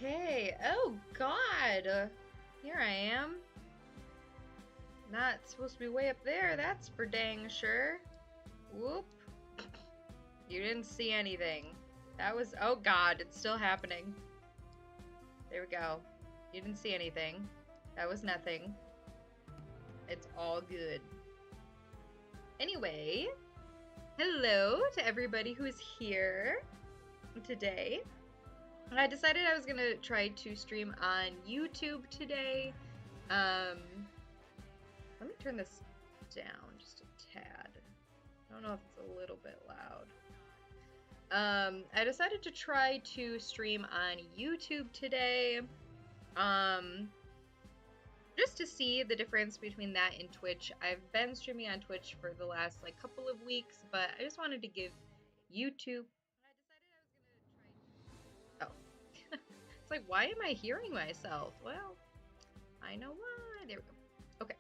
Okay. Oh, God. Here I am. Not supposed to be way up there, that's for dang sure. Whoop. You didn't see anything. That was... Oh, God. It's still happening. There we go. You didn't see anything. That was nothing. It's all good. Anyway, hello to everybody who is here today. I decided I was gonna try to stream on YouTube today. Let me turn this down just a tad. I don't know if it's a little bit loud. I decided to try to stream on YouTube today. Just to see the difference between that and Twitch. I've been streaming on Twitch for the last couple of weeks, but I just wanted to give YouTube. Oh. It's like, why am I hearing myself? Well, I know why. There we go. Okay.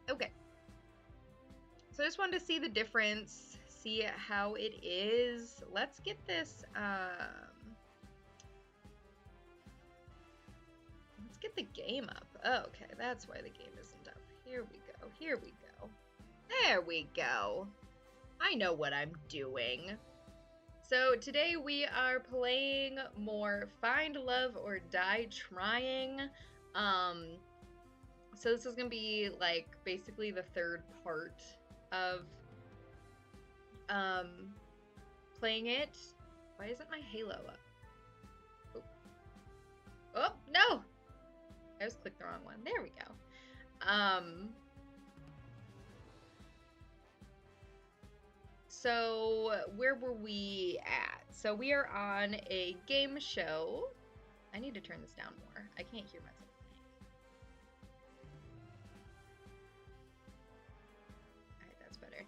Okay. So I just wanted to see the difference, see how it is. Let's get this, let's get the game up. Oh, okay, that's why the game isn't up. Here we go, here we go. There we go. I know what I'm doing. So today we are playing more Find Love or Die Trying. So this is gonna be like basically the third part of playing it. Why isn't my halo up? Oh, oh no! I just clicked the wrong one. There we go. So where were we at? So we are on a game show. I need to turn this down more. I can't hear myself. Alright, that's better.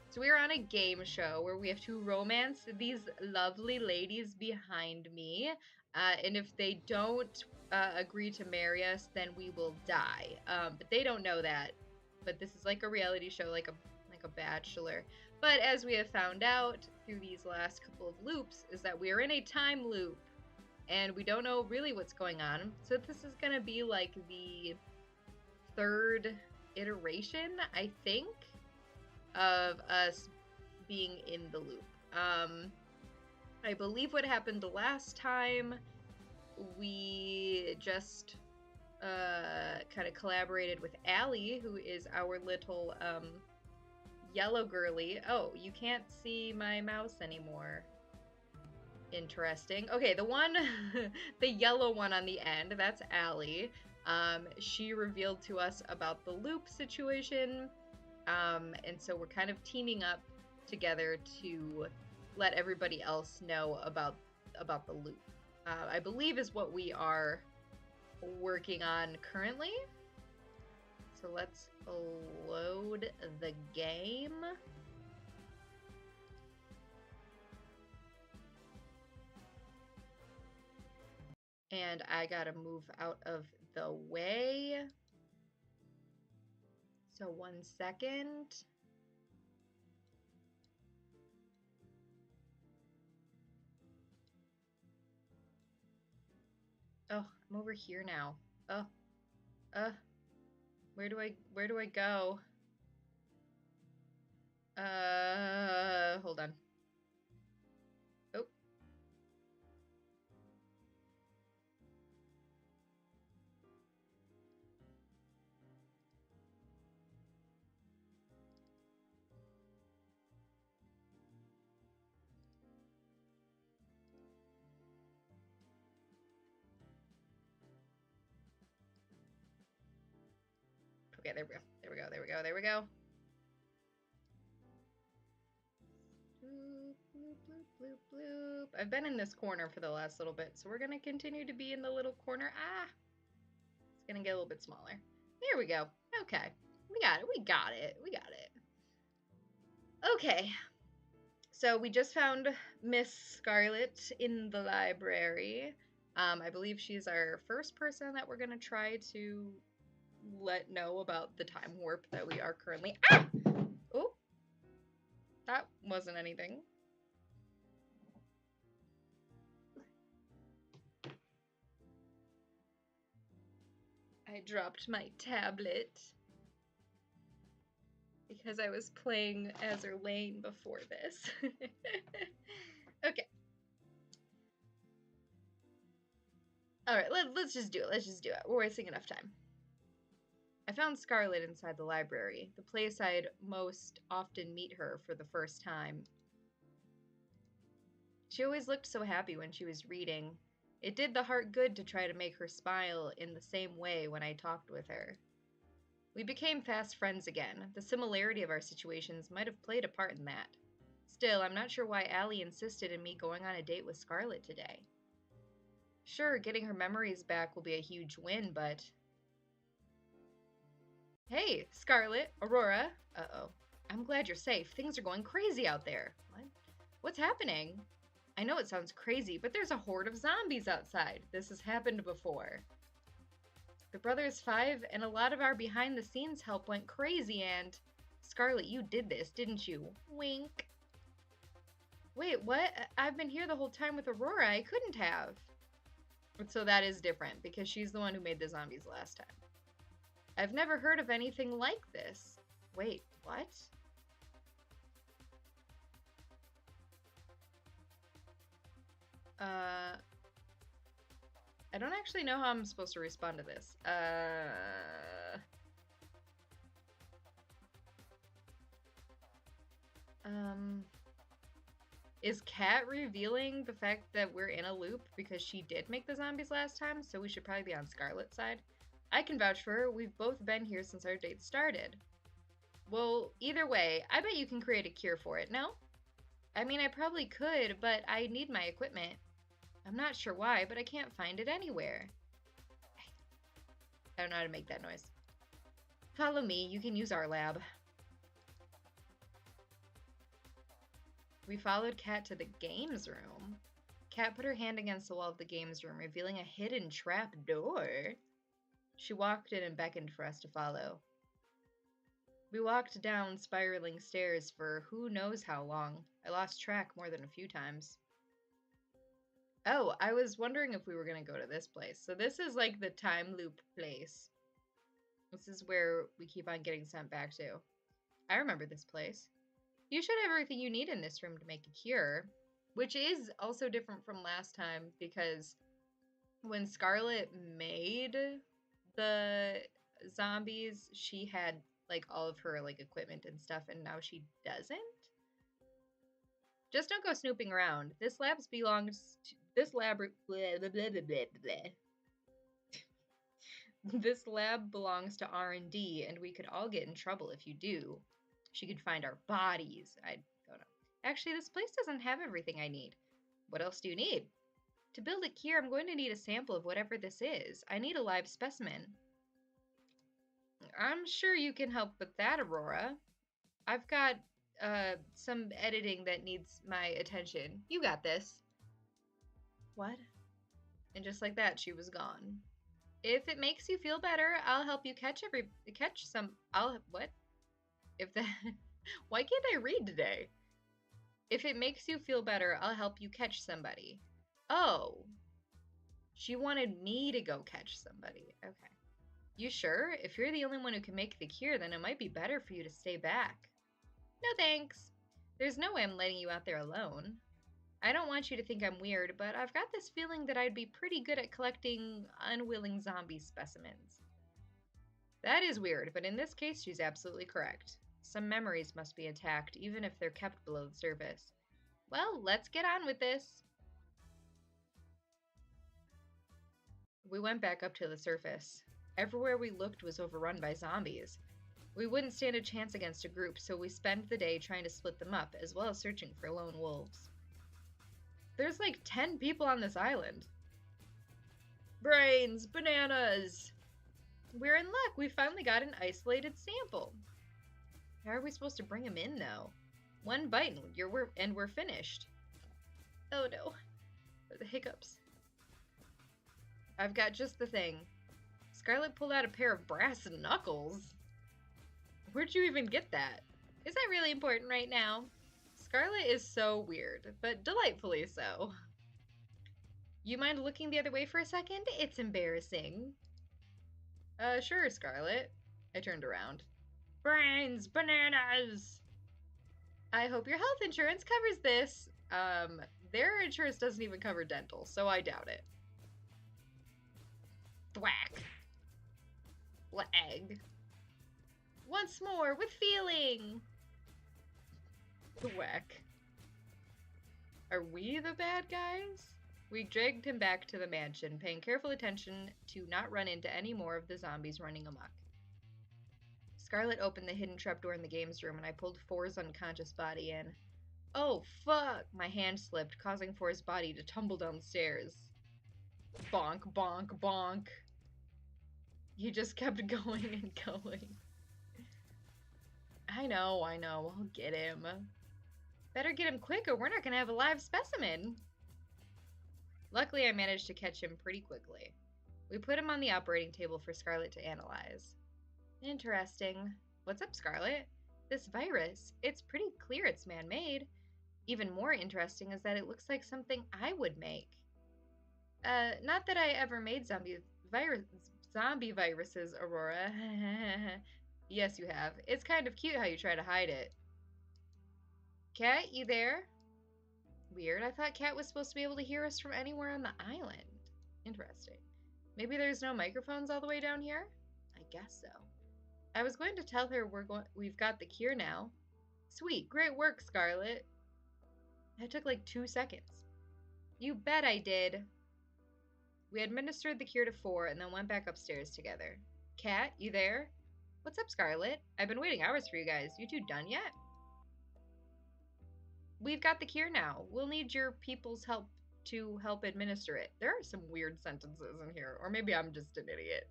So we're on a game show where we have to romance these lovely ladies behind me. And if they don't agree to marry us, then we will die. But they don't know that. But this is like a reality show, like a Bachelor. But as we have found out through these last couple of loops, is that we are in a time loop. And we don't know really what's going on. So this is going to be like the third iteration, I think, of us being in the loop. I believe what happened last time, we just kind of collaborated with Allie, who is our little yellow girly. Oh, you can't see my mouse anymore. Interesting. Okay, the one, the yellow one on the end, that's Allie. She revealed to us about the loop situation. And so we're kind of teaming up together to let everybody else know about the loop. I believe is what we are working on currently. So let's load the game. And I gotta move out of the way. So 1 second. Oh, I'm over here now. Oh, where do I go? Hold on. Oh. Okay, there we go. There we go. There we go. There we go. Bloop, bloop, bloop, bloop, bloop. I've been in this corner for the last little bit, so we're gonna continue to be in the little corner. Ah! It's gonna get a little bit smaller. There we go. Okay. We got it. We got it. We got it. Okay. So we just found Miss Scarlet in the library. I believe she's our first person that we're gonna try to let know about the time warp that we are currently. Ah! Oh, that wasn't anything. I dropped my tablet because I was playing Azur Lane before this. Okay. Alright, let's just do it. Let's just do it. We're wasting enough time. I found Scarlet inside the library, the place I'd most often meet her for the first time. She always looked so happy when she was reading. It did the heart good to try to make her smile in the same way when I talked with her. We became fast friends again. The similarity of our situations might have played a part in that. Still, I'm not sure why Allie insisted in me going on a date with Scarlet today. Sure, getting her memories back will be a huge win, but... Hey, Scarlet, Aurora. Uh-oh. I'm glad you're safe. Things are going crazy out there. What? What's happening? I know it sounds crazy, but there's a horde of zombies outside. This has happened before. The Brothers Five and a lot of our behind-the-scenes help went crazy and... Scarlet, you did this, didn't you? Wink. Wait, what? I've been here the whole time with Aurora. I couldn't have. So that is different, because she's the one who made the zombies last time. I've never heard of anything like this. Wait, what? I don't actually know how I'm supposed to respond to this. Is Kat revealing the fact that we're in a loop because she did make the zombies last time, so we should probably be on Scarlet's side? I can vouch for her. We've both been here since our date started. Well, either way, I bet you can create a cure for it, no? I mean, I probably could, but I need my equipment. I'm not sure why, but I can't find it anywhere. I don't know how to make that noise. Follow me. You can use our lab. We followed Kat to the games room. Kat put her hand against the wall of the games room, revealing a hidden trap door. She walked in and beckoned for us to follow. We walked down spiraling stairs for who knows how long. I lost track more than a few times. Oh, I was wondering if we were going to go to this place. So this is like the time loop place. This is where we keep on getting sent back to. I remember this place. You should have everything you need in this room to make a cure. Which is also different from last time because when Scarlet made the zombies, she had like all of her like equipment and stuff, and now she doesn't. Just don't go snooping around. This lab belongs to this lab. Blah, blah, blah, blah, blah. This lab belongs to R&D, and we could all get in trouble if you do. She could find our bodies. I don't know. Actually, this place doesn't have everything I need. What else do you need? To build a cure, I'm going to need a sample of whatever this is. I need a live specimen. I'm sure you can help with that, Aurora. I've got some editing that needs my attention. You got this. What? And just like that, she was gone. If it makes you feel better, I'll help you catch some. What? If that. Why can't I read today? If it makes you feel better, I'll help you catch somebody. Oh. She wanted me to go catch somebody. Okay. You sure? If you're the only one who can make the cure, then it might be better for you to stay back. No thanks. There's no way I'm letting you out there alone. I don't want you to think I'm weird, but I've got this feeling that I'd be pretty good at collecting unwilling zombie specimens. That is weird, but in this case, she's absolutely correct. Some memories must be intact, even if they're kept below the surface. Well, let's get on with this. We went back up to the surface. Everywhere we looked was overrun by zombies. We wouldn't stand a chance against a group, so we spent the day trying to split them up, as well as searching for lone wolves. There's like 10 people on this island. Brains! Bananas! We're in luck. We finally got an isolated sample. How are we supposed to bring him in, though? One bite and we're finished. Oh no. The hiccups. I've got just the thing. Scarlet pulled out a pair of brass knuckles. Where'd you even get that? Is that really important right now? Scarlet is so weird, but delightfully so. You mind looking the other way for a second? It's embarrassing. Sure, Scarlet. I turned around. Brains, bananas! I hope your health insurance covers this. Their insurance doesn't even cover dental, so I doubt it. Thwack. Lag. Once more, with feeling! Thwack. Are we the bad guys? We dragged him back to the mansion, paying careful attention to not run into any more of the zombies running amok. Scarlet opened the hidden trapdoor in the games room, and I pulled Four's unconscious body in. Oh, fuck! My hand slipped, causing Four's body to tumble down the stairs. Bonk, bonk, bonk. He just kept going and going. I know, I'll get him. Better get him quick or we're not gonna have a live specimen. Luckily, I managed to catch him pretty quickly. We put him on the operating table for Scarlet to analyze. Interesting. What's up, Scarlet? This virus, it's pretty clear it's man-made. Even more interesting is that it looks like something I would make. Not that I ever made zombie viruses, Aurora. Yes, you have. It's kind of cute how you try to hide it. Cat, you there? Weird. I thought Cat was supposed to be able to hear us from anywhere on the island. Interesting. Maybe there's no microphones all the way down here? I guess so. I was going to tell her we've got the cure now. Sweet. Great work, Scarlet. That took like 2 seconds. You bet I did. We administered the cure to Four and then went back upstairs together. Cat, you there? What's up, Scarlet? I've been waiting hours for you guys. You two done yet? We've got the cure now. We'll need your people's help to help administer it. There are some weird sentences in here, or maybe I'm just an idiot.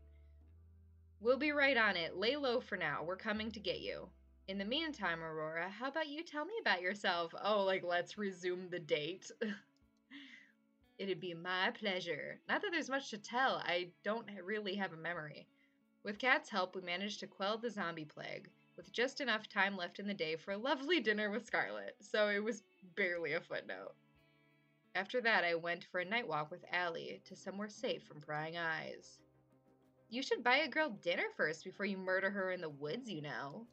We'll be right on it. Lay low for now. We're coming to get you. In the meantime, Aurora, how about you tell me about yourself? Oh, like, let's resume the date. It'd be my pleasure. Not that there's much to tell. I don't really have a memory. With Cat's help, we managed to quell the zombie plague, with just enough time left in the day for a lovely dinner with Scarlet, so it was barely a footnote. After that, I went for a night walk with Allie to somewhere safe from prying eyes. You should buy a girl dinner first before you murder her in the woods, you know.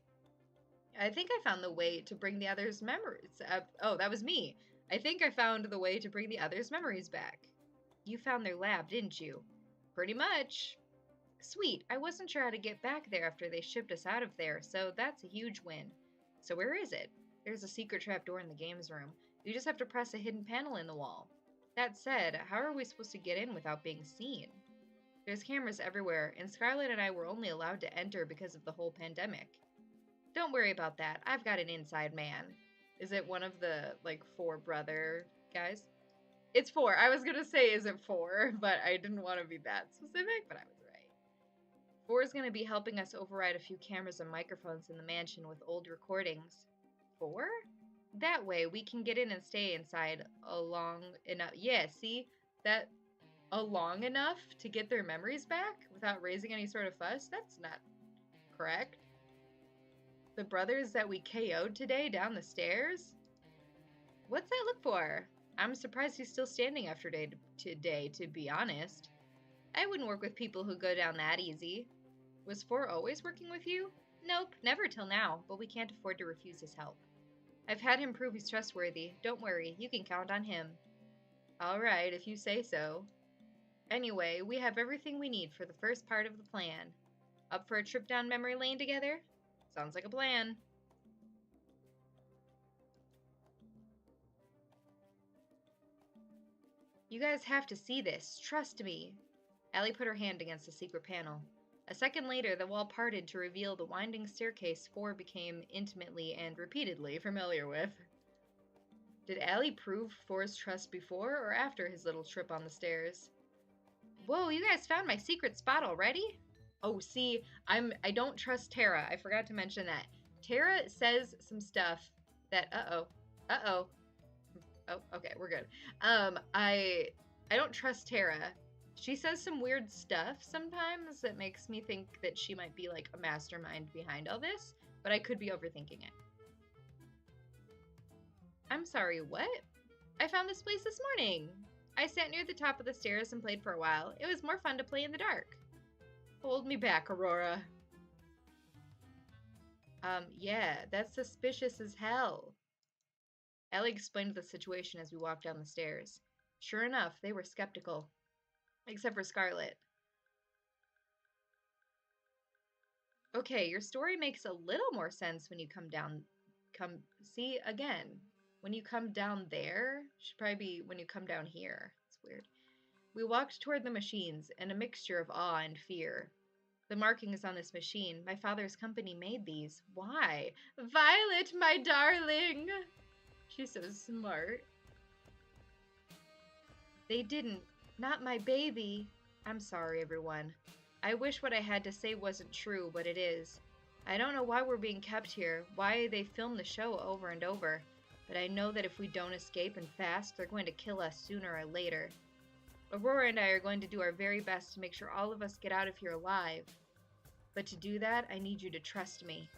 I think I found the way to bring the others' memories. Oh, that was me. I think I found the way to bring the others' memories back. You found their lab, didn't you? Pretty much. Sweet. I wasn't sure how to get back there after they shipped us out of there, so that's a huge win. So where is it? There's a secret trapdoor in the games room. You just have to press a hidden panel in the wall. That said, how are we supposed to get in without being seen? There's cameras everywhere, and Scarlet and I were only allowed to enter because of the whole pandemic. Don't worry about that. I've got an inside man. Is it one of the, like, 4 brother guys? It's 4. I was gonna say, is it 4? But I didn't want to be that specific, but I was right. 4 is gonna be helping us override a few cameras and microphones in the mansion with old recordings. 4? That way, we can get in and stay inside long enough. Yeah, see? That long enough to get their memories back without raising any sort of fuss? That's not correct. The brothers that we KO'd today down the stairs? What's that look for? I'm surprised he's still standing after today, to be honest. I wouldn't work with people who go down that easy. Was 4 always working with you? Nope, never till now, but we can't afford to refuse his help. I've had him prove he's trustworthy. Don't worry, you can count on him. Alright, if you say so. Anyway, we have everything we need for the first part of the plan. Up for a trip down memory lane together? Sounds like a plan. You guys have to see this. Trust me. Allie put her hand against the secret panel. A second later, the wall parted to reveal the winding staircase 4 became intimately and repeatedly familiar with. Did Allie prove 4's trust before or after his little trip on the stairs? Whoa, you guys found my secret spot already? Oh, see, I don't trust Tara. I forgot to mention that. Tara says some stuff that oh, okay, we're good. I don't trust Tara. She says some weird stuff sometimes that makes me think that she might be like a mastermind behind all this, but I could be overthinking it. I'm sorry, what? I found this place this morning. I sat near the top of the stairs and played for a while. It was more fun to play in the dark. Hold me back, Aurora. Yeah, that's suspicious as hell. Ellie explained the situation as we walked down the stairs. Sure enough, they were skeptical. Except for Scarlet. Okay, your story makes a little more sense when you come down. See, again, when you come down there, should probably be when you come down here. It's weird. We walked toward the machines in a mixture of awe and fear. The markings on this machine, my father's company made these. Why? Violet, my darling! She's so smart. They didn't. Not my baby. I'm sorry, everyone. I wish what I had to say wasn't true, but it is. I don't know why we're being kept here, why they film the show over and over, but I know that if we don't escape and fast, they're going to kill us sooner or later. Aurora and I are going to do our very best to make sure all of us get out of here alive. But to do that, I need you to trust me.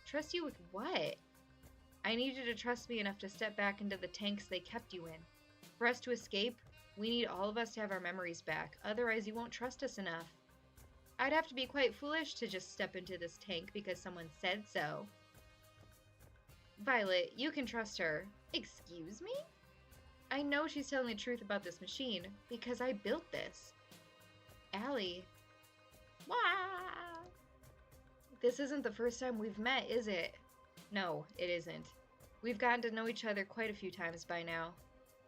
Trust you with what? I need you to trust me enough to step back into the tanks they kept you in. For us to escape, we need all of us to have our memories back, otherwise you won't trust us enough. I'd have to be quite foolish to just step into this tank because someone said so. Violet, you can trust her. Excuse me? I know she's telling the truth about this machine, because I built this. Allie. Wah! This isn't the first time we've met, is it? No, it isn't. We've gotten to know each other quite a few times by now.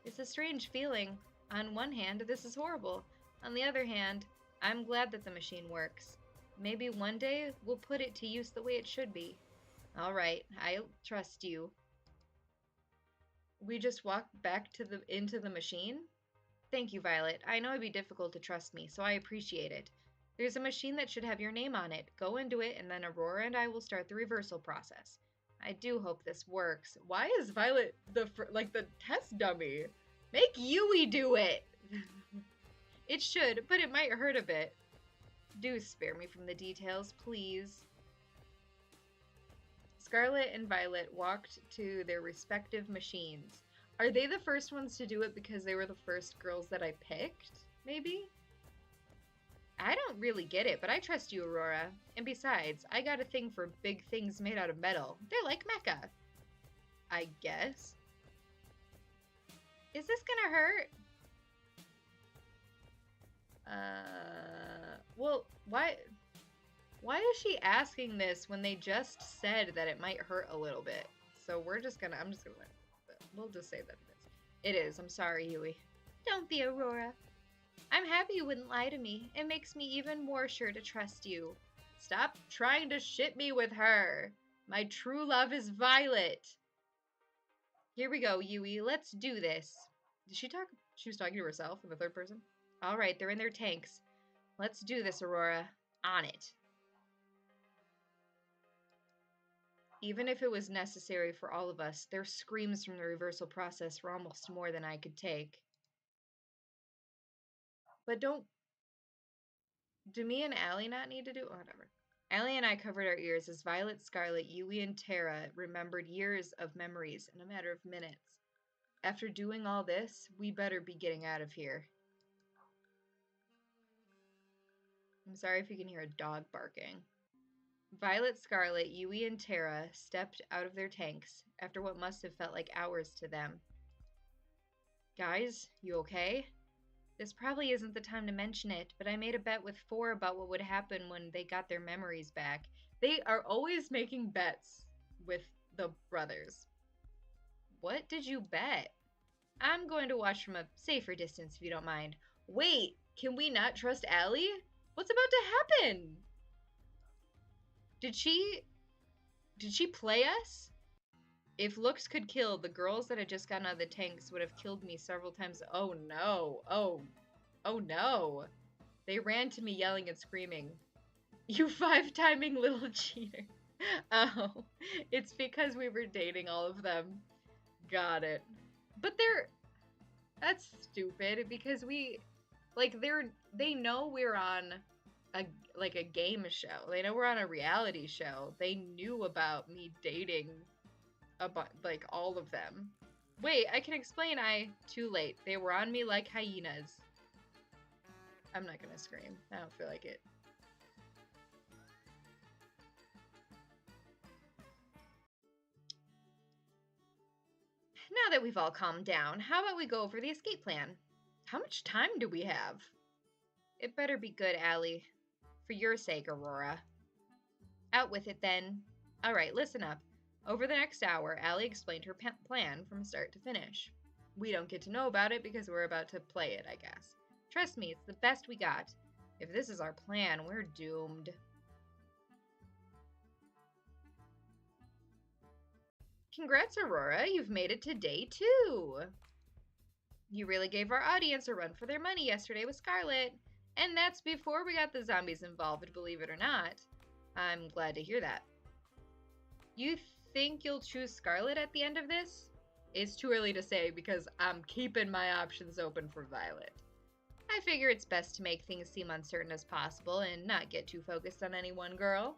It's a strange feeling. On one hand, this is horrible. On the other hand, I'm glad that the machine works. Maybe one day we'll put it to use the way it should be. All right, I'll trust you. We just walked back into the machine? Thank you, Violet. I know it'd be difficult to trust me, so I appreciate it. There's a machine that should have your name on it. Go into it, and then Aurora and I will start the reversal process. I do hope this works. Why is Violet the test dummy? Make Yui do it! It should, but it might hurt a bit. Do spare me from the details, please. Scarlet and Violet walked to their respective machines. Are they the first ones to do it because they were the first girls that I picked? Maybe? I don't really get it, but I trust you, Aurora. And besides, I got a thing for big things made out of metal. They're like mecha. I guess. Is this gonna hurt? Well, why is she asking this when they just said that it might hurt a little bit? So we'll just say that it is. I'm sorry, Yui. Don't be, Aurora. I'm happy you wouldn't lie to me. It makes me even more sure to trust you. Stop trying to ship me with her. My true love is Violet. Here we go, Yui. Let's do this. Did she talk? She was talking to herself in the third person? All right, they're in their tanks. Let's do this, Aurora. On it. Even if it was necessary for all of us, their screams from the reversal process were almost more than I could take. But do me and Allie not need to do whatever? Allie and I covered our ears as Violet, Scarlet, Yui, and Tara remembered years of memories in a matter of minutes. After doing all this, we better be getting out of here. I'm sorry if you can hear a dog barking. Violet, Scarlet, Yui, and Tara stepped out of their tanks after what must have felt like hours to them. Guys, you okay? This probably isn't the time to mention it, but I made a bet with 4 about what would happen when they got their memories back. They are always making bets with the brothers. What did you bet? I'm going to watch from a safer distance if you don't mind. Wait, can we not trust Allie? What's about to happen? Did she play us? If looks could kill, the girls that had just gotten out of the tanks would have killed me several times. Oh no. Oh no. They ran to me yelling and screaming. You 5-timing little cheater. Oh, it's because we were dating all of them. Got it. But that's stupid because they know we're on a game show. They know we're on a reality show. They knew about me dating all of them. Wait, I can explain. Too late. They were on me like hyenas. I'm not gonna scream. I don't feel like it. Now that we've all calmed down, how about we go over the escape plan? How much time do we have? It better be good, Allie. For your sake, Aurora. Out with it, then. All right, listen up. Over the next hour, Allie explained her plan from start to finish. We don't get to know about it because we're about to play it, I guess. Trust me, it's the best we got. If this is our plan, we're doomed. Congrats, Aurora. You've made it to day 2. You really gave our audience a run for their money yesterday with Scarlet. And that's before we got the zombies involved, believe it or not. I'm glad to hear that. You think you'll choose Scarlet at the end of this? It's too early to say because I'm keeping my options open for Violet. I figure it's best to make things seem uncertain as possible and not get too focused on any one girl.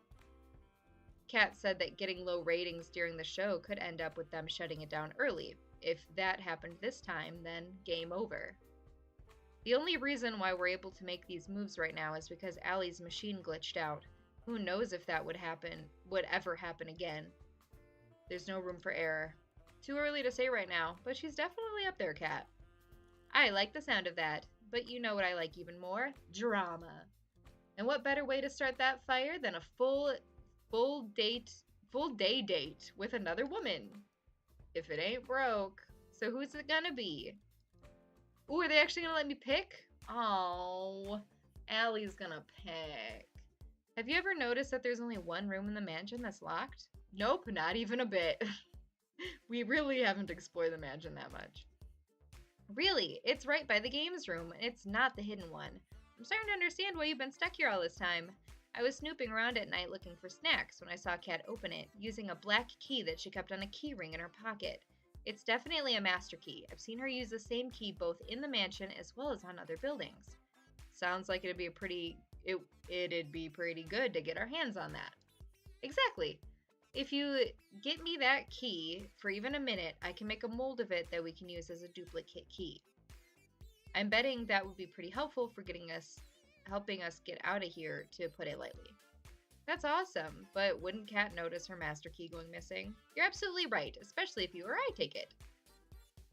Kat said that getting low ratings during the show could end up with them shutting it down early. If that happened this time, then game over. The only reason why we're able to make these moves right now is because Allie's machine glitched out. Who knows if that would ever happen again. There's no room for error. Too early to say right now, but she's definitely up there, Kat. I like the sound of that, but you know what I like even more? Drama. And what better way to start that fire than a full day date with another woman? If it ain't broke. So who's it gonna be? Ooh, are they actually gonna let me pick? Oh, Allie's gonna pick. Have you ever noticed that there's only one room in the mansion that's locked? Nope, not even a bit. We really haven't explored the mansion that much. Really, it's right by the games room, and it's not the hidden one. I'm starting to understand why you've been stuck here all this time. I was snooping around at night looking for snacks when I saw Kat open it, using a black key that she kept on a key ring in her pocket. It's definitely a master key. I've seen her use the same key both in the mansion as well as on other buildings. Sounds like it'd be pretty good to get our hands on that. Exactly. If you get me that key for even a minute, I can make a mold of it that we can use as a duplicate key. I'm betting that would be pretty helpful for helping us get out of here, to put it lightly. That's awesome, but wouldn't Kat notice her master key going missing? You're absolutely right, especially if you or I take it.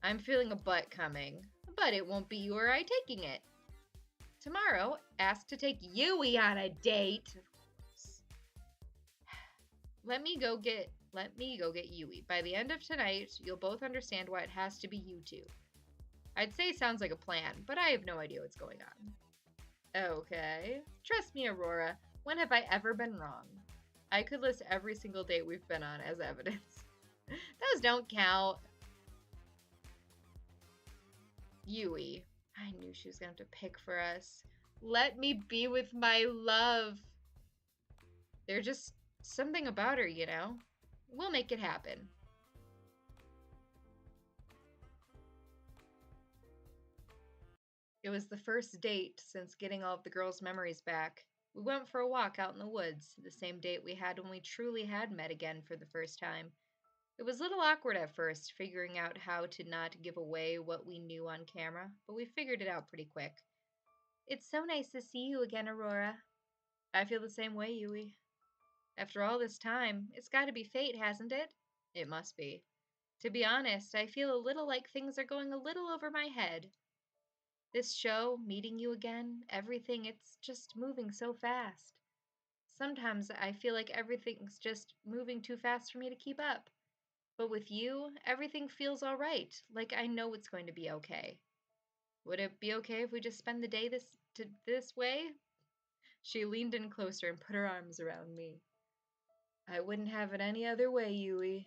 I'm feeling a butt coming, but it won't be you or I taking it. Tomorrow, ask to take Yui on a date. Let me go get Yui. By the end of tonight, you'll both understand why it has to be you two. I'd say sounds like a plan, but I have no idea what's going on. Okay. Trust me, Aurora. When have I ever been wrong? I could list every single date we've been on as evidence. Those don't count. Yui. I knew she was going to have to pick for us. Let me be with my love. There's just something about her, you know? We'll make it happen. It was the first date since getting all of the girls' memories back. We went for a walk out in the woods, the same date we had when we truly had met again for the first time. It was a little awkward at first, figuring out how to not give away what we knew on camera, but we figured it out pretty quick. It's so nice to see you again, Aurora. I feel the same way, Yui. After all this time, it's got to be fate, hasn't it? It must be. To be honest, I feel a little like things are going a little over my head. This show, meeting you again, everything, it's just moving so fast. Sometimes I feel like everything's just moving too fast for me to keep up. But with you, everything feels all right, like I know it's going to be okay. Would it be okay if we just spend the day this way? She leaned in closer and put her arms around me. I wouldn't have it any other way, Yui.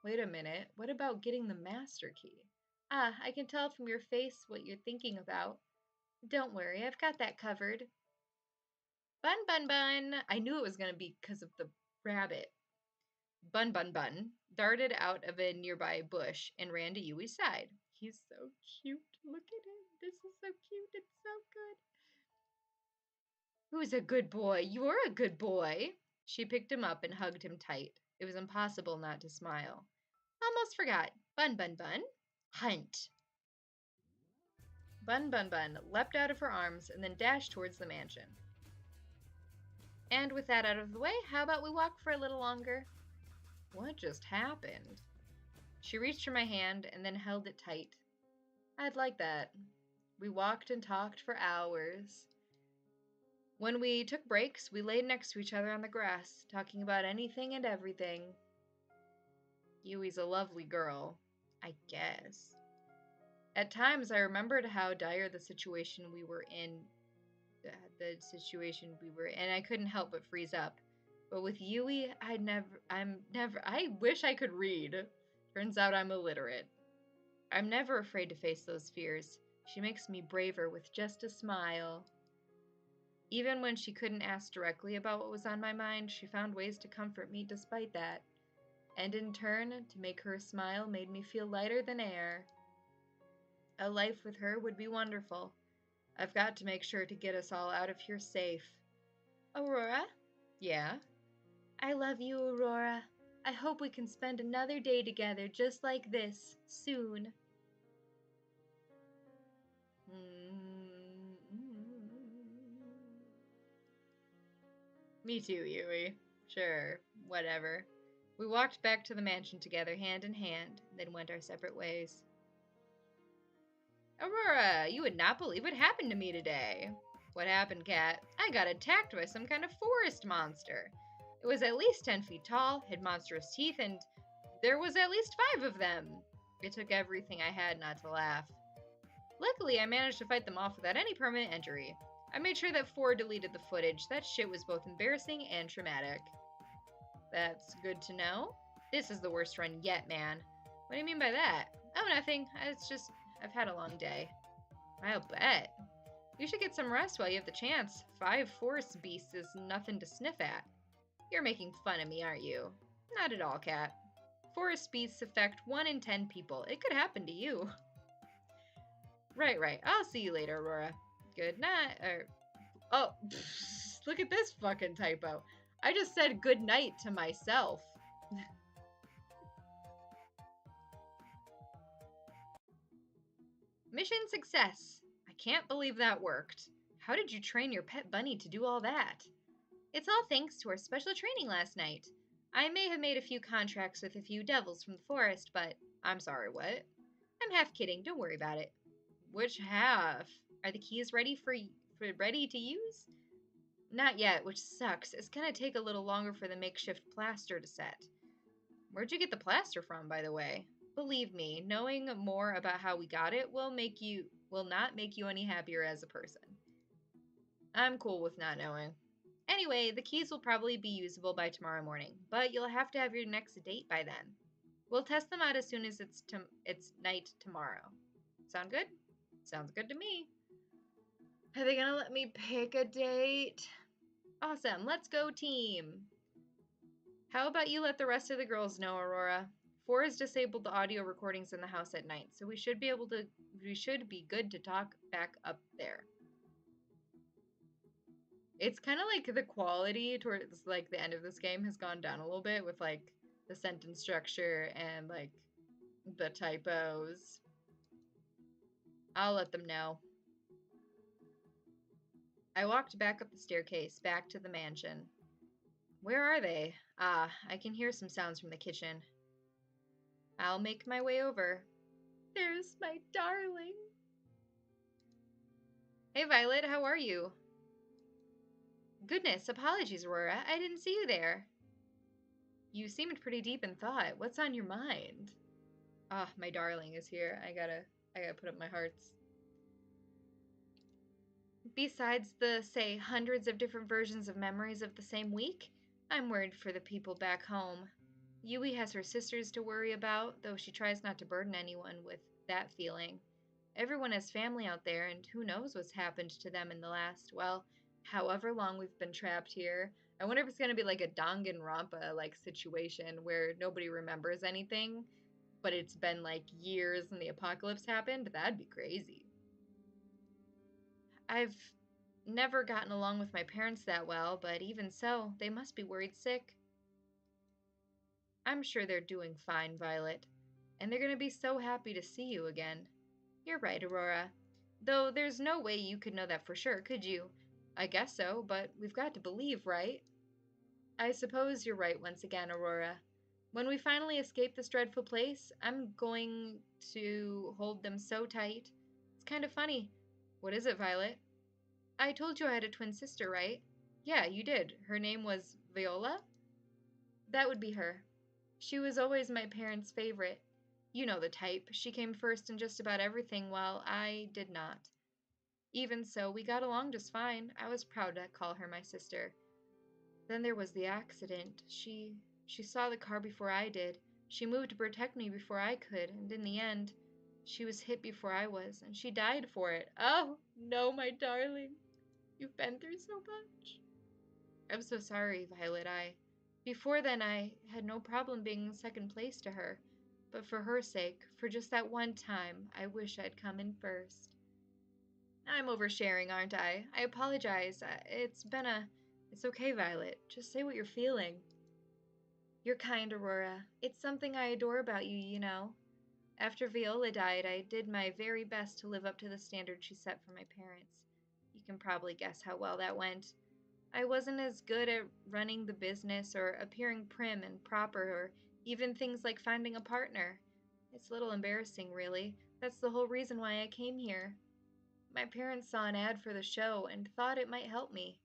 Wait a minute, what about getting the master key? Ah, I can tell from your face what you're thinking about. Don't worry, I've got that covered. Bun, Bun, Bun! I knew it was going to be because of the rabbit. Bun, Bun, Bun darted out of a nearby bush and ran to Yui's side. He's so cute. Look at him. This is so cute. It's so good. Who's a good boy? You're a good boy. She picked him up and hugged him tight. It was impossible not to smile. Almost forgot. Bun, Bun, Bun. Hunt. Bun, Bun, Bun leapt out of her arms and then dashed towards the mansion. And with that out of the way, how about we walk for a little longer? What just happened? She reached for my hand and then held it tight. I'd like that. We walked and talked for hours. When we took breaks, we laid next to each other on the grass, talking about anything and everything. Yui's a lovely girl, I guess. At times, I remembered how dire the situation we were in, I couldn't help but freeze up. But with Yui, I wish I could read. Turns out I'm illiterate. I'm never afraid to face those fears. She makes me braver with just a smile. Even when she couldn't ask directly about what was on my mind, she found ways to comfort me despite that. And in turn, to make her smile made me feel lighter than air. A life with her would be wonderful. I've got to make sure to get us all out of here safe. Aurora? Yeah? I love you, Aurora. I hope we can spend another day together just like this, soon. Me too, Yui. Sure, whatever. We walked back to the mansion together, hand in hand, then went our separate ways. Aurora, you would not believe what happened to me today. What happened, Cat? I got attacked by some kind of forest monster. It was at least 10 feet tall, had monstrous teeth, and there was at least 5 of them. It took everything I had not to laugh. Luckily, I managed to fight them off without any permanent injury. I made sure that 4 deleted the footage. That shit was both embarrassing and traumatic. That's good to know. This is the worst run yet, man. What do you mean by that? Oh, nothing. It's just, I've had a long day. I'll bet. You should get some rest while you have the chance. 5 forest beasts is nothing to sniff at. You're making fun of me, aren't you? Not at all, Cat. Forest beasts affect 1 in 10 people. It could happen to you. Right. I'll see you later, Aurora. Good night. Oh, look at this fucking typo. I just said good night to myself. Mission success. I can't believe that worked. How did you train your pet bunny to do all that? It's all thanks to our special training last night. I may have made a few contracts with a few devils from the forest, but I'm sorry, what? I'm half kidding. Don't worry about it. Which half? Are the keys ready ready to use? Not yet, which sucks. It's gonna take a little longer for the makeshift plaster to set. Where'd you get the plaster from, by the way? Believe me, knowing more about how we got it will not make you any happier as a person. I'm cool with not knowing. Anyway, the keys will probably be usable by tomorrow morning, but you'll have to have your next date by then. We'll test them out as soon as it's night tomorrow. Sound good? Sounds good to me. Are they gonna let me pick a date? Awesome, let's go team. How about you let the rest of the girls know, Aurora? 4 has disabled the audio recordings in the house at night, so we should be good to talk back up there. It's kind of like the quality towards like the end of this game has gone down a little bit with like the sentence structure and like the typos. I'll let them know. I walked back up the staircase, back to the mansion. Where are they? Ah, I can hear some sounds from the kitchen. I'll make my way over. There's my darling. Hey, Violet, how are you? Goodness, apologies, Aurora. I didn't see you there. You seemed pretty deep in thought. What's on your mind? Ah, my darling is here. I gotta put up my hearts. Besides the, say, hundreds of different versions of memories of the same week, I'm worried for the people back home. Yui has her sisters to worry about, though she tries not to burden anyone with that feeling. Everyone has family out there, and who knows what's happened to them in the last, well, however long we've been trapped here. I wonder if it's going to be like a Danganronpa-like situation where nobody remembers anything, but it's been like years and the apocalypse happened. That'd be crazy. I've never gotten along with my parents that well, but even so, they must be worried sick. I'm sure they're doing fine, Violet, and they're going to be so happy to see you again. You're right, Aurora. Though there's no way you could know that for sure, could you? I guess so, but we've got to believe, right? I suppose you're right once again, Aurora. When we finally escape this dreadful place, I'm going to hold them so tight. It's kind of funny. What is it, Violet? I told you I had a twin sister, right? Yeah, you did. Her name was Viola? That would be her. She was always my parents' favorite. You know the type. She came first in just about everything, while I did not. Even so, we got along just fine. I was proud to call her my sister. Then there was the accident. She saw the car before I did. She moved to protect me before I could, and in the end, she was hit before I was, and she died for it. Oh, no, my darling. You've been through so much. I'm so sorry, Violet. Before then, I had no problem being in second place to her. But for her sake, for just that one time, I wish I'd come in first. I'm oversharing, aren't I? I apologize. It's okay, Violet. Just say what you're feeling. You're kind, Aurora. It's something I adore about you, you know. After Viola died, I did my very best to live up to the standard she set for my parents. You can probably guess how well that went. I wasn't as good at running the business or appearing prim and proper or even things like finding a partner. It's a little embarrassing, really. That's the whole reason why I came here. My parents saw an ad for the show and thought it might help me.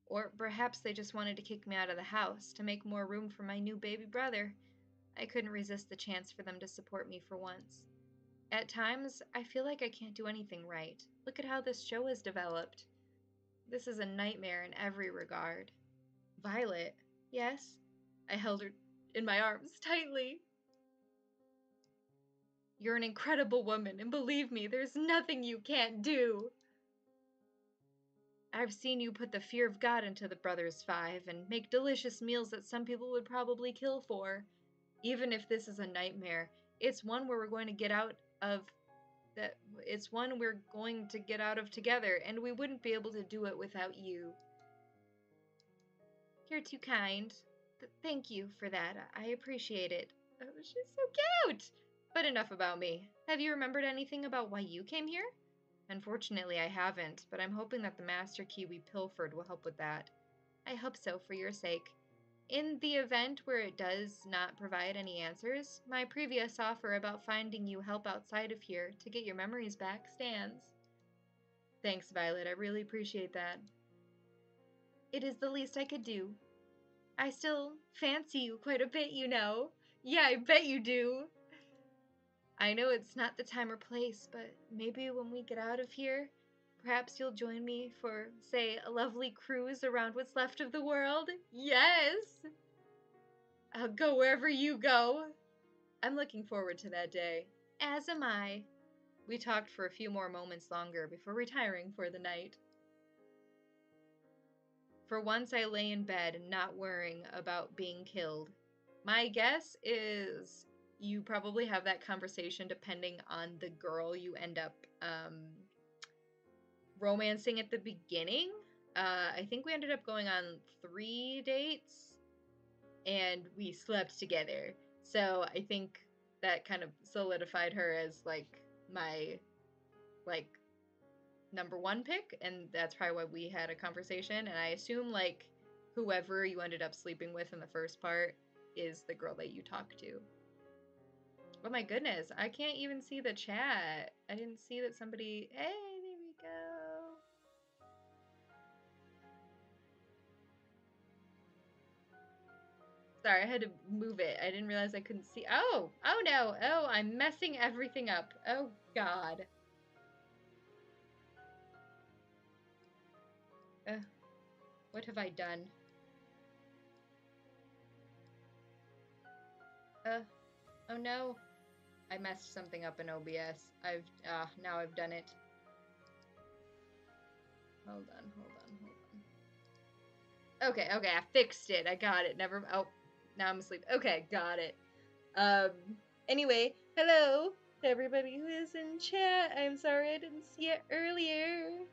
Or perhaps they just wanted to kick me out of the house to make more room for my new baby brother. I couldn't resist the chance for them to support me for once. At times, I feel like I can't do anything right. Look at how this show has developed. This is a nightmare in every regard. Violet. Yes? I held her in my arms tightly. You're an incredible woman, and believe me, there's nothing you can't do. I've seen you put the fear of God into the Brothers Five and make delicious meals that some people would probably kill for. Even if this is a nightmare, it's one where we're going to get out of that it's one we're going to get out of together, and we wouldn't be able to do it without you. You're too kind. Thank you for that. I appreciate it. Oh, she's so cute! But enough about me. Have you remembered anything about why you came here? Unfortunately, I haven't, but I'm hoping that the master key we pilfered will help with that. I hope so, for your sake. In the event where it does not provide any answers, my previous offer about finding you help outside of here to get your memories back stands. Thanks, Violet. I really appreciate that. It is the least I could do. I still fancy you quite a bit, you know. Yeah, I bet you do. I know it's not the time or place, but maybe when we get out of here, perhaps you'll join me for, say, a lovely cruise around what's left of the world? Yes! I'll go wherever you go. I'm looking forward to that day. As am I. We talked for a few more moments longer before retiring for the night. For once, I lay in bed, not worrying about being killed. My guess is you probably have that conversation depending on the girl you end up romancing at the beginning. I think we ended up going on 3 dates, and we slept together. So I think that kind of solidified her as like my like number one pick, and that's probably why we had a conversation. And I assume like whoever you ended up sleeping with in the first part is the girl that you talked to. Oh my goodness, I can't even see the chat. I didn't see that somebody. Hey, there we go. Sorry, I had to move it. I didn't realize I couldn't see. Oh no. Oh, I'm messing everything up. Oh God. What have I done? Oh no. I messed something up in OBS. Now I've done it. Hold on. Okay, I fixed it. I got it. Oh, now I'm asleep. Okay, got it. Um, anyway, hello to everybody who is in chat. I'm sorry I didn't see it earlier.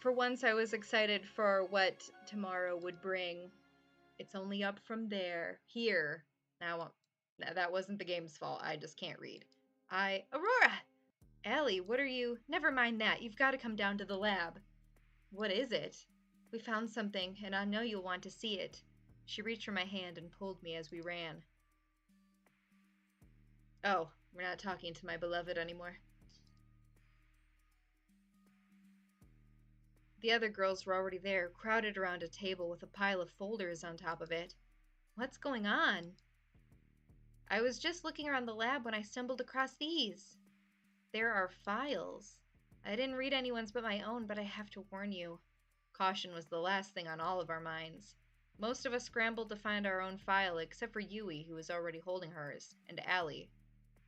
For once, I was excited for what tomorrow would bring. It's only up from there. Here. Now, that wasn't the game's fault. I just can't read. Aurora! Allie, what are you? Never mind that. You've got to come down to the lab. What is it? We found something, and I know you'll want to see it. She reached for my hand and pulled me as we ran. Oh, we're not talking to my beloved anymore. The other girls were already there, crowded around a table with a pile of folders on top of it. What's going on? I was just looking around the lab when I stumbled across these. There are files. I didn't read anyone's but my own, but I have to warn you. Caution was the last thing on all of our minds. Most of us scrambled to find our own file, except for Yui, who was already holding hers, and Allie.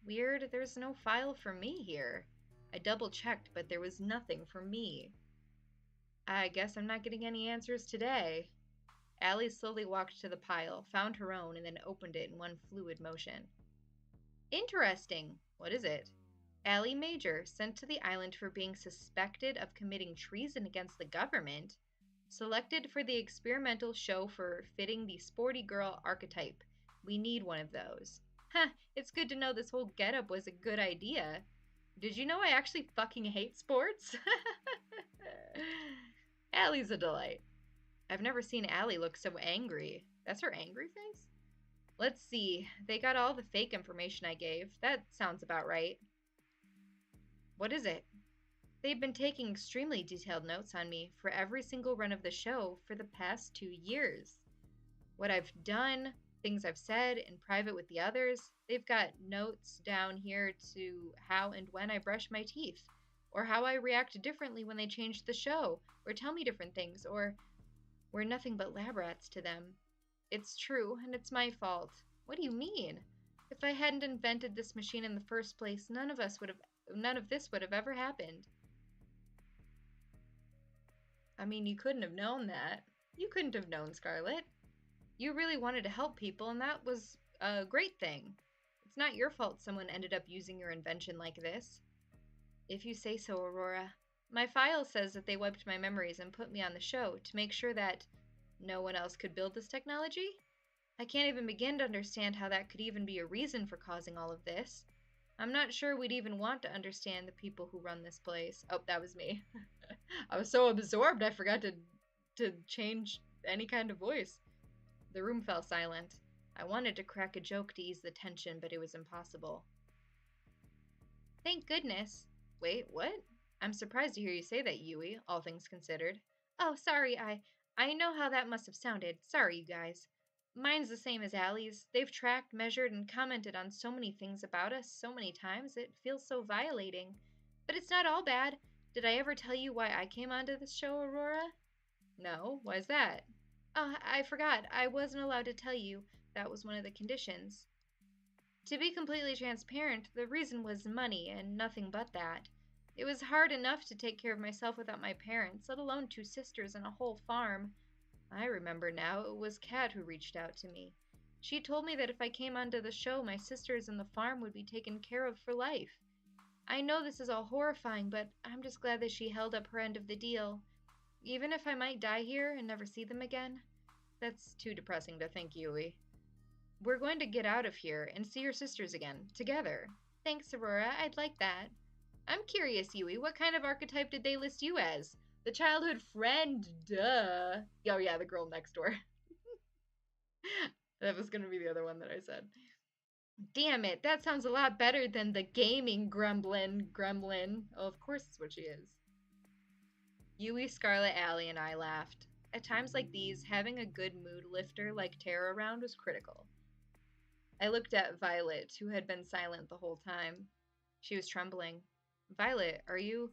Weird, there's no file for me here. I double-checked, but there was nothing for me. I guess I'm not getting any answers today. Allie slowly walked to the pile, found her own, and then opened it in one fluid motion. Interesting. What is it? Allie Major, sent to the island for being suspected of committing treason against the government, selected for the experimental show for fitting the sporty girl archetype. We need one of those. Huh, it's good to know this whole getup was a good idea. Did you know I actually fucking hate sports? Allie's a delight. I've never seen Allie look so angry. That's her angry face? Let's see. They got all the fake information I gave. That sounds about right. What is it? They've been taking extremely detailed notes on me for every single run of the show for the past 2 years. What I've done, things I've said in private with the others, they've got notes down here to how and when I brush my teeth, or how I react differently when they change the show, or tell me different things, or we're nothing but lab rats to them. It's true, and it's my fault. What do you mean? If I hadn't invented this machine in the first place, none of this would have ever happened. I mean, you couldn't have known that. You couldn't have known, Scarlet. You really wanted to help people, and that was a great thing. It's not your fault someone ended up using your invention like this. If you say so, Aurora. My file says that they wiped my memories and put me on the show to make sure that no one else could build this technology? I can't even begin to understand how that could even be a reason for causing all of this. I'm not sure we'd even want to understand the people who run this place. Oh, that was me. I was so absorbed I forgot to change any kind of voice. The room fell silent. I wanted to crack a joke to ease the tension, but it was impossible. Thank goodness. Wait, what? I'm surprised to hear you say that, Yui, all things considered. Oh, sorry, I know how that must have sounded. Sorry, you guys. Mine's the same as Allie's. They've tracked, measured, and commented on so many things about us so many times it feels so violating. But it's not all bad. Did I ever tell you why I came onto this show, Aurora? No, why's that? Oh, I forgot. I wasn't allowed to tell you. That was one of the conditions. To be completely transparent, the reason was money and nothing but that. It was hard enough to take care of myself without my parents, let alone 2 sisters and a whole farm. I remember now, it was Kat who reached out to me. She told me that if I came onto the show, my sisters and the farm would be taken care of for life. I know this is all horrifying, but I'm just glad that she held up her end of the deal. Even if I might die here and never see them again. That's too depressing to think, Yui. We're going to get out of here and see your sisters again, together. Thanks, Aurora. I'd like that. I'm curious, Yui, what kind of archetype did they list you as? The childhood friend, duh. Oh yeah, the girl next door. That was gonna be the other one that I said. Damn it, that sounds a lot better than the gaming gremlin. Oh, of course it's what she is. Yui, Scarlet, Allie, and I laughed. At times like these, having a good mood lifter like Tara around was critical. I looked at Violet, who had been silent the whole time. She was trembling. Violet, are you...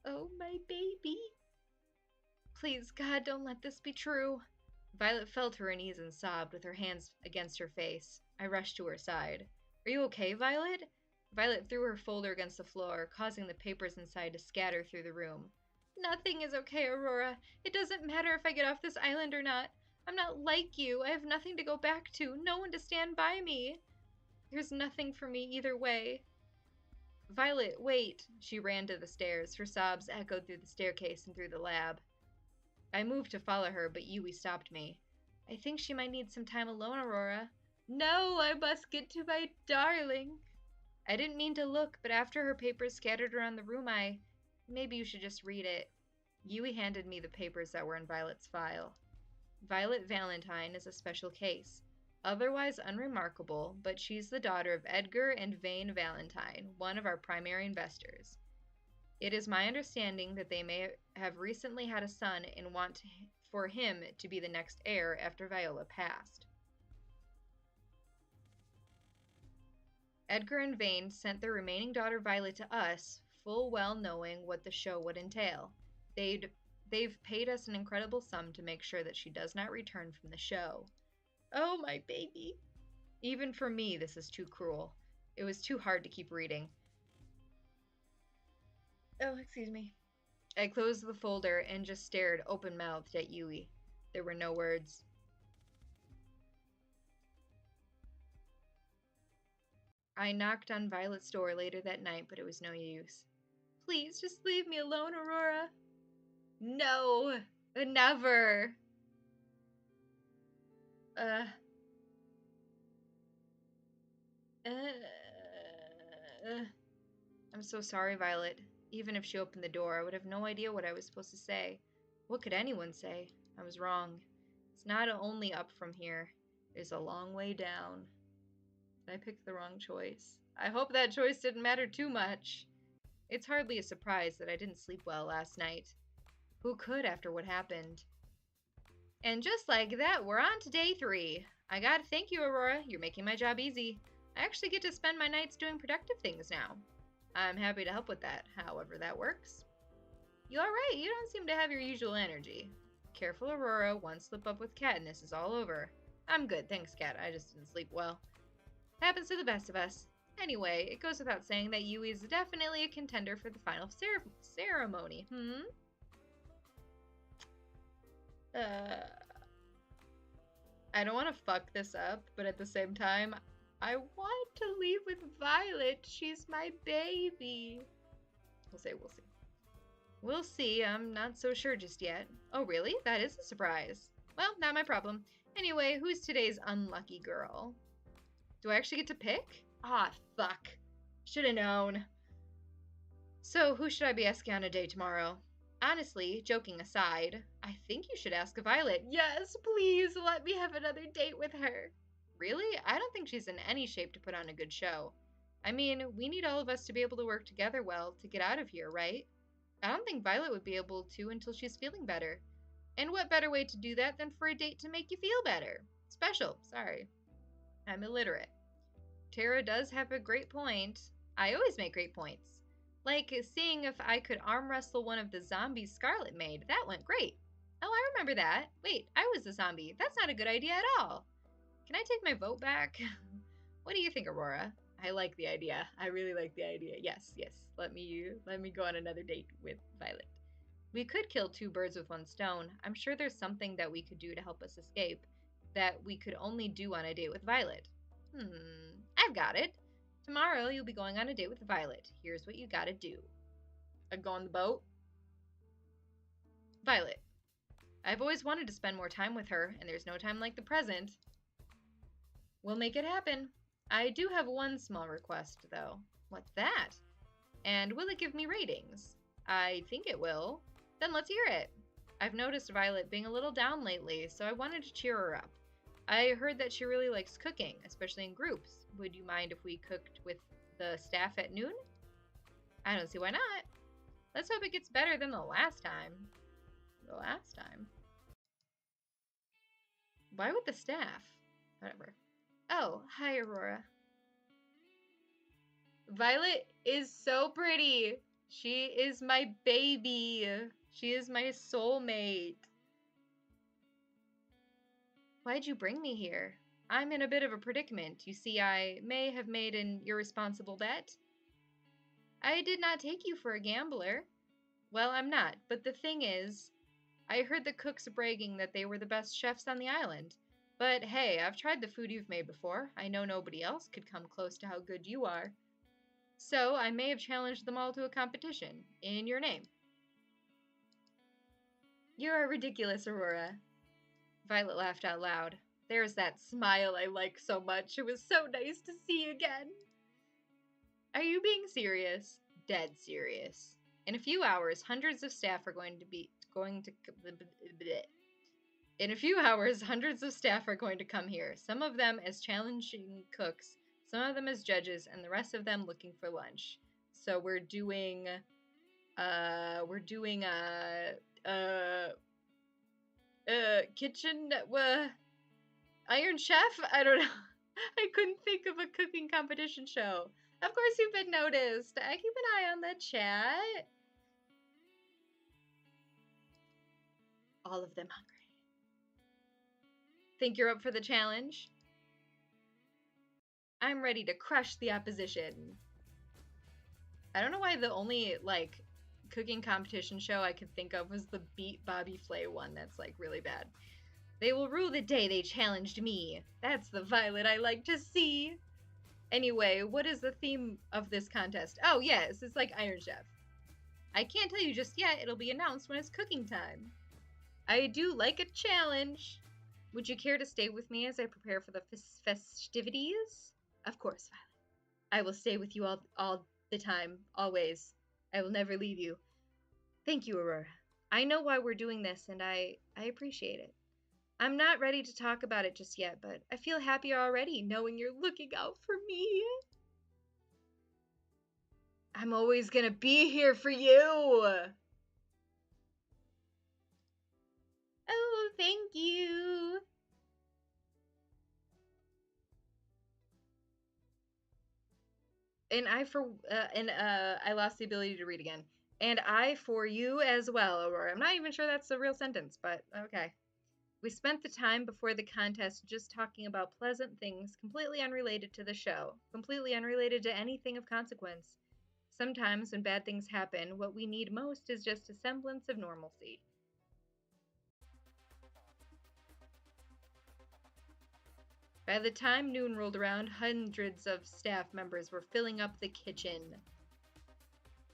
Oh, my baby. Please, God, don't let this be true. Violet fell to her knees and sobbed with her hands against her face. I rushed to her side. Are you okay, Violet? Violet threw her folder against the floor, causing the papers inside to scatter through the room. Nothing is okay, Aurora. It doesn't matter if I get off this island or not. I'm not like you. I have nothing to go back to, no one to stand by me. There's nothing for me either way. Violet, wait! She ran to the stairs. Her sobs echoed through the staircase and through the lab. I moved to follow her, but Yui stopped me. I think she might need some time alone, Aurora. No, I must get to my darling. I didn't mean to look, but after her papers scattered around the room, Maybe you should just read it. Yui handed me the papers that were in Violet's file. Violet Valentine is a special case. Otherwise unremarkable, but she's the daughter of Edgar and Vane Valentine, one of our primary investors. It is my understanding that they may have recently had a son and want for him to be the next heir after Viola passed. Edgar and Vane sent their remaining daughter Violet to us, full well knowing what the show would entail. They've paid us an incredible sum to make sure that she does not return from the show. Oh, my baby. Even for me, this is too cruel. It was too hard to keep reading. Oh, excuse me. I closed the folder and just stared open-mouthed at Yui. There were no words. I knocked on Violet's door later that night, but it was no use. Please, just leave me alone, Aurora. No, never. I'm so sorry, Violet. Even if she opened the door, I would have no idea what I was supposed to say. What could anyone say? I was wrong. It's not only up from here. There's a long way down. I picked the wrong choice. I hope that choice didn't matter too much. It's hardly a surprise that I didn't sleep well last night. Who could after what happened? And just like that, we're on to day 3. I gotta thank you, Aurora. You're making my job easy. I actually get to spend my nights doing productive things now. I'm happy to help with that, however that works. You alright? You don't seem to have your usual energy. Careful, Aurora. One slip up with Cat and this is all over. I'm good, thanks, Cat. I just didn't sleep well. Happens to the best of us. Anyway, it goes without saying that Yui is definitely a contender for the final ceremony. I don't want to fuck this up, but at the same time, I want to leave with Violet. She's my baby. We'll see. We'll see. I'm not so sure just yet. Oh, really? That is a surprise. Well, not my problem. Anyway, who's today's unlucky girl? Do I actually get to pick? Ah, fuck. Should've known. So, who should I be asking on a date tomorrow? Honestly, joking aside, I think you should ask Violet. Yes, please, let me have another date with her. Really? I don't think she's in any shape to put on a good show. I mean, we need all of us to be able to work together well to get out of here, right? I don't think Violet would be able to until she's feeling better. And what better way to do that than for a date to make you feel better? Special, sorry. I'm illiterate. Tara does have a great point. I always make great points. Like seeing if I could arm wrestle one of the zombies Scarlet made. That went great. Oh, I remember that. Wait, I was the zombie. That's not a good idea at all. Can I take my vote back? What do you think, Aurora? I like the idea. I really like the idea. Yes. Let me go on another date with Violet. We could kill 2 birds with 1 stone. I'm sure there's something that we could do to help us escape that we could only do on a date with Violet. I've got it. Tomorrow you'll be going on a date with Violet. Here's what you gotta do. I go on the boat. Violet. I've always wanted to spend more time with her, and there's no time like the present. We'll make it happen. I do have one small request, though. What's that? And will it give me ratings? I think it will. Then let's hear it. I've noticed Violet being a little down lately, so I wanted to cheer her up. I heard that she really likes cooking, especially in groups. Would you mind if we cooked with the staff at noon? I don't see why not. Let's hope it gets better than the last time. Why with the staff? Whatever. Oh, hi, Aurora. Violet is so pretty. She is my baby. She is my soulmate. Why'd you bring me here? I'm in a bit of a predicament. You see, I may have made an irresponsible bet. I did not take you for a gambler. Well, I'm not, but the thing is, I heard the cooks bragging that they were the best chefs on the island. But hey, I've tried the food you've made before. I know nobody else could come close to how good you are. So I may have challenged them all to a competition, in your name. You are ridiculous, Aurora. Violet laughed out loud. There's that smile I like so much. It was so nice to see you again. Are you being serious? Dead serious. In a few hours, hundreds of staff are going to In a few hours, hundreds of staff are going to come here. Some of them as challenging cooks, some of them as judges, and the rest of them looking for lunch. So we're doing kitchen Iron Chef? I don't know. I couldn't think of a cooking competition show. Of course you've been noticed. I keep an eye on the chat. All of them hungry. Think you're up for the challenge? I'm ready to crush the opposition. I don't know why the only, like, cooking competition show I could think of was the Beat Bobby Flay one that's, like, really bad. They will rue the day they challenged me. That's the Violet I like to see. Anyway, what is the theme of this contest? Oh, yes, it's like Iron Chef. I can't tell you just yet. It'll be announced when it's cooking time. I do like a challenge. Would you care to stay with me as I prepare for the festivities? Of course, Violet. I will stay with you all the time, always. I will never leave you. Thank you, Aurora. I know why we're doing this, and I appreciate it. I'm not ready to talk about it just yet, but I feel happier already knowing you're looking out for me. I'm always gonna be here for you. Oh, thank you. And I lost the ability to read again. And I for you as well, Aurora. I'm not even sure that's a real sentence, but okay. We spent the time before the contest just talking about pleasant things completely unrelated to the show, completely unrelated to anything of consequence. Sometimes when bad things happen, what we need most is just a semblance of normalcy. By the time noon rolled around, hundreds of staff members were filling up the kitchen.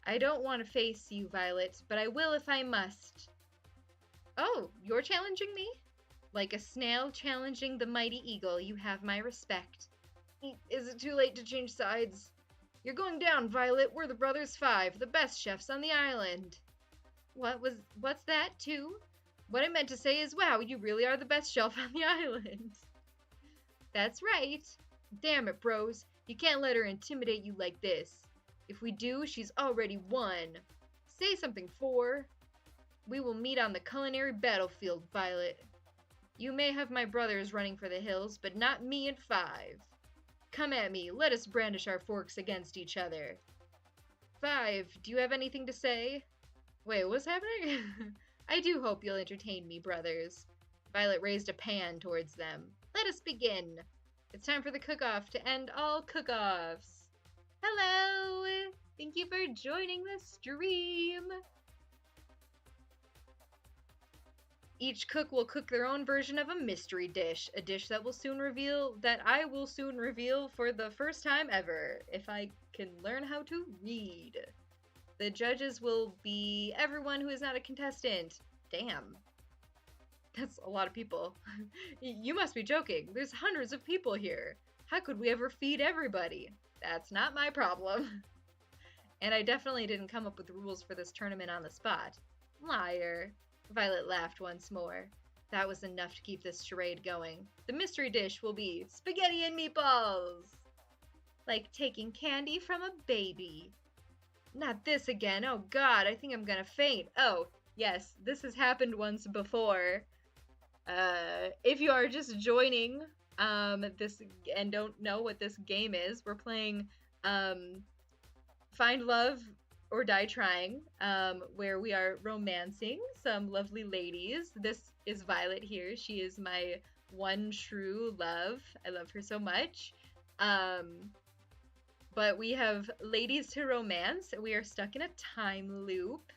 I don't want to face you, Violet, but I will if I must. Oh, you're challenging me? Like a snail challenging the mighty eagle, you have my respect. Is it too late to change sides? You're going down, Violet. We're the Brothers Five, the best chefs on the island. What's that, too? What I meant to say is, wow, you really are the best chef on the island. That's right. Damn it, bros. You can't let her intimidate you like this. If we do, she's already won. Say something, Four. We will meet on the culinary battlefield, Violet. You may have my brothers running for the hills, but not me and Five. Come at me. Let us brandish our forks against each other. Five, do you have anything to say? Wait, what's happening? I do hope you'll entertain me, brothers. Violet raised a pan towards them. Let us begin. It's time for the cook-off to end all cook-offs. Hello! Thank you for joining the stream. Each cook will cook their own version of a mystery dish, a dish that I will soon reveal for the first time ever, if I can learn how to read. The judges will be everyone who is not a contestant. Damn. That's a lot of people. You must be joking. There's hundreds of people here. How could we ever feed everybody? That's not my problem. And I definitely didn't come up with rules for this tournament on the spot. Liar. Violet laughed once more. That was enough to keep this charade going. The mystery dish will be spaghetti and meatballs. Like taking candy from a baby. Not this again. Oh God, I think I'm gonna faint. Oh, yes, this has happened once before. If you are just joining this and don't know what this game is, we're playing Find Love or Die Trying, where we are romancing some lovely ladies. This is Violet here. She is my one true love. I love her so much. But we have ladies to romance. We are stuck in a time loop.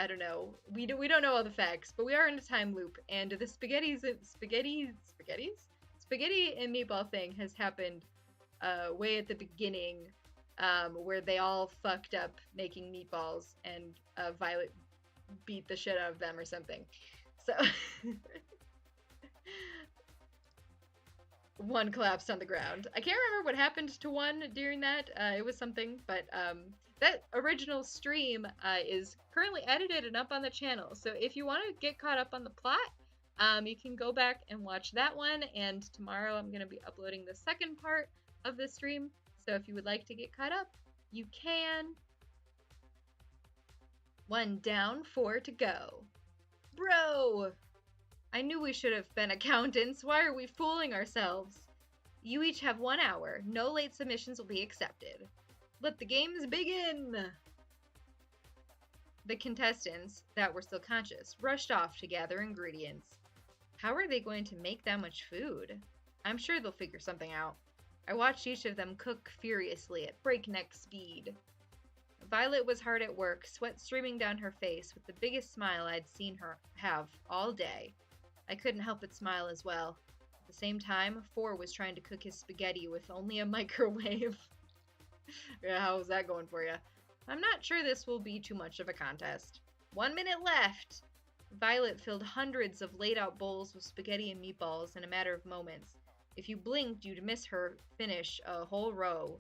I don't know. We don't know all the facts, but we are in a time loop, and the spaghetti and meatball thing has happened way at the beginning, where they all fucked up making meatballs, and Violet beat the shit out of them or something. So one collapsed on the ground. I can't remember what happened to one during that. It was something, but that original stream is currently edited and up on the channel. So if you want to get caught up on the plot, you can go back and watch that one. And tomorrow I'm going to be uploading the second part of the stream. So if you would like to get caught up, you can. 1 down, 4 to go. Bro! I knew we should have been accountants. Why are we fooling ourselves? You each have 1 hour. No late submissions will be accepted. Let the games begin! The contestants, that were still conscious, rushed off to gather ingredients. How are they going to make that much food? I'm sure they'll figure something out. I watched each of them cook furiously at breakneck speed. Violet was hard at work, sweat streaming down her face, with the biggest smile I'd seen her have all day. I couldn't help but smile as well. At the same time, 4 was trying to cook his spaghetti with only a microwave. Yeah, how was that going for you? I'm not sure this will be too much of a contest. 1 minute left! Violet filled hundreds of laid-out bowls with spaghetti and meatballs in a matter of moments. If you blinked, you'd miss her finish a whole row.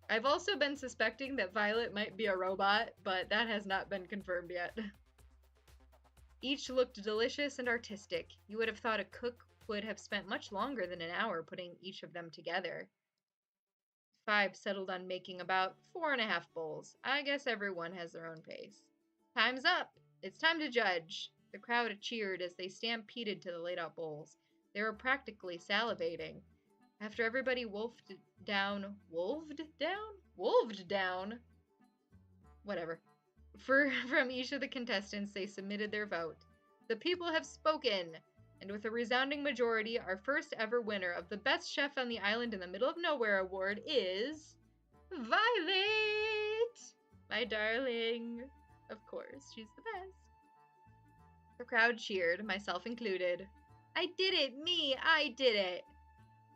I've also been suspecting that Violet might be a robot, but that has not been confirmed yet. Each looked delicious and artistic. You would have thought a cook would have spent much longer than an hour putting each of them together. 5 settled on making about 4.5 bowls. I guess everyone has their own pace. Time's up! It's time to judge! The crowd cheered as they stampeded to the laid-out bowls. They were practically salivating. After everybody wolfed down, whatever. From each of the contestants, they submitted their vote. The people have spoken, and with a resounding majority, our first ever winner of the Best Chef on the Island in the Middle of Nowhere award is Violet! My darling. Of course, she's the best. The crowd cheered, myself included. I did it! Me! I did it!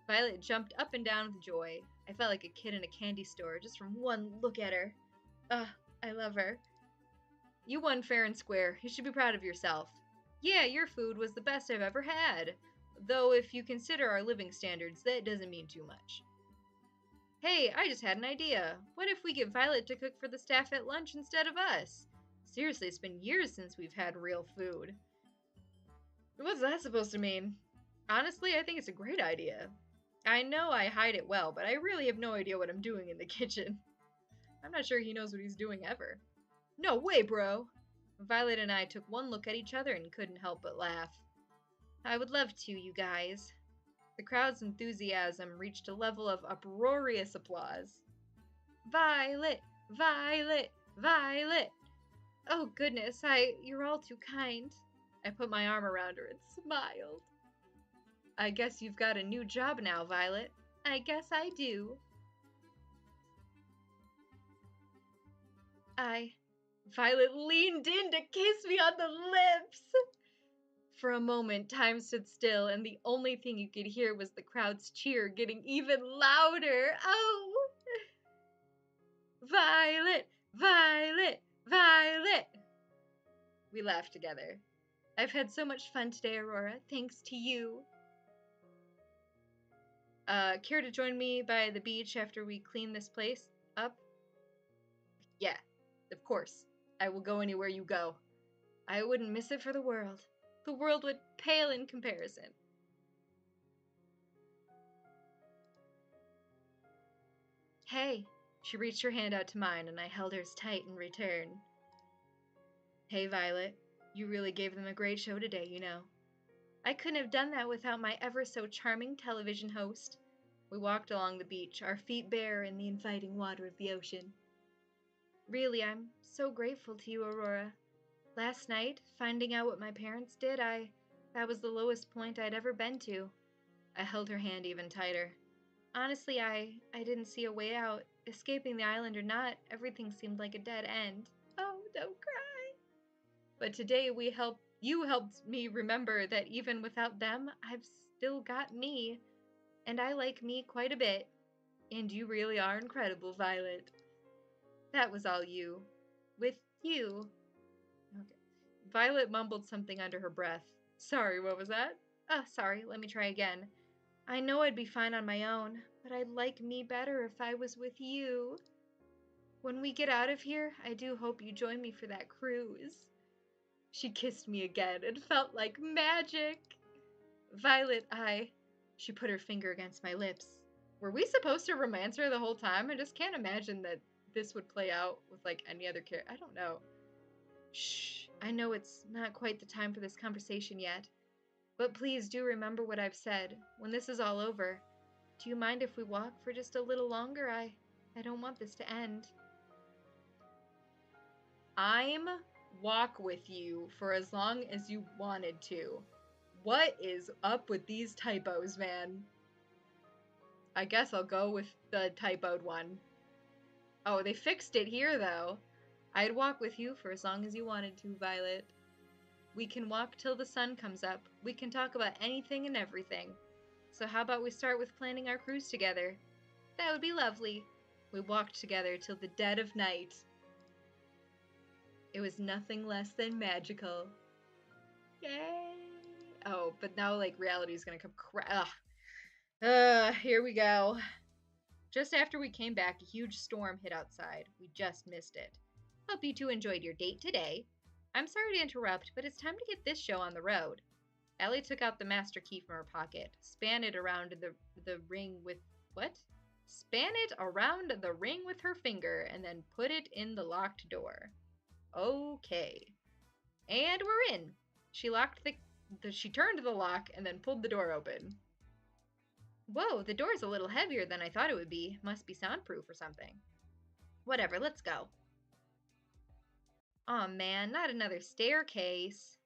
Violet jumped up and down with joy. I felt like a kid in a candy store just from one look at her. I love her. You won fair and square. You should be proud of yourself. Yeah, your food was the best I've ever had. Though if you consider our living standards, that doesn't mean too much. Hey, I just had an idea. What if we get Violet to cook for the staff at lunch instead of us? Seriously, it's been years since we've had real food. What's that supposed to mean? Honestly, I think it's a great idea. I know I hide it well, but I really have no idea what I'm doing in the kitchen. I'm not sure he knows what he's doing ever. No way, bro! Violet and I took one look at each other and couldn't help but laugh. I would love to, you guys. The crowd's enthusiasm reached a level of uproarious applause. Violet! Violet! Violet! Oh goodness, you're all too kind. I put my arm around her and smiled. I guess you've got a new job now, Violet. I guess I do. Violet leaned in to kiss me on the lips. For a moment, time stood still, and the only thing you could hear was the crowd's cheer getting even louder. Oh! Violet! Violet! Violet! We laughed together. I've had so much fun today, Aurora, thanks to you. Care to join me by the beach after we clean this place up? Yeah, of course. I will go anywhere you go. I wouldn't miss it for the world. The world would pale in comparison. Hey, she reached her hand out to mine and I held hers tight in return. Hey, Violet, you really gave them a great show today, you know. I couldn't have done that without my ever so charming television host. We walked along the beach, our feet bare in the inviting water of the ocean. Really, I'm so grateful to you, Aurora. Last night, finding out what my parents did, that was the lowest point I'd ever been to. I held her hand even tighter. Honestly, I didn't see a way out. Escaping the island or not, everything seemed like a dead end. Oh, don't cry. But today you helped me remember that even without them, I've still got me. And I like me quite a bit. And you really are incredible, Violet. That was all you. With you. Okay. Violet mumbled something under her breath. Sorry, what was that? Sorry, let me try again. I know I'd be fine on my own, but I'd like me better if I was with you. When we get out of here, I do hope you join me for that cruise. She kissed me again. It felt like magic. Violet, She put her finger against my lips. Were we supposed to romance her the whole time? I just can't imagine that this would play out with, like, any other character. I don't know. Shh. I know it's not quite the time for this conversation yet. But please do remember what I've said. When this is all over, do you mind if we walk for just a little longer? I don't want this to end. I'm walk with you for as long as you wanted to. What is up with these typos, man? I guess I'll go with the typoed one. Oh, they fixed it here, though. I'd walk with you for as long as you wanted to, Violet. We can walk till the sun comes up. We can talk about anything and everything. So how about we start with planning our cruise together? That would be lovely. We walked together till the dead of night. It was nothing less than magical. Yay! Oh, but now, like, reality's gonna come here we go. Just after we came back, a huge storm hit outside. We just missed it. Hope you two enjoyed your date today. I'm sorry to interrupt, but it's time to get this show on the road. Allie took out the master key from her pocket, span it around the ring with... What? Span it around the ring with her finger, and then put it in the locked door. Okay. And we're in. She locked she turned the lock and then pulled the door open. Whoa, the door's a little heavier than I thought it would be. Must be soundproof or something. Whatever, let's go. Aw, man, not another staircase.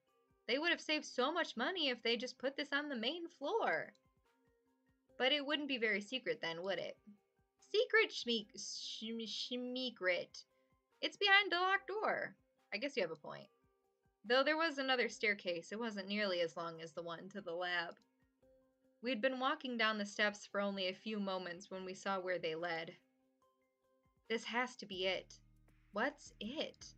They would have saved so much money if they just put this on the main floor. But it wouldn't be very secret then, would it? Secret schmeekrit. It's behind the locked door. I guess you have a point. Though there was another staircase, it wasn't nearly as long as the one to the lab. We'd been walking down the steps for only a few moments when we saw where they led. This has to be it. What's it?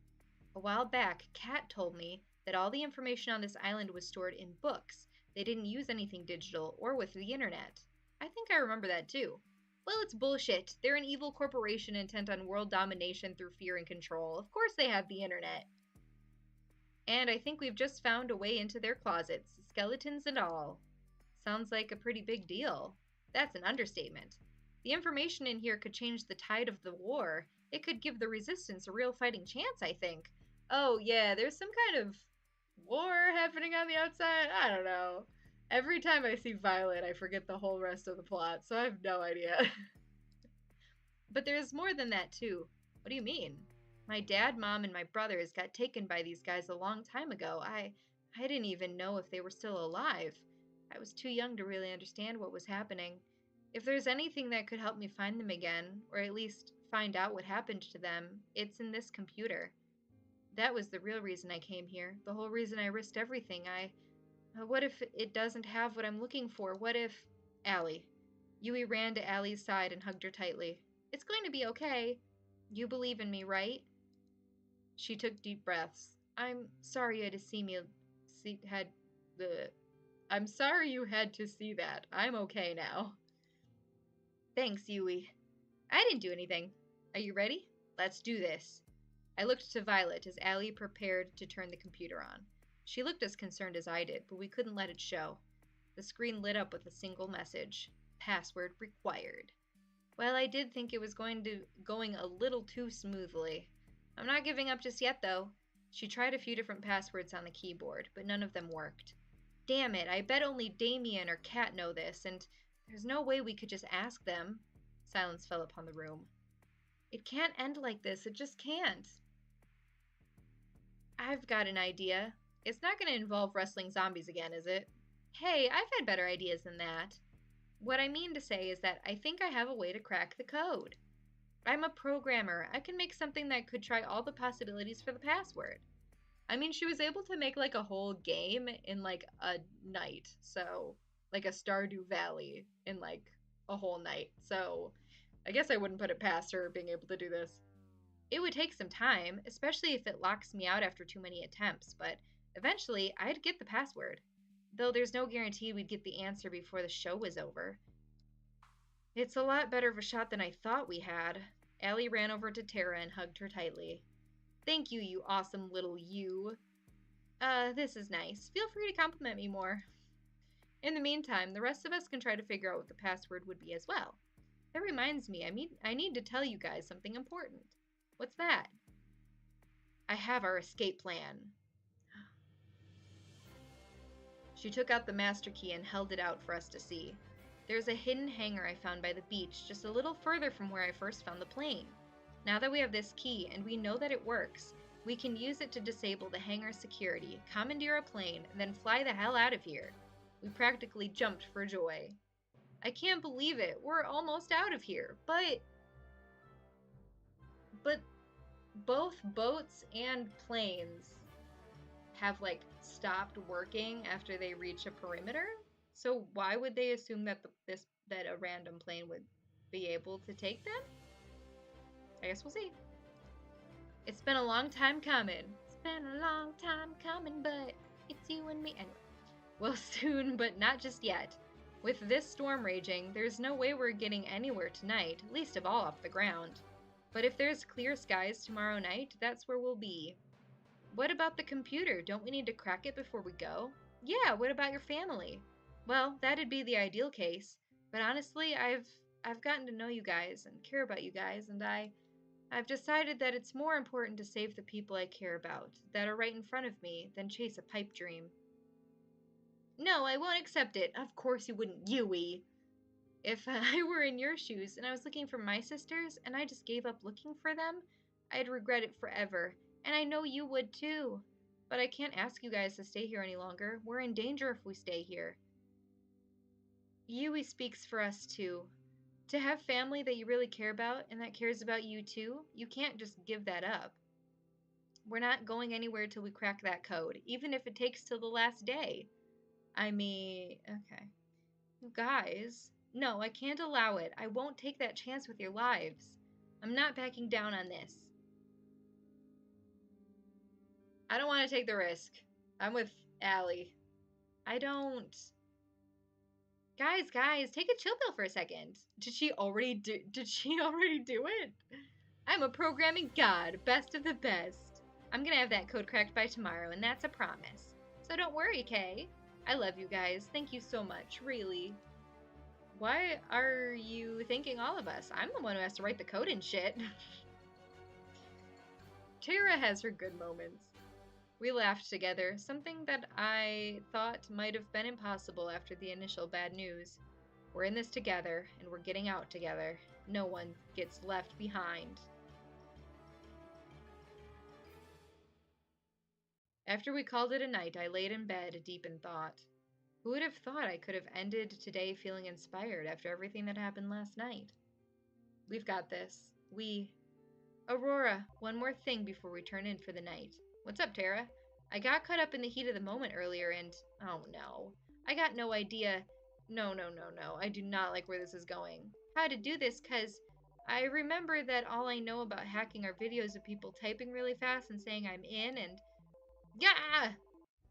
A while back, Kat told me that all the information on this island was stored in books. They didn't use anything digital or with the internet. I think I remember that too. Well, it's bullshit. They're an evil corporation intent on world domination through fear and control. Of course they have the internet. And I think we've just found a way into their closets, skeletons and all. Sounds like a pretty big deal. That's an understatement. The information in here could change the tide of the war. It could give the resistance a real fighting chance, I think. Oh yeah, there's some kind of war happening on the outside? I don't know. Every time I see Violet, I forget the whole rest of the plot, so I have no idea. But there's more than that, too. What do you mean? My dad, mom, and my brothers got taken by these guys a long time ago. I didn't even know if they were still alive. I was too young to really understand what was happening. If there's anything that could help me find them again, or at least find out what happened to them, it's in this computer. That was the real reason I came here. The whole reason I risked everything. What if it doesn't have what I'm looking for? What if... Allie. Yui ran to Allie's side and hugged her tightly. It's going to be okay. You believe in me, right? She took deep breaths. I'm sorry you had to I'm sorry you had to see that. I'm okay now. Thanks, Yui. I didn't do anything. Are you ready? Let's do this. I looked to Violet as Allie prepared to turn the computer on. She looked as concerned as I did, but we couldn't let it show. The screen lit up with a single message. Password required. Well, I did think it was going a little too smoothly. I'm not giving up just yet, though. She tried a few different passwords on the keyboard, but none of them worked. Damn it, I bet only Damien or Kat know this, and there's no way we could just ask them. Silence fell upon the room. It can't end like this, it just can't. I've got an idea. It's not going to involve wrestling zombies again, is it? Hey, I've had better ideas than that. What I mean to say is that I think I have a way to crack the code. I'm a programmer. I can make something that could try all the possibilities for the password. I mean, she was able to make like a whole game in like a night. So, like a Stardew Valley in like a whole night. So, I guess I wouldn't put it past her being able to do this. It would take some time, especially if it locks me out after too many attempts, but eventually I'd get the password. Though there's no guarantee we'd get the answer before the show was over. It's a lot better of a shot than I thought we had. Allie ran over to Tara and hugged her tightly. Thank you, you awesome little you. This is nice. Feel free to compliment me more. In the meantime, the rest of us can try to figure out what the password would be as well. That reminds me, I need to tell you guys something important. What's that? I have our escape plan. She took out the master key and held it out for us to see. There's a hidden hangar I found by the beach, just a little further from where I first found the plane. Now that we have this key, and we know that it works, we can use it to disable the hangar security, commandeer a plane, and then fly the hell out of here. We practically jumped for joy. I can't believe it. We're almost out of here. But both boats and planes have like stopped working after they reach a perimeter. So why would they assume that that a random plane would be able to take them? I guess we'll see. It's been a long time coming. It's been a long time coming, but it's you and me. Anyway, well, soon, but not just yet. With this storm raging, there's no way we're getting anywhere tonight, least of all off the ground. But if there's clear skies tomorrow night, that's where we'll be. What about the computer? Don't we need to crack it before we go? Yeah, what about your family? Well, that'd be the ideal case. But honestly, I've gotten to know you guys and care about you guys, and I've decided that it's more important to save the people I care about, that are right in front of me, than chase a pipe dream. No, I won't accept it. Of course you wouldn't, Yui. If I were in your shoes and I was looking for my sisters and I just gave up looking for them, I'd regret it forever. And I know you would too. But I can't ask you guys to stay here any longer. We're in danger if we stay here. Yui speaks for us too. To have family that you really care about and that cares about you too, you can't just give that up. We're not going anywhere till we crack that code, even if it takes till the last day. I mean, okay. You guys, no, I can't allow it. I won't take that chance with your lives. I'm not backing down on this. I don't want to take the risk. I'm with Allie. I don't. Guys, take a chill pill for a second. Did she already do it? I'm a programming god, best of the best. I'm gonna have that code cracked by tomorrow, and that's a promise. So don't worry, Kay. I love you guys. Thank you so much, really. Why are you thanking all of us? I'm the one who has to write the code and shit. Tara has her good moments. We laughed together, something that I thought might have been impossible after the initial bad news. We're in this together, and we're getting out together. No one gets left behind. After we called it a night, I laid in bed, deep in thought. Who would have thought I could have ended today feeling inspired after everything that happened last night? We've got this. Aurora, one more thing before we turn in for the night. What's up, Tara? I got caught up in the heat of the moment earlier and... Oh, no. I got no idea. No. I do not like where this is going. How to do this, because I remember that all I know about hacking are videos of people typing really fast and saying I'm in and... Yeah!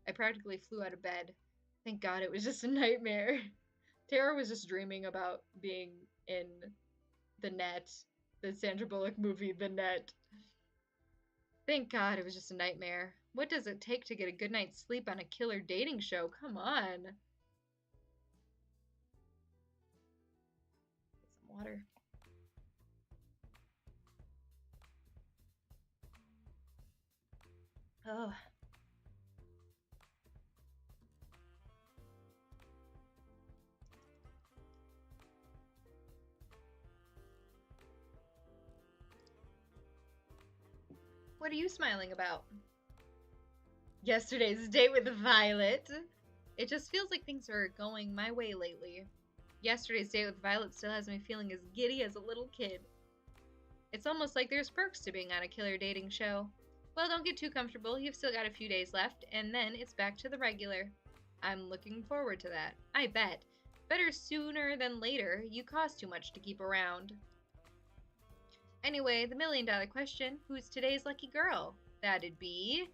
I practically flew out of bed. Thank God it was just a nightmare. Tara was just dreaming about being in The Net, the Sandra Bullock movie, The Net. Thank God it was just a nightmare. What does it take to get a good night's sleep on a killer dating show? Come on. Get some water. Oh. What are you smiling about? Yesterday's date with Violet. It just feels like things are going my way lately. Yesterday's date with Violet still has me feeling as giddy as a little kid. It's almost like there's perks to being on a killer dating show. Well, don't get too comfortable. You've still got a few days left, and then it's back to the regular. I'm looking forward to that. I bet. Better sooner than later. You cost too much to keep around. Anyway, the million-dollar question, who's today's lucky girl? That'd be...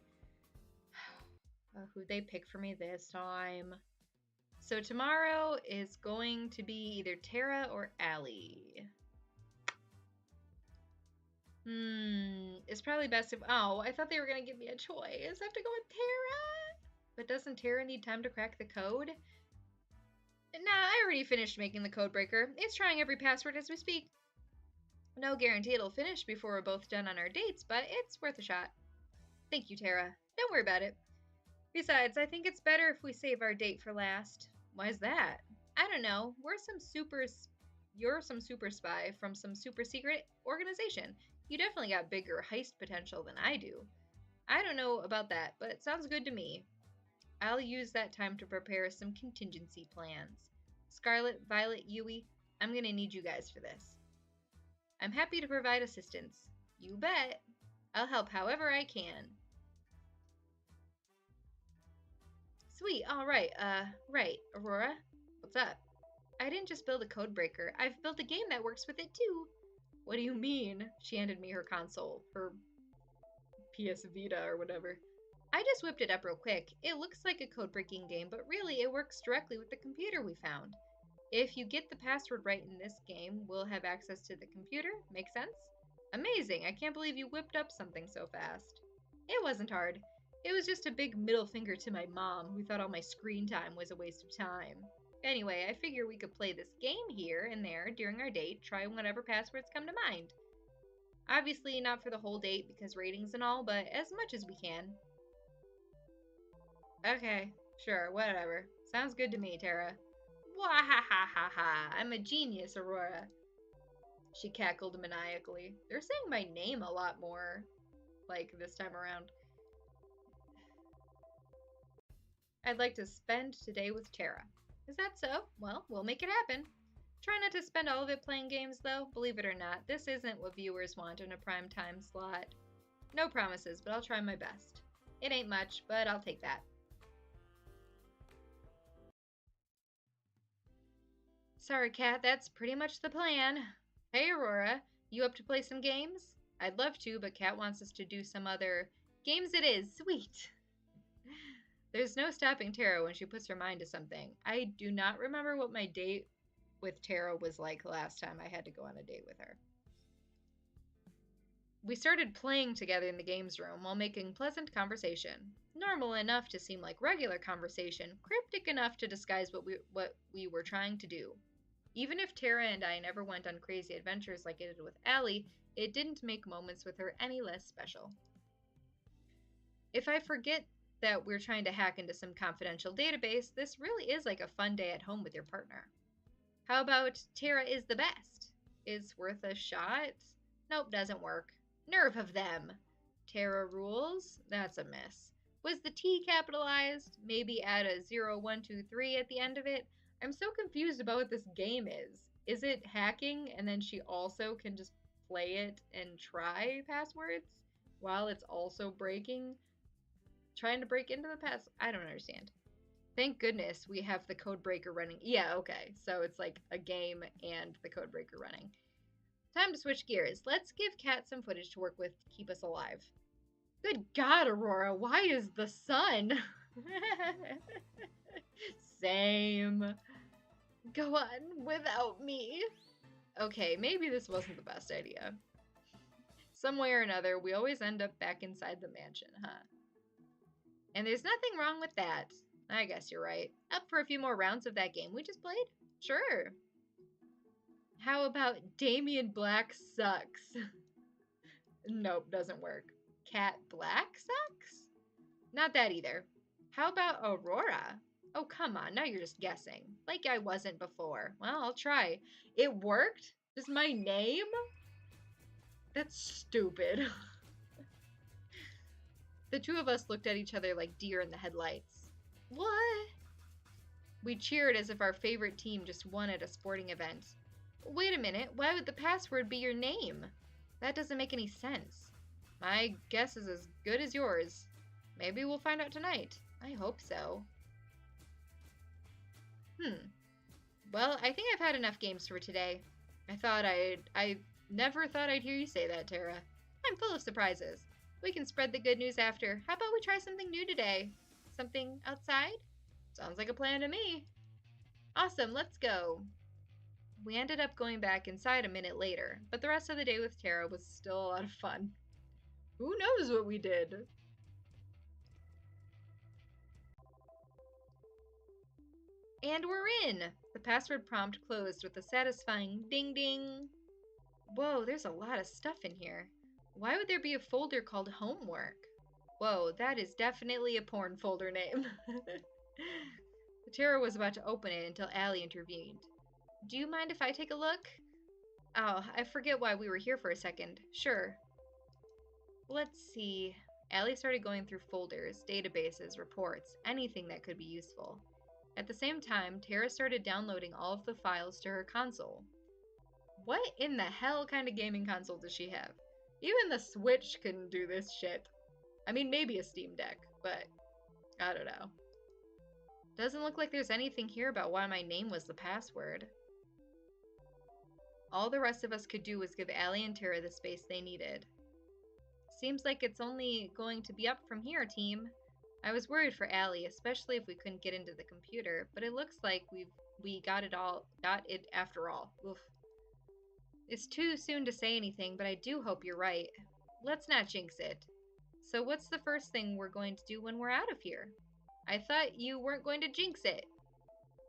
who'd they pick for me this time? So tomorrow is going to be either Tara or Allie. It's probably best if... Oh, I thought they were going to give me a choice. I have to go with Tara. But doesn't Tara need time to crack the code? Nah, I already finished making the code breaker. It's trying every password as we speak. No guarantee it'll finish before we're both done on our dates, but it's worth a shot. Thank you, Tara. Don't worry about it. Besides, I think it's better if we save our date for last. Why's that? I don't know. You're some super spy from some super secret organization. You definitely got bigger heist potential than I do. I don't know about that, but it sounds good to me. I'll use that time to prepare some contingency plans. Scarlet, Violet, Yui, I'm gonna need you guys for this. I'm happy to provide assistance. You bet. I'll help however I can. Sweet, alright, right, Aurora? What's up? I didn't just build a code breaker, I've built a game that works with it too. What do you mean? She handed me her console, her PS Vita or whatever. I just whipped it up real quick. It looks like a code breaking game, but really it works directly with the computer we found. If you get the password right in this game, we'll have access to the computer. Make sense? Amazing! I can't believe you whipped up something so fast. It wasn't hard. It was just a big middle finger to my mom, who thought all my screen time was a waste of time. Anyway, I figure we could play this game here and there during our date, try whatever passwords come to mind. Obviously not for the whole date because ratings and all, but as much as we can. Okay, sure, whatever. Sounds good to me, Tara. Wahahaha, I'm a genius, Aurora. She cackled maniacally. They're saying my name a lot more, like, this time around. I'd like to spend today with Tara. Is that so? Well, we'll make it happen. Try not to spend all of it playing games, though. Believe it or not, this isn't what viewers want in a prime time slot. No promises, but I'll try my best. It ain't much, but I'll take that. Sorry, Kat, that's pretty much the plan. Hey, Aurora, you up to play some games? I'd love to, but Kat wants us to do some other games it is. Sweet. There's no stopping Tara when she puts her mind to something. I do not remember what my date with Tara was like last time I had to go on a date with her. We started playing together in the games room while making pleasant conversation. Normal enough to seem like regular conversation, cryptic enough to disguise what we were trying to do. Even if Tara and I never went on crazy adventures like I did with Allie, it didn't make moments with her any less special. If I forget that we're trying to hack into some confidential database, this really is like a fun day at home with your partner. How about Tara is the best? Is worth a shot? Nope, doesn't work. Nerve of them. Tara rules? That's a miss. Was the T capitalized? Maybe add a 0, 1, 2, 3 at the end of it? I'm so confused about what this game is. Is it hacking and then she also can just play it and try passwords while it's also breaking? Trying to break into the pass? I don't understand. Thank goodness we have the code breaker running. Yeah, okay. So it's like a game and the code breaker running. Time to switch gears. Let's give Kat some footage to work with to keep us alive. Good God, Aurora, why is the sun? Same. Go on without me. Okay, maybe this wasn't the best idea. Some way or another, we always end up back inside the mansion, huh? And there's nothing wrong with that. I guess you're right. Up for a few more rounds of that game we just played? Sure. How about Damien Black sucks? Nope, doesn't work. Cat Black sucks? Not that either. How about Aurora? Oh, come on, now you're just guessing. Like I wasn't before. Well, I'll try. It worked? Is my name? That's stupid. The two of us looked at each other like deer in the headlights. What? We cheered as if our favorite team just won at a sporting event. Wait a minute, why would the password be your name? That doesn't make any sense. My guess is as good as yours. Maybe we'll find out tonight. I hope so. Well, I think I've had enough games for today. I never thought I'd hear you say that, Tara. I'm full of surprises. We can spread the good news after. How about we try something new today? Something outside? Sounds like a plan to me. Awesome, let's go. We ended up going back inside a minute later, but the rest of the day with Tara was still a lot of fun. Who knows what we did? And we're in! The password prompt closed with a satisfying ding ding. Whoa, there's a lot of stuff in here. Why would there be a folder called homework? Whoa, that is definitely a porn folder name. Tara was about to open it until Allie intervened. Do you mind if I take a look? Oh, I forget why we were here for a second. Sure. Let's see. Allie started going through folders, databases, reports, anything that could be useful. At the same time, Tara started downloading all of the files to her console. What in the hell kind of gaming console does she have? Even the Switch couldn't do this shit. I mean, maybe a Steam Deck, but I don't know. Doesn't look like there's anything here about why my name was the password. All the rest of us could do was give Allie and Tara the space they needed. Seems like it's only going to be up from here, team. I was worried for Allie, especially if we couldn't get into the computer, but it looks like we got it after all. Oof. It's too soon to say anything, but I do hope you're right. Let's not jinx it. So what's the first thing we're going to do when we're out of here? I thought you weren't going to jinx it.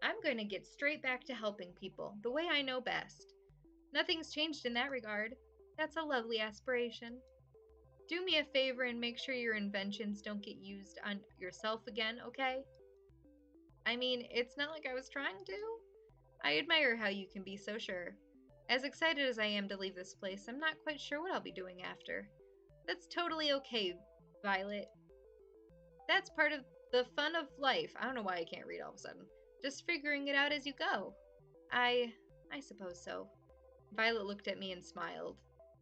I'm going to get straight back to helping people, the way I know best. Nothing's changed in that regard. That's a lovely aspiration. Do me a favor and make sure your inventions don't get used on yourself again, okay? I mean, it's not like I was trying to. I admire how you can be so sure. As excited as I am to leave this place, I'm not quite sure what I'll be doing after. That's totally okay, Violet. That's part of the fun of life. I don't know why I can't read all of a sudden. Just figuring it out as you go. I suppose so. Violet looked at me and smiled.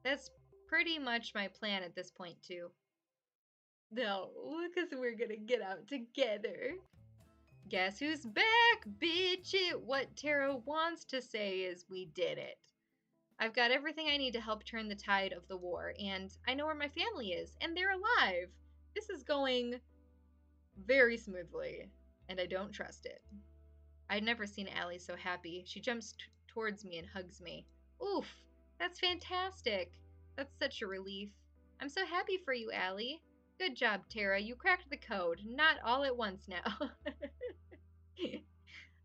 That's pretty much my plan at this point, too. No, because we're gonna get out together. Guess who's back, bitch? What Tara wants to say is we did it. I've got everything I need to help turn the tide of the war, and I know where my family is, and they're alive. This is going very smoothly, and I don't trust it. I'd never seen Allie so happy. She jumps towards me and hugs me. Oof, that's fantastic. That's such a relief. I'm so happy for you, Allie. Good job, Tara. You cracked the code. Not all at once now.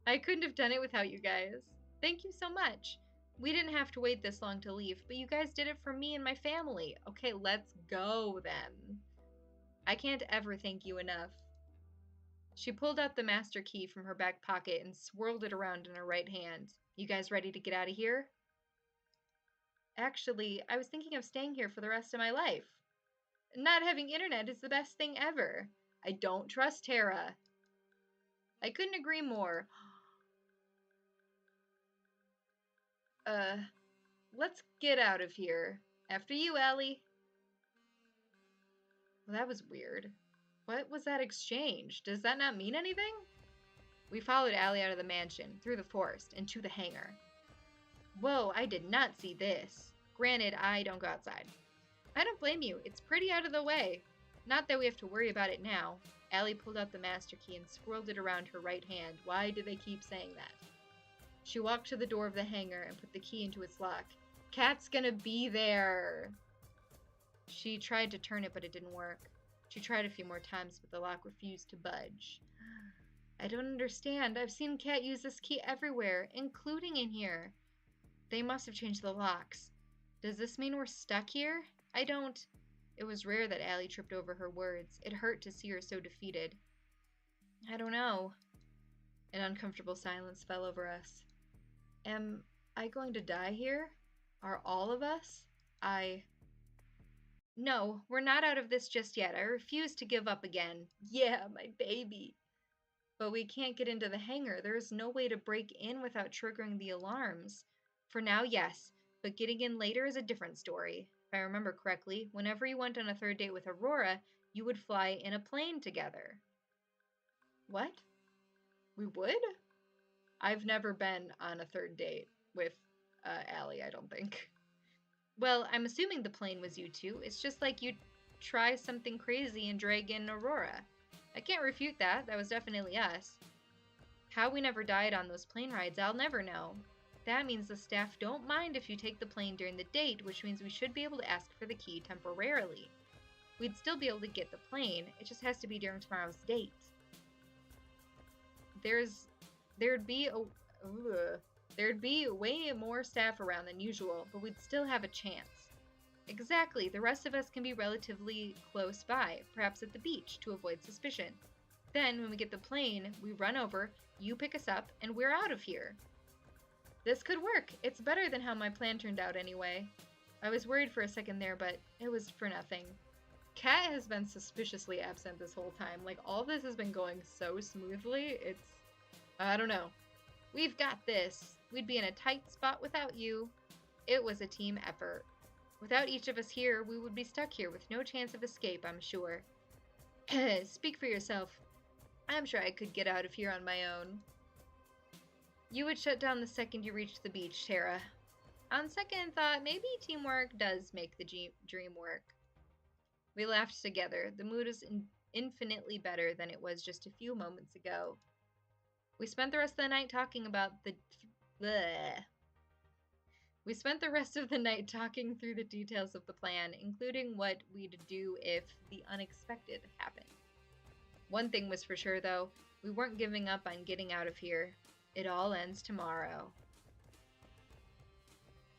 I couldn't have done it without you guys. Thank you so much. We didn't have to wait this long to leave, but you guys did it for me and my family. Okay, let's go then. I can't ever thank you enough. She pulled out the master key from her back pocket and swirled it around in her right hand. You guys ready to get out of here? Actually, I was thinking of staying here for the rest of my life. Not having internet is the best thing ever. I don't trust Tara. I couldn't agree more. Let's get out of here. After you, Allie. Well, that was weird. What was that exchange? Does that not mean anything? We followed Allie out of the mansion, through the forest, and to the hangar. Whoa, I did not see this. Granted, I don't go outside. I don't blame you. It's pretty out of the way. Not that we have to worry about it now. Allie pulled out the master key and swirled it around her right hand. Why do they keep saying that? She walked to the door of the hangar and put the key into its lock. Cat's gonna be there! She tried to turn it, but it didn't work. She tried a few more times, but the lock refused to budge. I don't understand. I've seen Cat use this key everywhere, including in here. They must have changed the locks. Does this mean we're stuck here? I don't... It was rare that Allie tripped over her words. It hurt to see her so defeated. I don't know. An uncomfortable silence fell over us. Am I going to die here? Are all of us? No, we're not out of this just yet. I refuse to give up again. Yeah, my baby. But we can't get into the hangar. There is no way to break in without triggering the alarms. For now, yes, but getting in later is a different story. If I remember correctly, whenever you went on a third date with Aurora, you would fly in a plane together. What? We would? I've never been on a third date with Allie, I don't think. Well, I'm assuming the plane was you two. It's just like you try something crazy and drag in Aurora. I can't refute that. That was definitely us. How we never died on those plane rides, I'll never know. that means the staff don't mind if you take the plane during the date, which means we should be able to ask for the key temporarily. We'd still be able to get the plane, it just has to be during tomorrow's date. There'd be way more staff around than usual, but we'd still have a chance. Exactly, the rest of us can be relatively close by, perhaps at the beach, to avoid suspicion. Then, when we get the plane, we run over, you pick us up, and we're out of here. This could work. It's better than how my plan turned out anyway. I was worried for a second there, but it was for nothing. Kat has been suspiciously absent this whole time. Like, all this has been going so smoothly, I don't know. We've got this. We'd be in a tight spot without you. It was a team effort. Without each of us here, we would be stuck here with no chance of escape, I'm sure. Speak for yourself. I'm sure I could get out of here on my own. You would shut down the second you reached the beach, Tara. On second thought, maybe teamwork does make the dream work. We laughed together. The mood was infinitely better than it was just a few moments ago. We spent the rest of the night talking about We spent the rest of the night talking through the details of the plan, including what we'd do if the unexpected happened. One thing was for sure, though. We weren't giving up on getting out of here. It all ends tomorrow.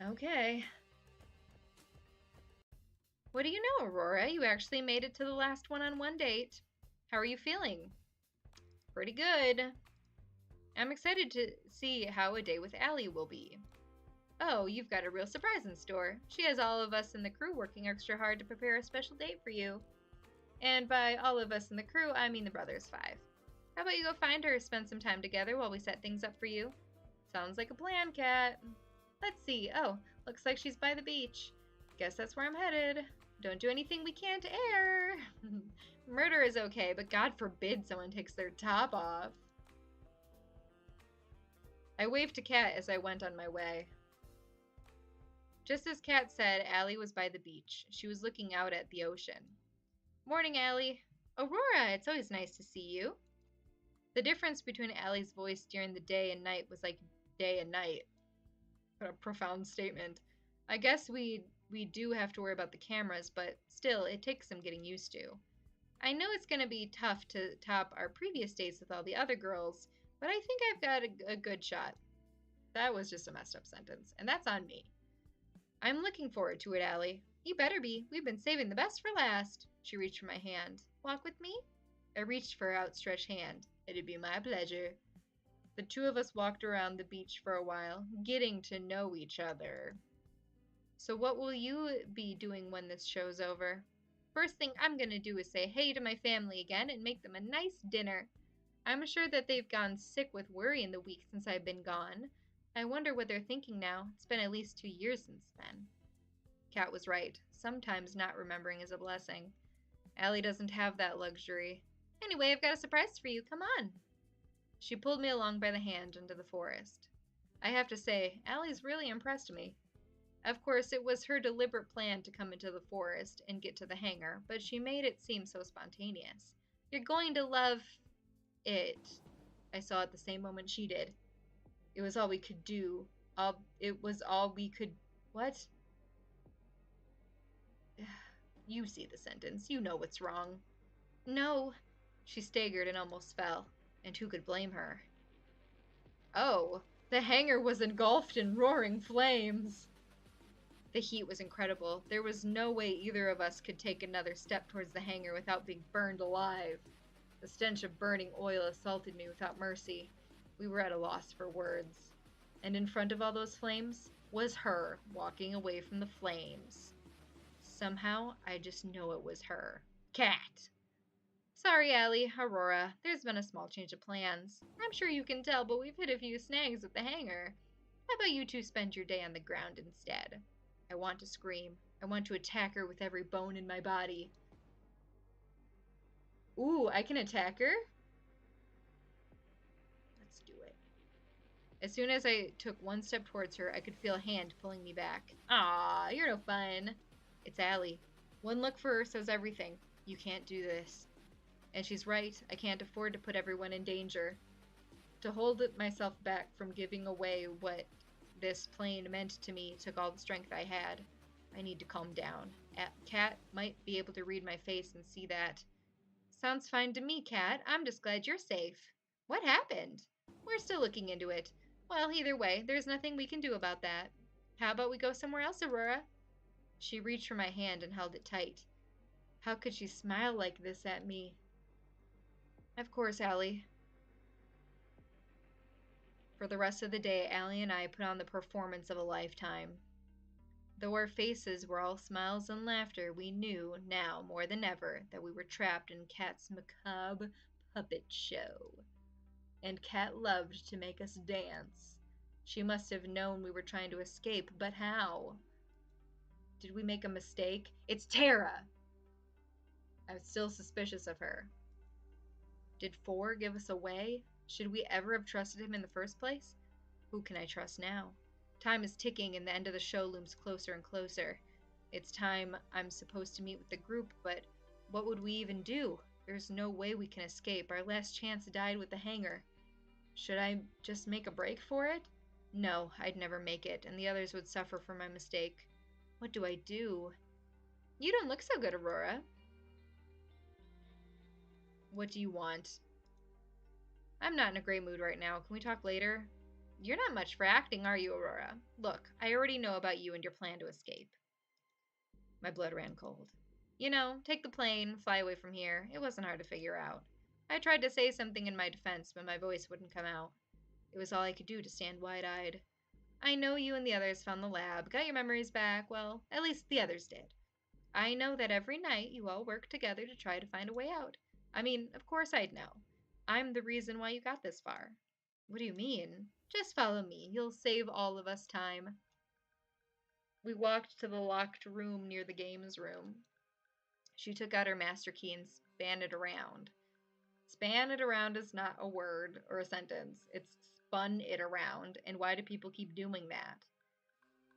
Okay. What do you know, Aurora? You actually made it to the last one-on-one date. How are you feeling? Pretty good. I'm excited to see how a day with Allie will be. Oh, you've got a real surprise in store. She has all of us in the crew working extra hard to prepare a special date for you. And by all of us in the crew, I mean the Brothers 5. How about you go find her, spend some time together while we set things up for you? Sounds like a plan, Kat. Let's see. Oh, looks like she's by the beach. Guess that's where I'm headed. Don't do anything we can't air. Murder is okay, but God forbid someone takes their top off. I waved to Kat as I went on my way. Just as Kat said, Allie was by the beach. She was looking out at the ocean. Morning, Allie. Aurora, it's always nice to see you. The difference between Allie's voice during the day and night was like day and night. What a profound statement. I guess we do have to worry about the cameras, but still, it takes some getting used to. I know it's going to be tough to top our previous dates with all the other girls, but I think I've got a good shot. That was just a messed up sentence, and that's on me. I'm looking forward to it, Allie. You better be. We've been saving the best for last. She reached for my hand. Walk with me? I reached for her outstretched hand. It'd be my pleasure. The two of us walked around the beach for a while, getting to know each other. So what will you be doing when this show's over? First thing I'm gonna do is say hey to my family again and make them a nice dinner. I'm sure that they've gone sick with worry in the week since I've been gone. I wonder what they're thinking now. It's been at least 2 years since then. Kat was right. Sometimes not remembering is a blessing. Allie doesn't have that luxury. Anyway, I've got a surprise for you. Come on. She pulled me along by the hand into the forest. I have to say, Allie's really impressed me. Of course, it was her deliberate plan to come into the forest and get to the hangar, but she made it seem so spontaneous. You're going to love it. I saw at the same moment she did. It was all we could do. It was all we could... What? You see the sentence. You know what's wrong. No. She staggered and almost fell. And who could blame her? Oh, the hangar was engulfed in roaring flames. The heat was incredible. There was no way either of us could take another step towards the hangar without being burned alive. The stench of burning oil assaulted me without mercy. We were at a loss for words. And in front of all those flames was her, walking away from the flames. Somehow, I just know it was her. Kat! Sorry, Allie, Aurora. There's been a small change of plans. I'm sure you can tell, but we've hit a few snags at the hangar. How about you two spend your day on the ground instead? I want to scream. I want to attack her with every bone in my body. Ooh, I can attack her? Let's do it. As soon as I took one step towards her, I could feel a hand pulling me back. Ah, you're no fun. It's Allie. One look for her says everything. You can't do this. And she's right. I can't afford to put everyone in danger. To hold myself back from giving away what this plane meant to me took all the strength I had. I need to calm down. Cat might be able to read my face and see that. Sounds fine to me, Cat. I'm just glad you're safe. What happened? We're still looking into it. Well, either way, there's nothing we can do about that. How about we go somewhere else, Aurora? She reached for my hand and held it tight. How could she smile like this at me? Of course, Allie. For the rest of the day, Allie and I put on the performance of a lifetime. Though our faces were all smiles and laughter, we knew, now more than ever, that we were trapped in Cat's macabre puppet show. And Cat loved to make us dance. She must have known we were trying to escape, but how? Did we make a mistake? It's Tara! I was still suspicious of her. Did Four give us away? Should we ever have trusted him in the first place? Who can I trust now? Time is ticking and the end of the show looms closer and closer. It's time I'm supposed to meet with the group, but what would we even do? There's no way we can escape. Our last chance died with the hangar. Should I just make a break for it? No, I'd never make it, and the others would suffer for my mistake. What do I do? You don't look so good, Aurora. What do you want? I'm not in a great mood right now. Can we talk later? You're not much for acting, are you, Aurora? Look, I already know about you and your plan to escape. My blood ran cold. You know, take the plane, fly away from here. It wasn't hard to figure out. I tried to say something in my defense, but my voice wouldn't come out. It was all I could do to stand wide-eyed. I know you and the others found the lab, got your memories back. Well, at least the others did. I know that every night you all work together to try to find a way out. I mean, of course I'd know. I'm the reason why you got this far. What do you mean? Just follow me. You'll save all of us time. We walked to the locked room near the games room. She took out her master key and span it around. Span it around is not a word or a sentence. It's spun it around. And why do people keep doing that?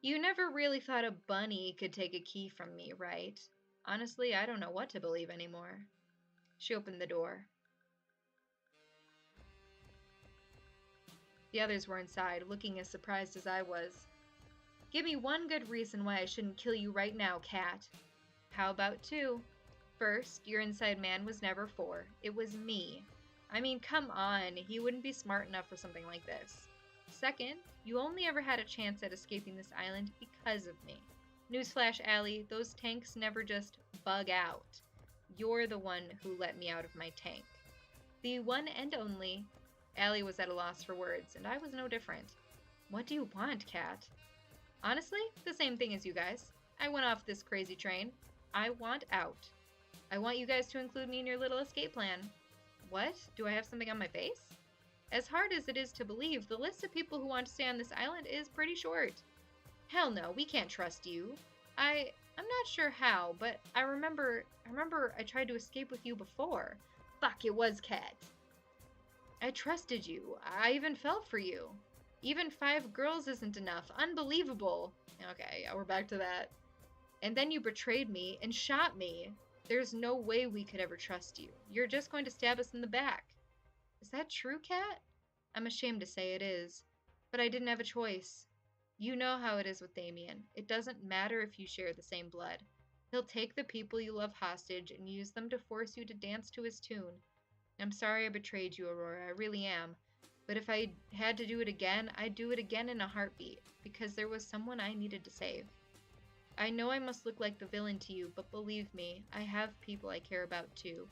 You never really thought a bunny could take a key from me, right? Honestly, I don't know what to believe anymore. She opened the door. The others were inside, looking as surprised as I was. Give me one good reason why I shouldn't kill you right now, Cat. How about two? First, your inside man was never Four. It was me. I mean, come on, he wouldn't be smart enough for something like this. Second, you only ever had a chance at escaping this island because of me. Newsflash, Allie, those tanks never just bug out. You're the one who let me out of my tank. The one and only. Allie was at a loss for words, and I was no different. What do you want, Cat? Honestly, the same thing as you guys. I went off this crazy train. I want out. I want you guys to include me in your little escape plan. What? Do I have something on my face? As hard as it is to believe, the list of people who want to stay on this island is pretty short. Hell no, we can't trust you. I'm not sure how, but I remember I tried to escape with you before. Fuck, it was Cat. I trusted you. I even felt for you. Even 5 girls isn't enough. Unbelievable. Okay, yeah, we're back to that. And then you betrayed me and shot me. There's no way we could ever trust you. You're just going to stab us in the back. Is that true, Cat? I'm ashamed to say it is. But I didn't have a choice. You know how it is with Damien. It doesn't matter if you share the same blood. He'll take the people you love hostage and use them to force you to dance to his tune. I'm sorry I betrayed you, Aurora. I really am. But if I had to do it again, I'd do it again in a heartbeat, because there was someone I needed to save. I know I must look like the villain to you, but believe me, I have people I care about too.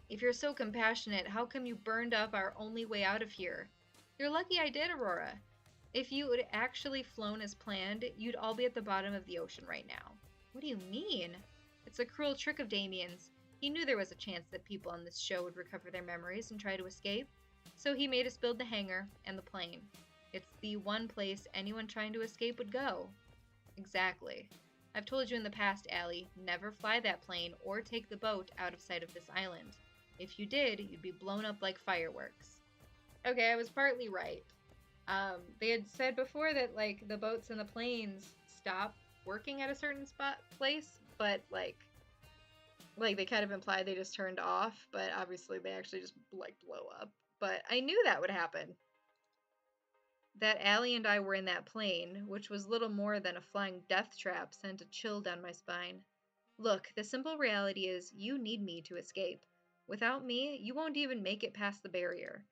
If you're so compassionate, how come you burned up our only way out of here? You're lucky I did, Aurora. If you had actually flown as planned, you'd all be at the bottom of the ocean right now. What do you mean? It's a cruel trick of Damien's. He knew there was a chance that people on this show would recover their memories and try to escape, so he made us build the hangar and the plane. It's the one place anyone trying to escape would go. Exactly. I've told you in the past, Allie, never fly that plane or take the boat out of sight of this island. If you did, you'd be blown up like fireworks. Okay, I was partly right. They had said before that, like, the boats and the planes stop working at a certain place, but, like, they kind of implied they just turned off, but obviously they actually just, like, blow up. But I knew that would happen. that Allie and I were in that plane, which was little more than a flying death trap, sent a chill down my spine. Look, the simple reality is you need me to escape. Without me, you won't even make it past the barrier.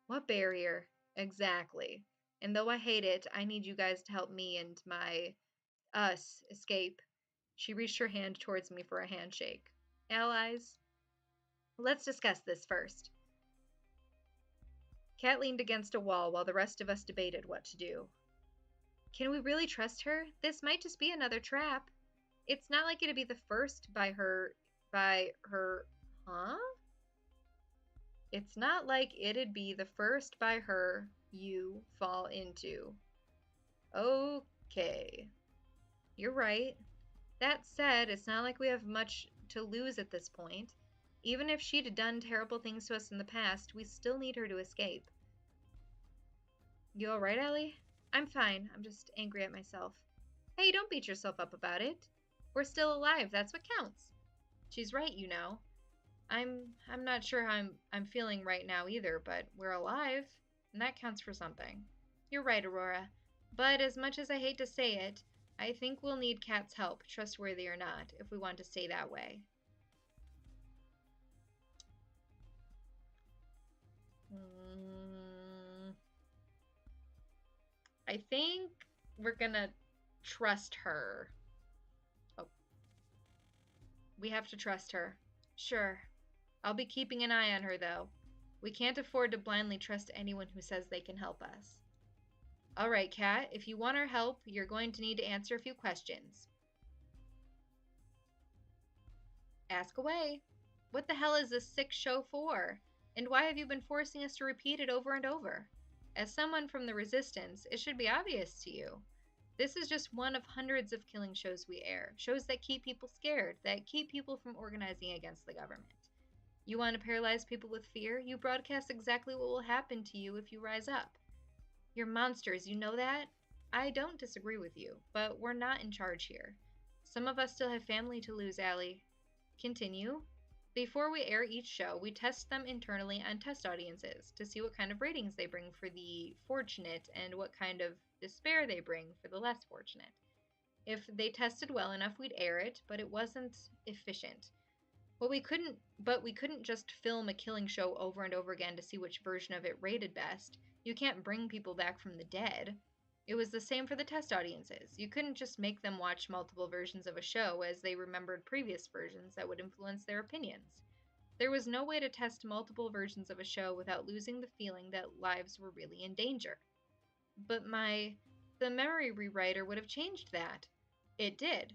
What barrier? Exactly. And though I hate it, I need you guys to help me and us escape. She reached her hand towards me for a handshake. Allies? Let's discuss this first. Kat leaned against a wall while the rest of us debated what to do. Can we really trust her? This might just be another trap. It's not like it'd be the first huh? It's not like it'd be the first by her you fall into. Okay. You're right. That said, it's not like we have much to lose at this point. Even if she'd done terrible things to us in the past, we still need her to escape. You alright, Ellie? I'm fine. I'm just angry at myself. Hey, don't beat yourself up about it. We're still alive. That's what counts. She's right, you know. I'm not sure how I'm feeling right now either, but we're alive, and that counts for something. You're right, Aurora. But as much as I hate to say it, I think we'll need Kat's help, trustworthy or not, if we want to stay that way. I think we're gonna trust her. Oh. We have to trust her. Sure. I'll be keeping an eye on her, though. We can't afford to blindly trust anyone who says they can help us. All right, Kat, if you want our help, you're going to need to answer a few questions. Ask away. What the hell is this sick show for? And why have you been forcing us to repeat it over and over? As someone from the Resistance, it should be obvious to you. This is just one of hundreds of killing shows we air. Shows that keep people scared, that keep people from organizing against the government. You want to paralyze people with fear? You broadcast exactly what will happen to you if you rise up. You're monsters, you know that? I don't disagree with you, but we're not in charge here. Some of us still have family to lose, Allie. Continue. Before we air each show, we test them internally on test audiences to see what kind of ratings they bring for the fortunate and what kind of despair they bring for the less fortunate. If they tested well enough, we'd air it, but it wasn't efficient. But we couldn't just film a killing show over and over again to see which version of it rated best. You can't bring people back from the dead. It was the same for the test audiences. You couldn't just make them watch multiple versions of a show as they remembered previous versions that would influence their opinions. There was no way to test multiple versions of a show without losing the feeling that lives were really in danger. But the memory rewriter would have changed that. It did.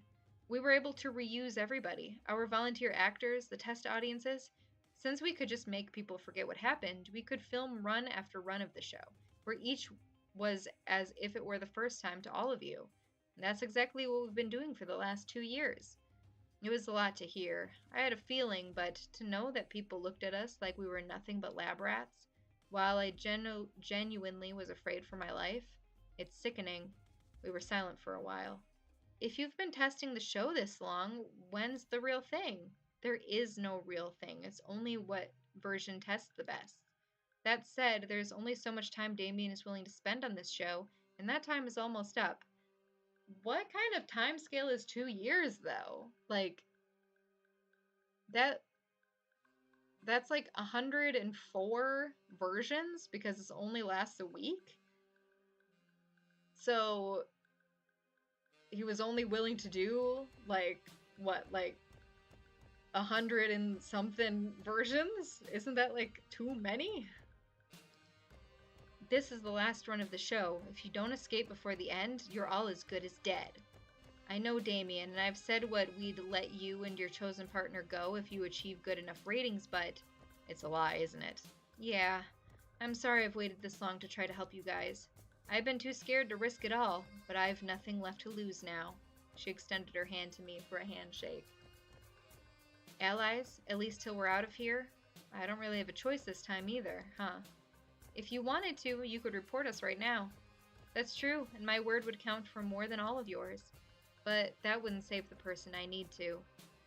We were able to reuse everybody, our volunteer actors, the test audiences. Since we could just make people forget what happened, we could film run after run of the show, where each was as if it were the first time to all of you. And that's exactly what we've been doing for the last 2 years. It was a lot to hear. I had a feeling, but to know that people looked at us like we were nothing but lab rats, while I genuinely was afraid for my life, it's sickening. We were silent for a while. If you've been testing the show this long, when's the real thing? There is no real thing. It's only what version tests the best. That said, there's only so much time Damien is willing to spend on this show, and that time is almost up. What kind of time scale is 2 years, though? Like, that's like 104 versions because it only lasts a week? So he was only willing to do like 100 and something versions? Isn't that like too many? This is the last run of the show. If you don't escape before the end, you're all as good as dead. I know, Damien, and I've said what we'd let you and your chosen partner go if you achieve good enough ratings, but it's a lie, isn't it? Yeah. I'm sorry I've waited this long to try to help you guys. I've been too scared to risk it all, but I've nothing left to lose now. She extended her hand to me for a handshake. Allies, at least till we're out of here? I don't really have a choice this time either, huh? If you wanted to, you could report us right now. That's true, and my word would count for more than all of yours. But that wouldn't save the person I need to.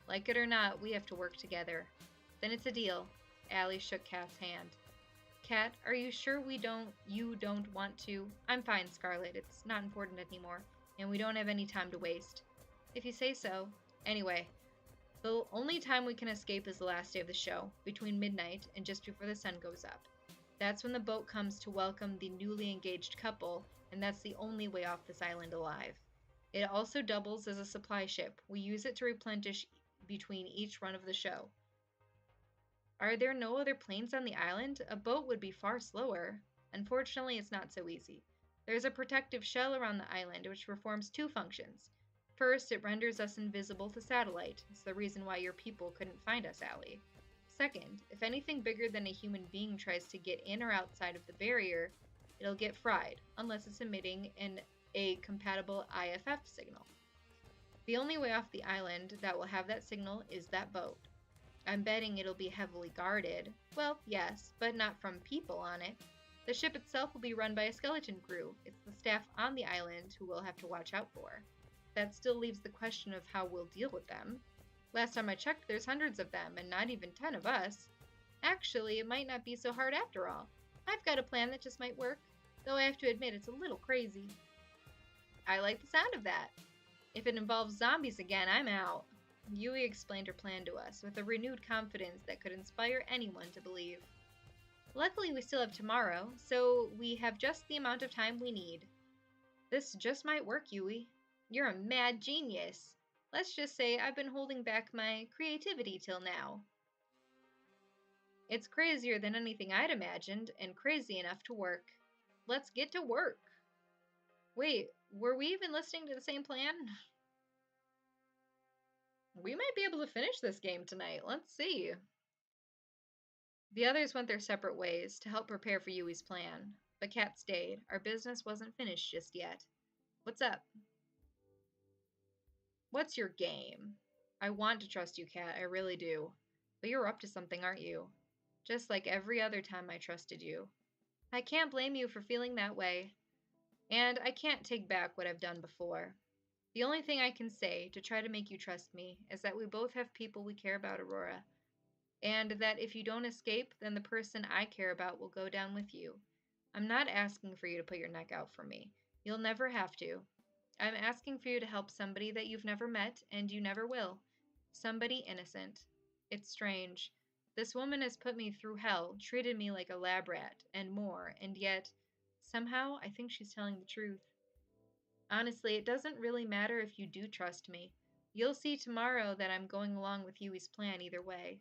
Like it or not, we have to work together. Then it's a deal. Allie shook Kat's hand. Kat, are you sure you don't want to? I'm fine, Scarlet. It's not important anymore, and we don't have any time to waste. If you say so. Anyway, the only time we can escape is the last day of the show, between midnight and just before the sun goes up. That's when the boat comes to welcome the newly engaged couple, and that's the only way off this island alive. It also doubles as a supply ship. We use it to replenish between each run of the show. Are there no other planes on the island? A boat would be far slower. Unfortunately, it's not so easy. There's a protective shell around the island which performs two functions. First, it renders us invisible to satellite. It's the reason why your people couldn't find us, Allie. Second, if anything bigger than a human being tries to get in or outside of the barrier, it'll get fried, unless it's emitting a compatible IFF signal. The only way off the island that will have that signal is that boat. I'm betting it'll be heavily guarded. Well, yes, but not from people on it. The ship itself will be run by a skeleton crew. It's the staff on the island who we'll have to watch out for. That still leaves the question of how we'll deal with them. Last time I checked, there's hundreds of them, and not even 10 of us. Actually, it might not be so hard after all. I've got a plan that just might work, though I have to admit it's a little crazy. I like the sound of that. If it involves zombies again, I'm out. Yui explained her plan to us, with a renewed confidence that could inspire anyone to believe. Luckily, we still have tomorrow, so we have just the amount of time we need. This just might work, Yui. You're a mad genius. Let's just say I've been holding back my creativity till now. It's crazier than anything I'd imagined, and crazy enough to work. Let's get to work. Wait, were we even listening to the same plan? We might be able to finish this game tonight. Let's see. The others went their separate ways to help prepare for Yui's plan, but Kat stayed. Our business wasn't finished just yet. What's up? What's your game? I want to trust you, Kat, I really do. But you're up to something, aren't you? Just like every other time I trusted you. I can't blame you for feeling that way. And I can't take back what I've done before. The only thing I can say to try to make you trust me is that we both have people we care about, Aurora. And that if you don't escape, then the person I care about will go down with you. I'm not asking for you to put your neck out for me. You'll never have to. I'm asking for you to help somebody that you've never met and you never will. Somebody innocent. It's strange. This woman has put me through hell, treated me like a lab rat, and more, and yet, somehow, I think she's telling the truth. Honestly, it doesn't really matter if you do trust me. You'll see tomorrow that I'm going along with Yui's plan either way.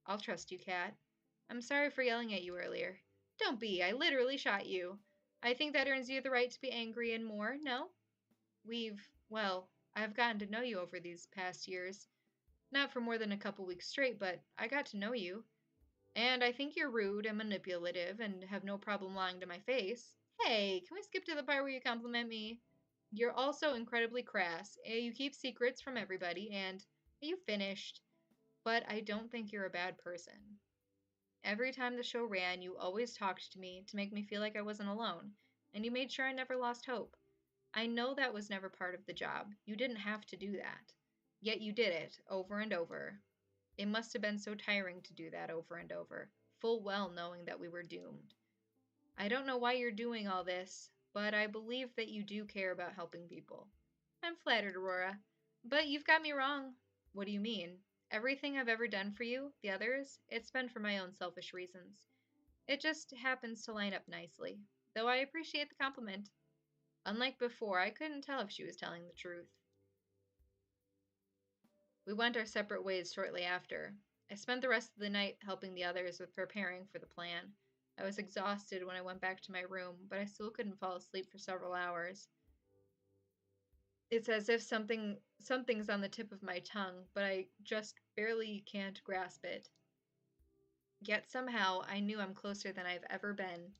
I'll trust you, Kat. I'm sorry for yelling at you earlier. Don't be, I literally shot you. I think that earns you the right to be angry and more, no? I've gotten to know you over these past years. Not for more than a couple weeks straight, but I got to know you. And I think you're rude and manipulative and have no problem lying to my face. Hey, can we skip to the part where you compliment me? You're also incredibly crass. You keep secrets from everybody, and you finished. But I don't think you're a bad person. Every time the show ran, you always talked to me to make me feel like I wasn't alone, and you made sure I never lost hope. I know that was never part of the job. You didn't have to do that. Yet you did it, over and over. It must have been so tiring to do that over and over, full well knowing that we were doomed. I don't know why you're doing all this, but I believe that you do care about helping people. I'm flattered, Aurora. But you've got me wrong. What do you mean? Everything I've ever done for you, the others, it's been for my own selfish reasons. It just happens to line up nicely, though I appreciate the compliment. Unlike before, I couldn't tell if she was telling the truth. We went our separate ways shortly after. I spent the rest of the night helping the others with preparing for the plan. I was exhausted when I went back to my room, but I still couldn't fall asleep for several hours. It's as if something's on the tip of my tongue, but I just barely can't grasp it. Yet somehow I knew I'm closer than I've ever been.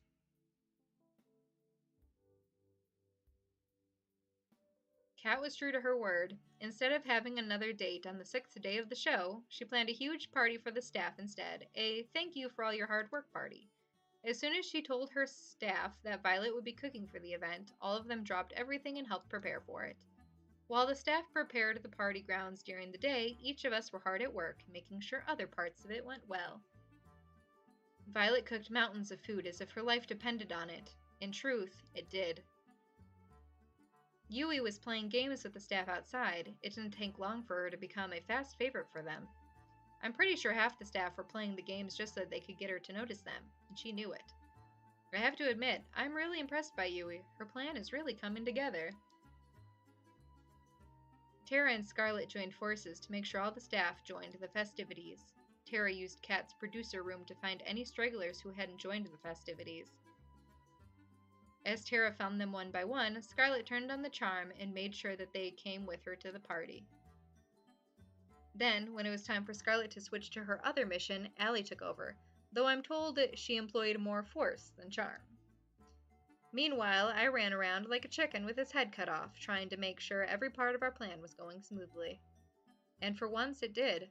Kat was true to her word. Instead of having another date on the 6th day of the show, she planned a huge party for the staff instead, a thank you for all your hard work party. As soon as she told her staff that Violet would be cooking for the event, all of them dropped everything and helped prepare for it. While the staff prepared the party grounds during the day, each of us were hard at work, making sure other parts of it went well. Violet cooked mountains of food as if her life depended on it. In truth, it did. Yui was playing games with the staff outside. It didn't take long for her to become a fast favorite for them. I'm pretty sure half the staff were playing the games just so that they could get her to notice them, and she knew it. I have to admit, I'm really impressed by Yui. Her plan is really coming together. Tara and Scarlet joined forces to make sure all the staff joined the festivities. Tara used Kat's producer room to find any stragglers who hadn't joined the festivities. As Tara found them one by one, Scarlet turned on the charm and made sure that they came with her to the party. Then, when it was time for Scarlet to switch to her other mission, Allie took over, though I'm told that she employed more force than charm. Meanwhile, I ran around like a chicken with his head cut off, trying to make sure every part of our plan was going smoothly. And for once, it did.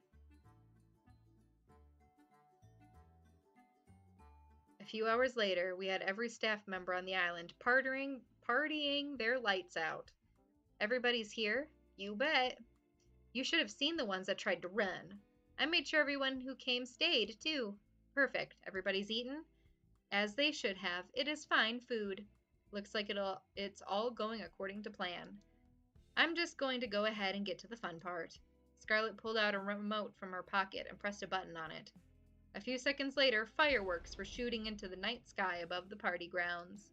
A few hours later, we had every staff member on the island partying their lights out. Everybody's here? You bet. You should have seen the ones that tried to run. I made sure everyone who came stayed, too. Perfect. Everybody's eaten? As they should have. It is fine food. Looks like it's all going according to plan. I'm just going to go ahead and get to the fun part. Scarlet pulled out a remote from her pocket and pressed a button on it. A few seconds later, fireworks were shooting into the night sky above the party grounds.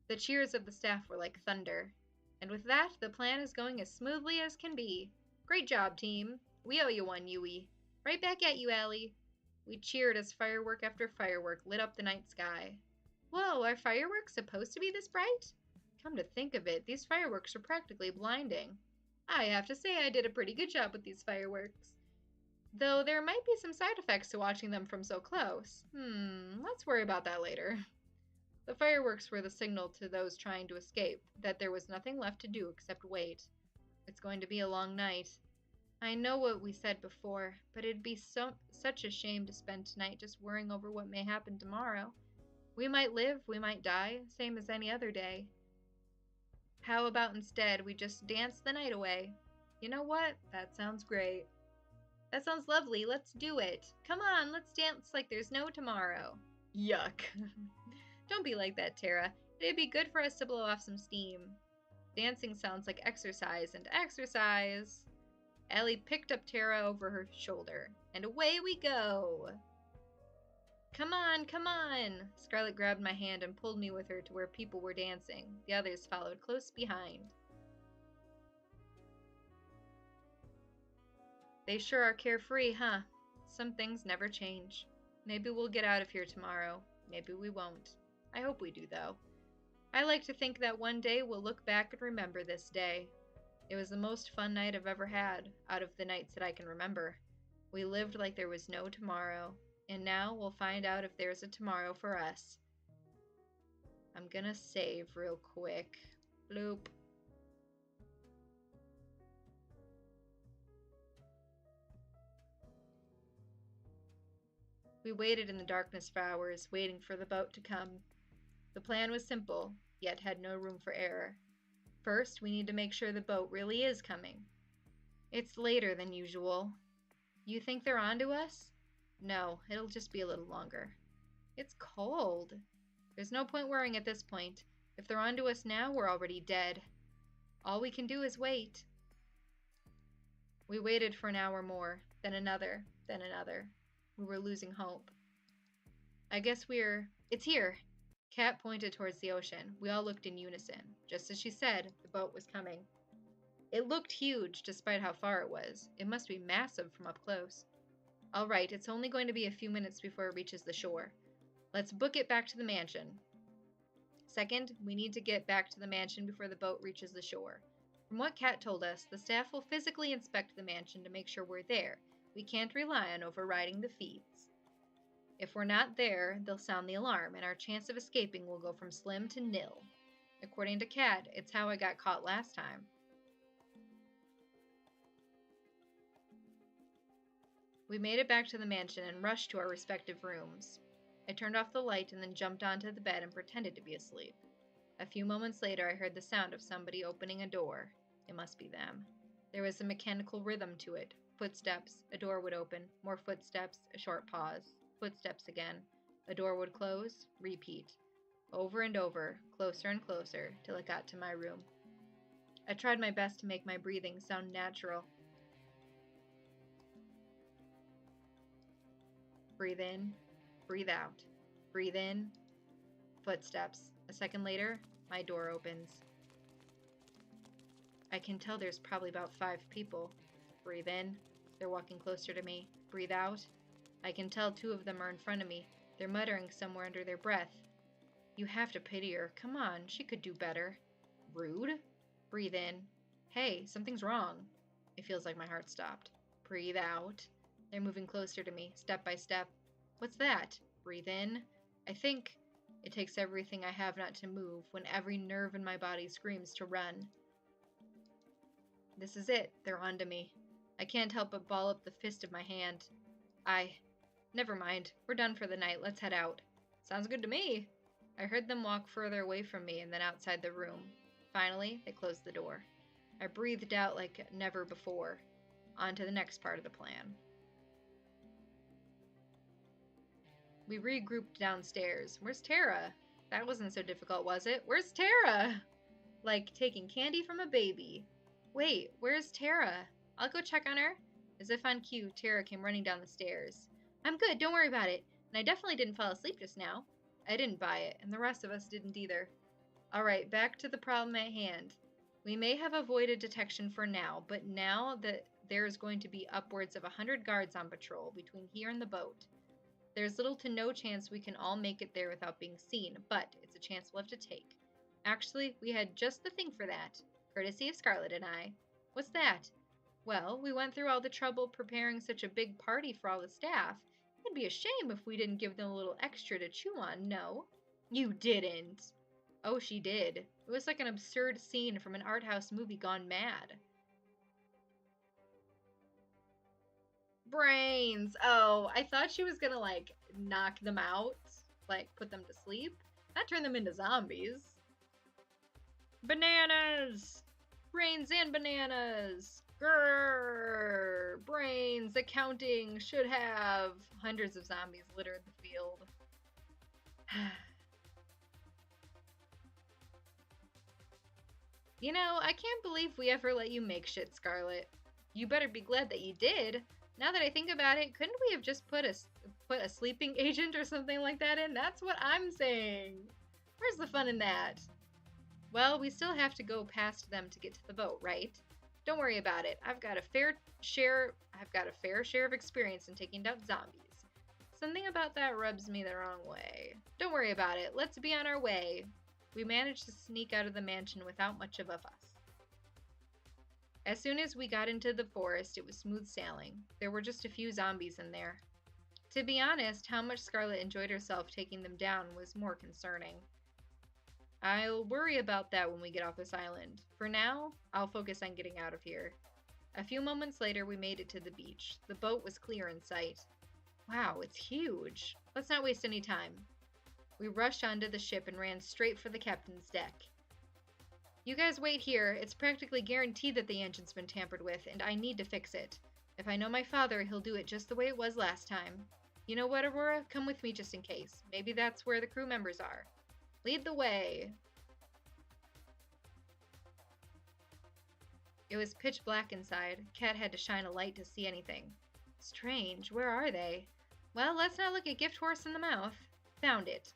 The cheers of the staff were like thunder. And with that, the plan is going as smoothly as can be. Great job, team. We owe you one, Yui. Right back at you, Allie. We cheered as firework after firework lit up the night sky. Whoa, are fireworks supposed to be this bright? Come to think of it, these fireworks are practically blinding. I have to say I did a pretty good job with these fireworks. Though there might be some side effects to watching them from so close. Let's worry about that later. The fireworks were the signal to those trying to escape that there was nothing left to do except wait. It's going to be a long night. I know what we said before, but it'd be such a shame to spend tonight just worrying over what may happen tomorrow. We might live, we might die, same as any other day. How about instead we just dance the night away? You know what? That sounds great. That sounds lovely. Let's do it. Come on, let's dance like there's no tomorrow. Yuck. Don't be like that, Tara. It'd be good for us to blow off some steam. Dancing sounds like exercise, and exercise. Allie picked up Tara over her shoulder, and away we go. Come on, come on. Scarlet grabbed my hand and pulled me with her to where people were dancing. The others followed close behind. They sure are carefree, huh? Some things never change. Maybe we'll get out of here tomorrow. Maybe we won't. I hope we do, though. I like to think that one day we'll look back and remember this day. It was the most fun night I've ever had, out of the nights that I can remember. We lived like there was no tomorrow, and now we'll find out if there's a tomorrow for us. I'm gonna save real quick. Bloop. We waited in the darkness for hours, waiting for the boat to come. The plan was simple, yet had no room for error. First, we need to make sure the boat really is coming. It's later than usual. You think they're onto us? No, it'll just be a little longer. It's cold. There's no point worrying at this point. If they're onto us now, we're already dead. All we can do is wait. We waited for an hour more, then another, then another. We were losing hope. I guess It's here! Kat pointed towards the ocean. We all looked in unison. Just as she said, the boat was coming. It looked huge, despite how far it was. It must be massive from up close. All right, it's only going to be a few minutes before it reaches the shore. Let's book it back to the mansion. Second, we need to get back to the mansion before the boat reaches the shore. From what Kat told us, the staff will physically inspect the mansion to make sure we're there. We can't rely on overriding the feeds. If we're not there, they'll sound the alarm, and our chance of escaping will go from slim to nil. According to Kat, it's how I got caught last time. We made it back to the mansion and rushed to our respective rooms. I turned off the light and then jumped onto the bed and pretended to be asleep. A few moments later, I heard the sound of somebody opening a door. It must be them. There was a mechanical rhythm to it. Footsteps, a door would open, more footsteps, a short pause, footsteps again. A door would close, repeat. Over and over, closer and closer, till it got to my room. I tried my best to make my breathing sound natural. Breathe in, breathe out. Breathe in. Footsteps. A second later, my door opens. I can tell there's probably about 5 people. Breathe in. They're walking closer to me. Breathe out. I can tell 2 of them are in front of me. They're muttering somewhere under their breath. You have to pity her. Come on, she could do better. Rude. Breathe in. Hey, something's wrong. It feels like my heart stopped. Breathe out. They're moving closer to me, step by step. What's that? Breathe in. I think it takes everything I have not to move when every nerve in my body screams to run. This is it. They're onto me. I can't help but ball up the fist of my hand. Never mind. We're done for the night. Let's head out. Sounds good to me. I heard them walk further away from me and then outside the room. Finally, they closed the door. I breathed out like never before. On to the next part of the plan. We regrouped downstairs. Where's Tara? That wasn't so difficult, was it? Where's Tara? Like taking candy from a baby. Wait, where's Tara? I'll go check on her. As if on cue, Tara came running down the stairs. I'm good, don't worry about it. And I definitely didn't fall asleep just now. I didn't buy it, and the rest of us didn't either. Alright, back to the problem at hand. We may have avoided detection for now, but now that there's going to be upwards of 100 guards on patrol between here and the boat. There's little to no chance we can all make it there without being seen, but it's a chance we'll have to take. Actually, we had just the thing for that, courtesy of Scarlet and I. What's that? Well, we went through all the trouble preparing such a big party for all the staff. It'd be a shame if we didn't give them a little extra to chew on, no? You didn't. Oh, she did. It was like an absurd scene from an art house movie gone mad. Brains! Oh, I thought she was gonna, like, knock them out. Like, put them to sleep. Not turn them into zombies. Bananas! Brains and bananas! Grrr! Brains, the counting should have. Hundreds of zombies littered the field. You know, I can't believe we ever let you make shit, Scarlet. You better be glad that you did. Now that I think about it, couldn't we have just put a sleeping agent or something like that in? That's what I'm saying. Where's the fun in that? Well, we still have to go past them to get to the boat, right? Don't worry about it. I've got a fair share of experience in taking down zombies. Something about that rubs me the wrong way. Don't worry about it. Let's be on our way. We managed to sneak out of the mansion without much of a fuss. As soon as we got into the forest, it was smooth sailing. There were just a few zombies in there. To be honest, how much Scarlet enjoyed herself taking them down was more concerning. I'll worry about that when we get off this island. For now, I'll focus on getting out of here. A few moments later, we made it to the beach. The boat was clear in sight. Wow, it's huge. Let's not waste any time. We rushed onto the ship and ran straight for the captain's deck. You guys wait here. It's practically guaranteed that the engine's been tampered with, and I need to fix it. If I know my father, he'll do it just the way it was last time. You know what, Aurora? Come with me just in case. Maybe that's where the crew members are. Lead the way. It was pitch black inside. Cat had to shine a light to see anything. Strange. Where are they? Well, let's not look a gift horse in the mouth. Found it.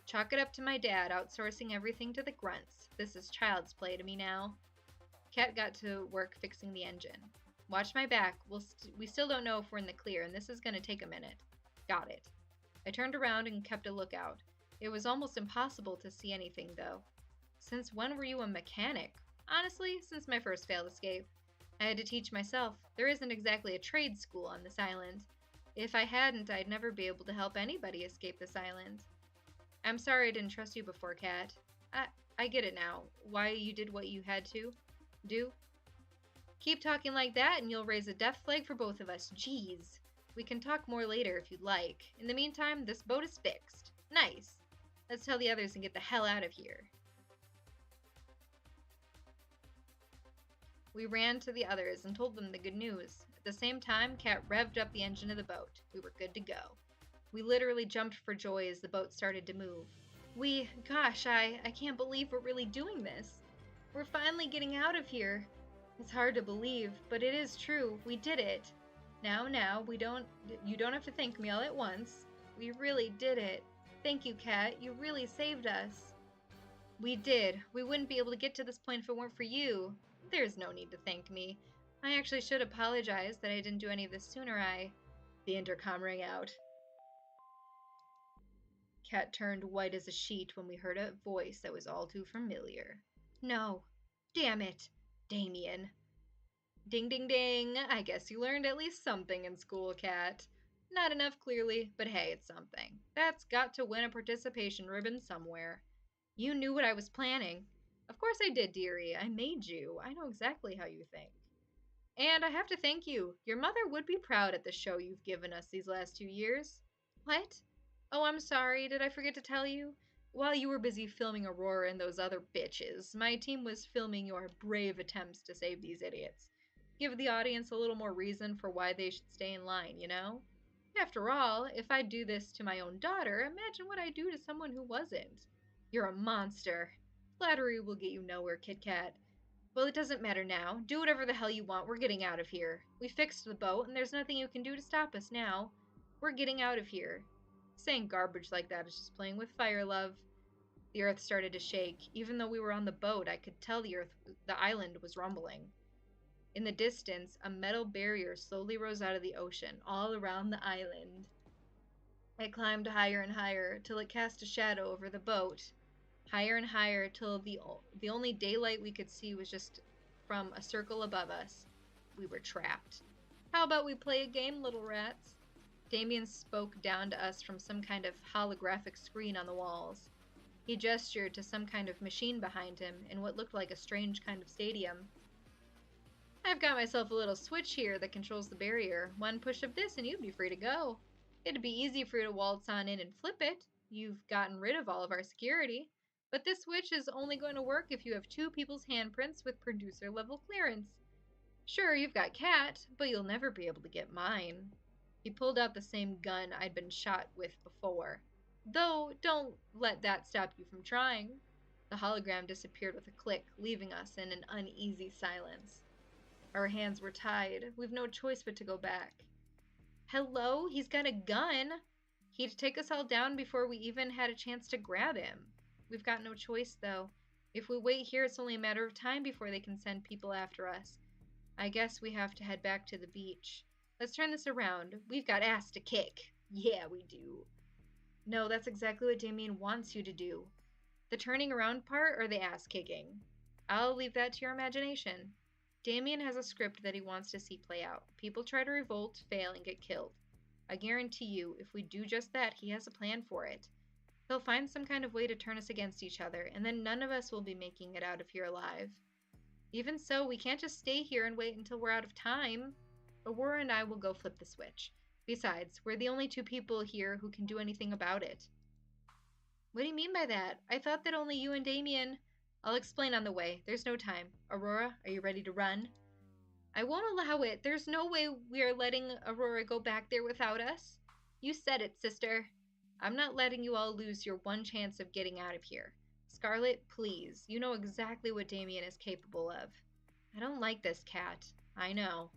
Chalk it up to my dad, outsourcing everything to the grunts. This is child's play to me now. Cat got to work fixing the engine. Watch my back. We still don't know if we're in the clear, and this is going to take a minute. Got it. I turned around and kept a lookout. It was almost impossible to see anything, though. Since when were you a mechanic? Honestly, since my first failed escape. I had to teach myself. There isn't exactly a trade school on this island. If I hadn't, I'd never be able to help anybody escape this island. I'm sorry I didn't trust you before, Cat. I get it now. Why you did what you had to do. Keep talking like that and you'll raise a death flag for both of us. Jeez. We can talk more later if you'd like. In the meantime, this boat is fixed. Nice. Let's tell the others and get the hell out of here. We ran to the others and told them the good news. At the same time, Cat revved up the engine of the boat. We were good to go. We literally jumped for joy as the boat started to move. Gosh, I can't believe we're really doing this. We're finally getting out of here. It's hard to believe, but it is true. We did it. Now, you don't have to thank me all at once. We really did it. Thank you, Kat. You really saved us. We did. We wouldn't be able to get to this point if it weren't for you. There's no need to thank me. I actually should apologize that I didn't do any of this sooner. The intercom rang out. Kat turned white as a sheet when we heard a voice that was all too familiar. No. Damn it. Damien. Ding ding ding. I guess you learned at least something in school, Kat. Not enough, clearly, but hey, it's something. That's got to win a participation ribbon somewhere. You knew what I was planning. Of course I did, dearie. I made you. I know exactly how you think. And I have to thank you. Your mother would be proud at the show you've given us these last 2 years. What? Oh, I'm sorry. Did I forget to tell you? While you were busy filming Aurora and those other bitches, my team was filming your brave attempts to save these idiots. Give the audience a little more reason for why they should stay in line, you know? After all, if I do this to my own daughter, imagine what I do to someone who wasn't. You're a monster. Flattery will get you nowhere, Kit Kat. Well, it doesn't matter now. Do whatever the hell you want. We're getting out of here. We fixed the boat, and there's nothing you can do to stop us now. We're getting out of here. Saying garbage like that is just playing with fire, love. The earth started to shake. Even though we were on the boat, I could tell the island was rumbling. In the distance, a metal barrier slowly rose out of the ocean, all around the island. It climbed higher and higher, till it cast a shadow over the boat. Higher and higher, till the only daylight we could see was just from a circle above us. We were trapped. How about we play a game, little rats? Damien spoke down to us from some kind of holographic screen on the walls. He gestured to some kind of machine behind him in what looked like a strange kind of stadium. I've got myself a little switch here that controls the barrier. One push of this and you'd be free to go. It'd be easy for you to waltz on in and flip it. You've gotten rid of all of our security. But this switch is only going to work if you have 2 people's handprints with producer level clearance. Sure, you've got Kat, but you'll never be able to get mine. He pulled out the same gun I'd been shot with before. Though, don't let that stop you from trying. The hologram disappeared with a click, leaving us in an uneasy silence. Our hands were tied. We've no choice but to go back. Hello? He's got a gun! He'd take us all down before we even had a chance to grab him. We've got no choice, though. If we wait here, it's only a matter of time before they can send people after us. I guess we have to head back to the beach. Let's turn this around. We've got ass to kick. Yeah, we do. No, that's exactly what Damien wants you to do. The turning around part or the ass kicking? I'll leave that to your imagination. Damien has a script that he wants to see play out. People try to revolt, fail, and get killed. I guarantee you, if we do just that, he has a plan for it. He'll find some kind of way to turn us against each other, and then none of us will be making it out of here alive. Even so, we can't just stay here and wait until we're out of time. Aurora and I will go flip the switch. Besides, we're the only 2 people here who can do anything about it. What do you mean by that? I thought that only you and Damien... I'll explain on the way. There's no time. Aurora, are you ready to run? I won't allow it. There's no way we are letting Aurora go back there without us. You said it, sister. I'm not letting you all lose your one chance of getting out of here. Scarlet, please. You know exactly what Damien is capable of. I don't like this, Kat. I know.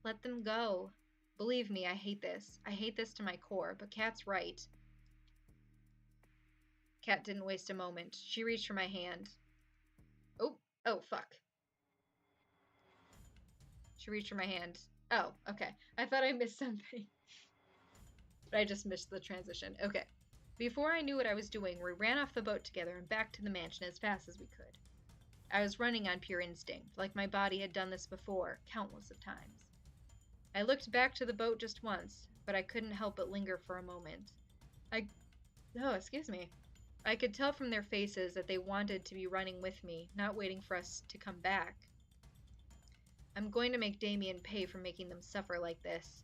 Let them go. Believe me, I hate this. I hate this to my core, but Kat's right. Kat didn't waste a moment. She reached for my hand. Oh, fuck. She reached for my hand. Oh, okay. I thought I missed something. But I just missed the transition. Okay. Before I knew what I was doing, we ran off the boat together and back to the mansion as fast as we could. I was running on pure instinct, like my body had done this before, countless of times. I looked back to the boat just once, but I couldn't help but linger for a moment. Excuse me. I could tell from their faces that they wanted to be running with me, not waiting for us to come back. I'm going to make Damien pay for making them suffer like this.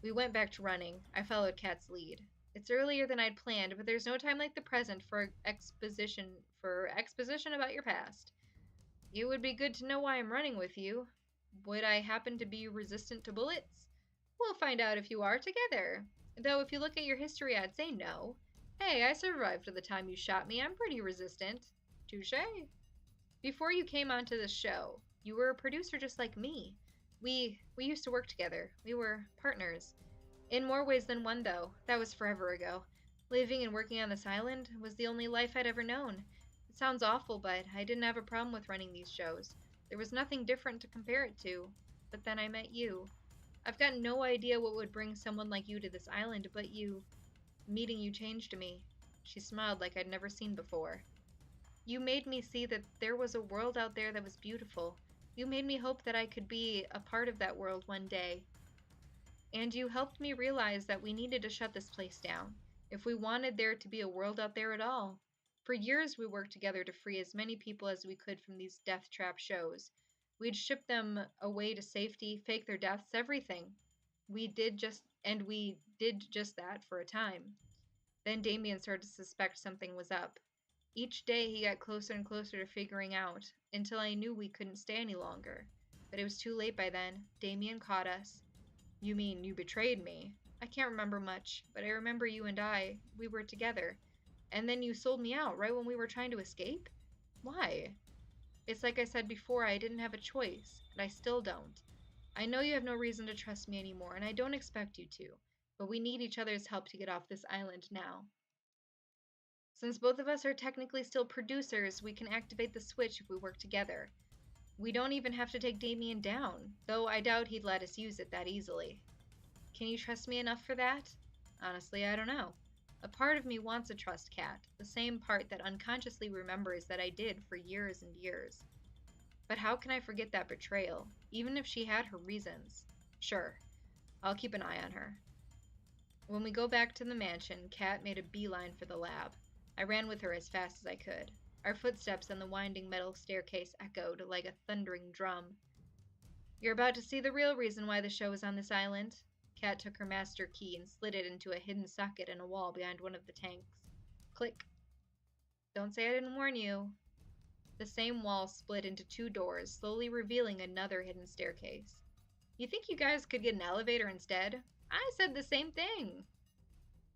We went back to running. I followed Kat's lead. It's earlier than I'd planned, but there's no time like the present for exposition about your past. It would be good to know why I'm running with you. Would I happen to be resistant to bullets? We'll find out if you are together. Though if you look at your history, I'd say no. Hey, I survived the time you shot me. I'm pretty resistant. Touché. Before you came onto the show, you were a producer just like me. We used to work together. We were partners. In more ways than one, though. That was forever ago. Living and working on this island was the only life I'd ever known. It sounds awful, but I didn't have a problem with running these shows. There was nothing different to compare it to. But then I met you. I've got no idea what would bring someone like you to this island, but you. Meeting you changed me. She smiled like I'd never seen before. You made me see that there was a world out there that was beautiful. You made me hope that I could be a part of that world one day. And you helped me realize that we needed to shut this place down, if we wanted there to be a world out there at all. For years we worked together to free as many people as we could from these death trap shows. We'd ship them away to safety, fake their deaths, everything. We did just that for a time. Then Damien started to suspect something was up. Each day he got closer and closer to figuring out, until I knew we couldn't stay any longer. But it was too late by then. Damien caught us. You mean you betrayed me? I can't remember much, but I remember you and we were together. And then you sold me out right when we were trying to escape? Why? It's like I said before, I didn't have a choice, and I still don't. I know you have no reason to trust me anymore, and I don't expect you to, but we need each other's help to get off this island now. Since both of us are technically still producers, we can activate the switch if we work together. We don't even have to take Damien down, though I doubt he'd let us use it that easily. Can you trust me enough for that? Honestly, I don't know. A part of me wants a trust cat, the same part that unconsciously remembers that I did for years and years. But how can I forget that betrayal, even if she had her reasons? Sure, I'll keep an eye on her. When we go back to the mansion, Kat made a beeline for the lab. I ran with her as fast as I could. Our footsteps on the winding metal staircase echoed like a thundering drum. You're about to see the real reason why the show is on this island. Kat took her master key and slid it into a hidden socket in a wall behind one of the tanks. Click. Don't say I didn't warn you. The same wall split into two doors, slowly revealing another hidden staircase. You think you guys could get an elevator instead? I said the same thing.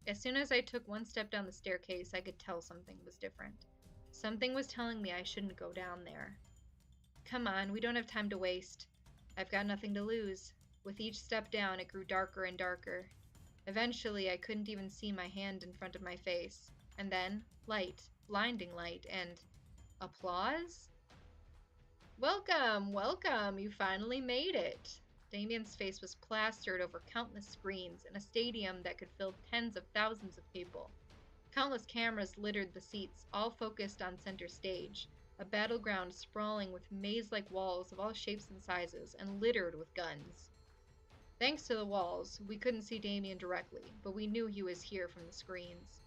As soon as I took one step down the staircase, I could tell something was different. Something was telling me I shouldn't go down there. Come on, we don't have time to waste. I've got nothing to lose. With each step down, it grew darker and darker. Eventually, I couldn't even see my hand in front of my face. And then, light, blinding light, and applause? Welcome, welcome, you finally made it. Damien's face was plastered over countless screens in a stadium that could fill tens of thousands of people. Countless cameras littered the seats, all focused on center stage, a battleground sprawling with maze-like walls of all shapes and sizes, and littered with guns. Thanks to the walls, we couldn't see Damien directly, but we knew he was here from the screens.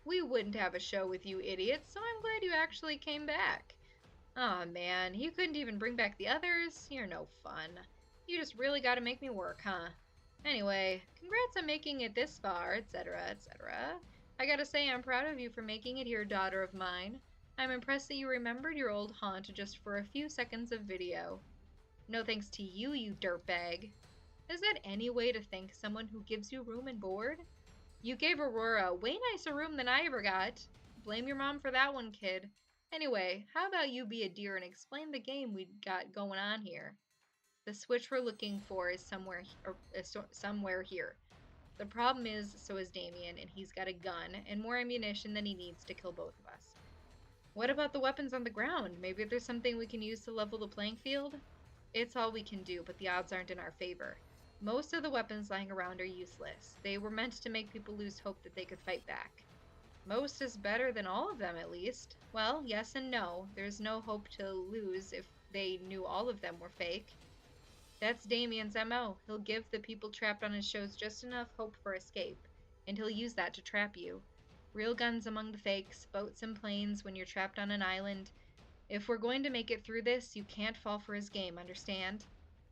We wouldn't have a show with you idiots, so I'm glad you actually came back. Aw, man, you couldn't even bring back the others? You're no fun. You just really gotta make me work, huh? Anyway, congrats on making it this far, etc., etc. I gotta say, I'm proud of you for making it here, daughter of mine. I'm impressed that you remembered your old haunt just for a few seconds of video. No thanks to you, you dirtbag. Is that any way to thank someone who gives you room and board? You gave Aurora a way nicer room than I ever got. Blame your mom for that one, kid. Anyway, how about you be a dear and explain the game we got going on here? The switch we're looking for is somewhere here. The problem is, so is Damien, and he's got a gun and more ammunition than he needs to kill both of us. What about the weapons on the ground? Maybe there's something we can use to level the playing field? It's all we can do, but the odds aren't in our favor. Most of the weapons lying around are useless. They were meant to make people lose hope that they could fight back. Most is better than all of them, at least. Well, yes and no. There's no hope to lose if they knew all of them were fake. That's Damien's MO. He'll give the people trapped on his shows just enough hope for escape, and he'll use that to trap you. Real guns among the fakes, boats and planes when you're trapped on an island. If we're going to make it through this, you can't fall for his game, understand?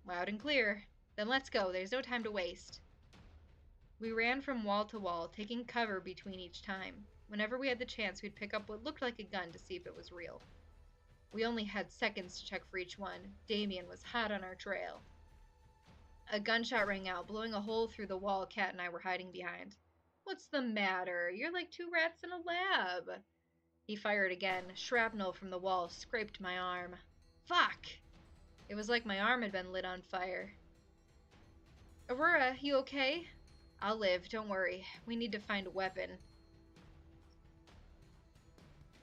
Loud and clear. Then let's go, there's no time to waste. We ran from wall to wall, taking cover between each time. Whenever we had the chance, we'd pick up what looked like a gun to see if it was real. We only had seconds to check for each one. Damien was hot on our trail. A gunshot rang out, blowing a hole through the wall Kat and I were hiding behind. What's the matter? You're like two rats in a lab. He fired again. Shrapnel from the wall scraped my arm. Fuck! It was like my arm had been lit on fire. Aurora, you okay? I'll live, don't worry. We need to find a weapon.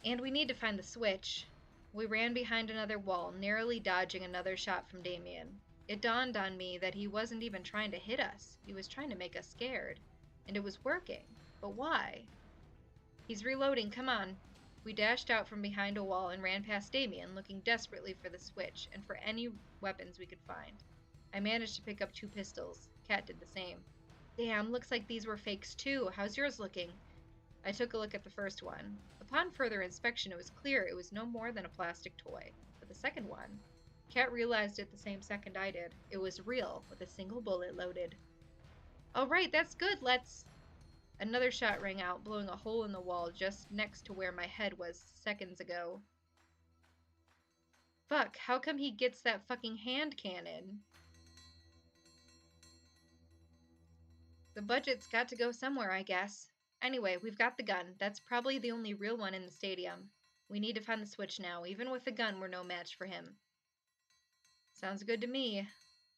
And we need to find the switch. We ran behind another wall, narrowly dodging another shot from Damien. It dawned on me that he wasn't even trying to hit us. He was trying to make us scared. And it was working. But why? He's reloading, come on. We dashed out from behind a wall and ran past Damien, looking desperately for the switch and for any weapons we could find. I managed to pick up 2 pistols. Kat did the same. Damn, looks like these were fakes too. How's yours looking? I took a look at the first one. Upon further inspection, it was clear it was no more than a plastic toy. But the second one, Kat realized it the same second I did. It was real, with a single bullet loaded. All right, that's good. Let's... Another shot rang out, blowing a hole in the wall just next to where my head was seconds ago. Fuck, how come he gets that fucking hand cannon? The budget's got to go somewhere, I guess. Anyway, we've got the gun. That's probably the only real one in the stadium. We need to find the switch now. Even with the gun, we're no match for him. Sounds good to me.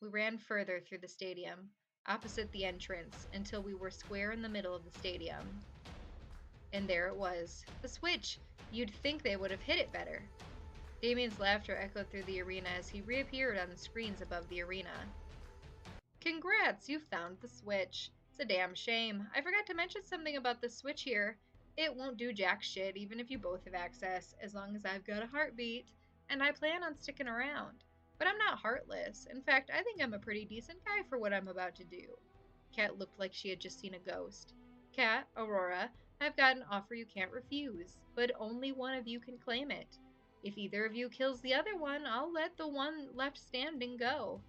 We ran further through the stadium, opposite the entrance, until we were square in the middle of the stadium. And there it was. The switch! You'd think they would have hit it better. Damien's laughter echoed through the arena as he reappeared on the screens above the arena. Congrats! You found the switch. It's a damn shame. I forgot to mention something about the switch here. It won't do jack shit even if you both have access, as long as I've got a heartbeat. And I plan on sticking around. But I'm not heartless. In fact, I think I'm a pretty decent guy for what I'm about to do. Kat looked like she had just seen a ghost. Kat, Aurora, I've got an offer you can't refuse, but only one of you can claim it. If either of you kills the other one, I'll let the one left standing go.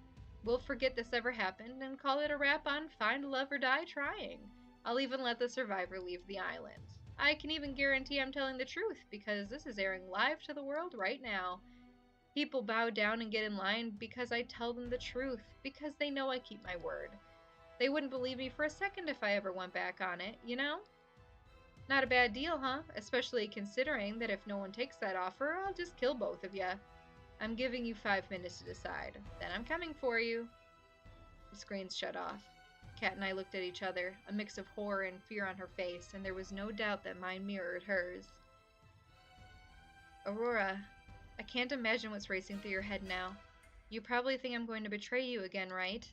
We'll forget this ever happened and call it a wrap on Find Love or Die Trying. I'll even let the survivor leave the island. I can even guarantee I'm telling the truth because this is airing live to the world right now. People bow down and get in line because I tell them the truth, because they know I keep my word. They wouldn't believe me for a second if I ever went back on it, you know? Not a bad deal, huh? Especially considering that if no one takes that offer, I'll just kill both of you. I'm giving you 5 minutes to decide. Then I'm coming for you. The screens shut off. Kat and I looked at each other, a mix of horror and fear on her face, and there was no doubt that mine mirrored hers. Aurora, I can't imagine what's racing through your head now. You probably think I'm going to betray you again, right?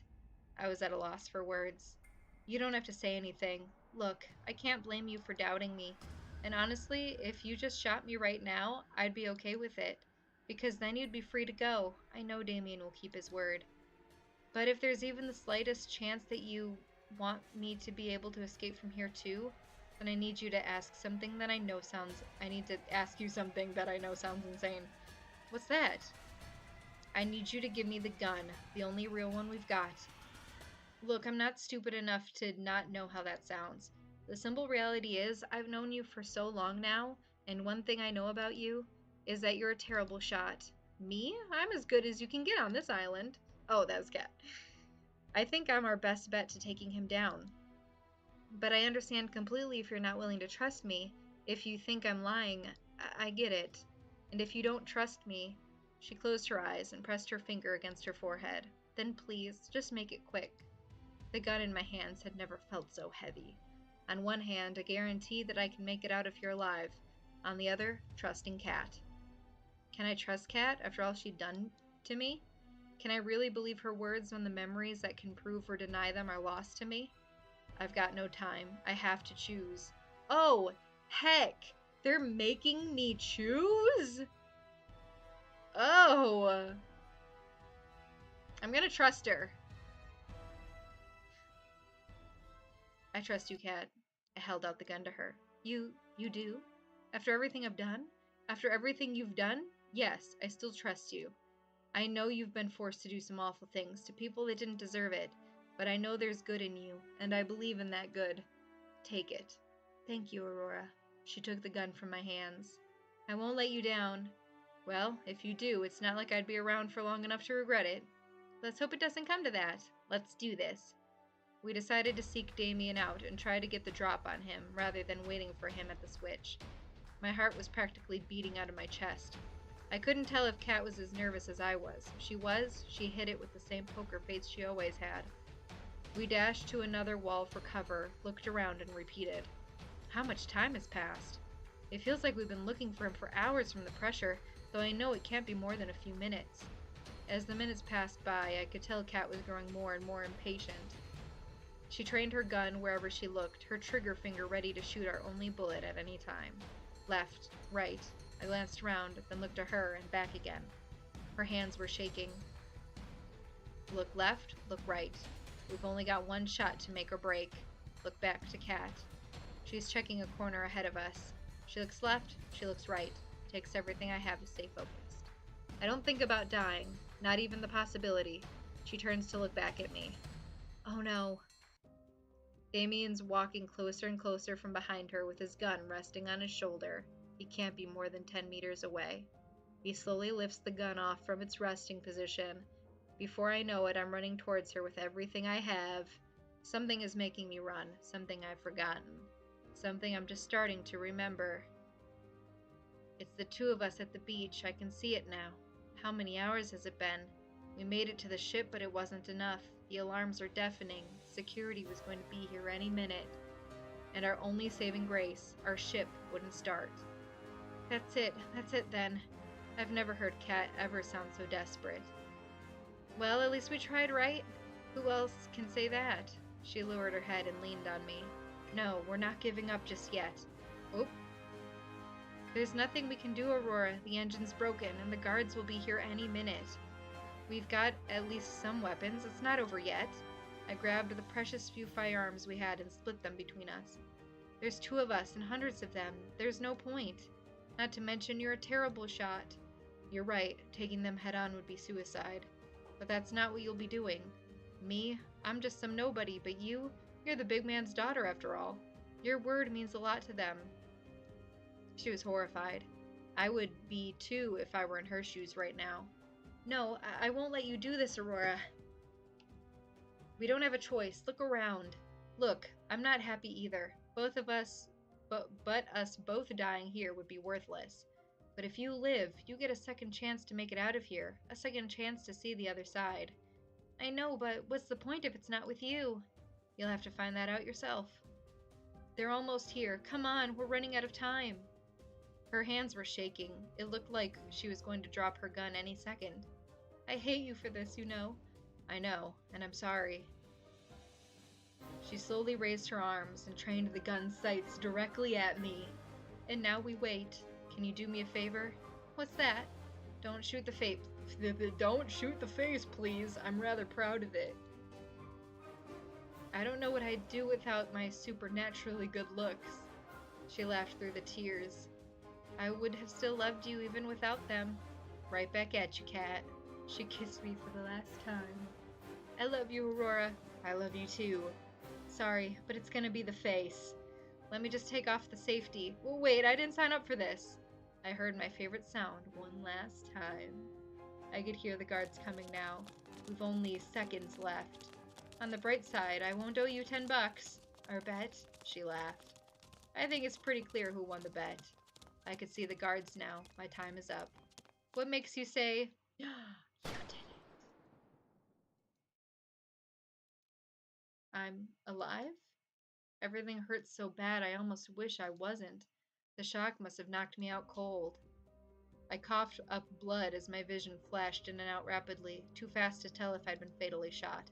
I was at a loss for words. You don't have to say anything. Look, I can't blame you for doubting me. And honestly, if you just shot me right now, I'd be okay with it. Because then you'd be free to go. I know Damien will keep his word. But if there's even the slightest chance that you want me to be able to escape from here too, then I need you to ask something that I know sounds... I need to ask you something that I know sounds insane. What's that? I need you to give me the gun, the only real one we've got. Look, I'm not stupid enough to not know how that sounds. The simple reality is, I've known you for so long now, and one thing I know about you is that you're a terrible shot. Me? I'm as good as you can get on this island. Oh, that was Kat. I think I'm our best bet to taking him down. But I understand completely if you're not willing to trust me. If you think I'm lying, I get it. And if you don't trust me... She closed her eyes and pressed her finger against her forehead. Then please, just make it quick. The gun in my hands had never felt so heavy. On one hand, a guarantee that I can make it out if you're alive. On the other, trusting Kat. Can I trust Kat after all she'd done to me? Can I really believe her words when the memories that can prove or deny them are lost to me? I've got no time. I have to choose. Oh, heck! They're making me choose? Oh! I'm gonna trust her. I trust you, Kat. I held out the gun to her. You do? After everything I've done? After everything you've done? Yes, I still trust you. I know you've been forced to do some awful things to people that didn't deserve it, but I know there's good in you, and I believe in that good. Take it. Thank you, Aurora. She took the gun from my hands. I won't let you down. Well, if you do, it's not like I'd be around for long enough to regret it. Let's hope it doesn't come to that. Let's do this. We decided to seek Damien out and try to get the drop on him, rather than waiting for him at the switch. My heart was practically beating out of my chest. I couldn't tell if Kat was as nervous as I was. If she was, she hid it with the same poker face she always had. We dashed to another wall for cover, looked around, and repeated. How much time has passed? It feels like we've been looking for him for hours from the pressure, though I know it can't be more than a few minutes. As the minutes passed by, I could tell Kat was growing more and more impatient. She trained her gun wherever she looked, her trigger finger ready to shoot our only bullet at any time. Left, right. I glanced around, then looked at her and back again. Her hands were shaking. Look left, look right. We've only got one shot to make or break. Look back to Kat. She's checking a corner ahead of us. She looks left, she looks right. Takes everything I have to stay focused. I don't think about dying, not even the possibility. She turns to look back at me. Oh no. Damien's walking closer and closer from behind her with his gun resting on his shoulder. He can't be more than 10 meters away. He slowly lifts the gun off from its resting position. Before I know it, I'm running towards her with everything I have. Something is making me run, something I've forgotten. Something I'm just starting to remember. It's the two of us at the beach. I can see it now. How many hours has it been? We made it to the ship, but it wasn't enough. The alarms are deafening. Security was going to be here any minute. And our only saving grace, our ship, wouldn't start. That's it then. I've never heard Kat ever sound so desperate. Well, at least we tried, right? Who else can say that? She lowered her head and leaned on me. No, we're not giving up just yet. Oh. There's nothing we can do, Aurora. The engine's broken, and the guards will be here any minute. We've got at least some weapons. It's not over yet. I grabbed the precious few firearms we had and split them between us. There's 2 of us and hundreds of them. There's no point. Not to mention you're a terrible shot. You're right. Taking them head on would be suicide. But that's not what you'll be doing. Me? I'm just some nobody, but you're the big man's daughter after all. Your word means a lot to them. She was horrified. I would be too if I were in her shoes right now. No, I won't let you do this, Aurora. We don't have a choice. Look around. Look, I'm not happy either. Both of us, but us both dying here would be worthless. But if you live, you get a second chance to make it out of here. A second chance to see the other side. I know, but what's the point if it's not with you? You'll have to find that out yourself. They're almost here. Come on, we're running out of time. Her hands were shaking. It looked like she was going to drop her gun any second. I hate you for this, you know. I know, and I'm sorry. She slowly raised her arms and trained the gun's sights directly at me. And now we wait. Can you do me a favor? What's that? Don't shoot the face. Don't shoot the face, please. I'm rather proud of it. I don't know what I'd do without my supernaturally good looks. She laughed through the tears. I would have still loved you even without them. Right back at you, Kat. She kissed me for the last time. I love you, Aurora. I love you too. Sorry, but it's gonna be the face. Let me just take off the safety. Oh, wait, I didn't sign up for this. I heard my favorite sound one last time. I could hear the guards coming now. We've only seconds left. On the bright side, I won't owe you $10. Our bet? She laughed. I think it's pretty clear who won the bet. I could see the guards now. My time is up. What makes you say, you did it? I'm alive? Everything hurts so bad I almost wish I wasn't. The shock must have knocked me out cold. I coughed up blood as my vision flashed in and out rapidly, too fast to tell if I'd been fatally shot.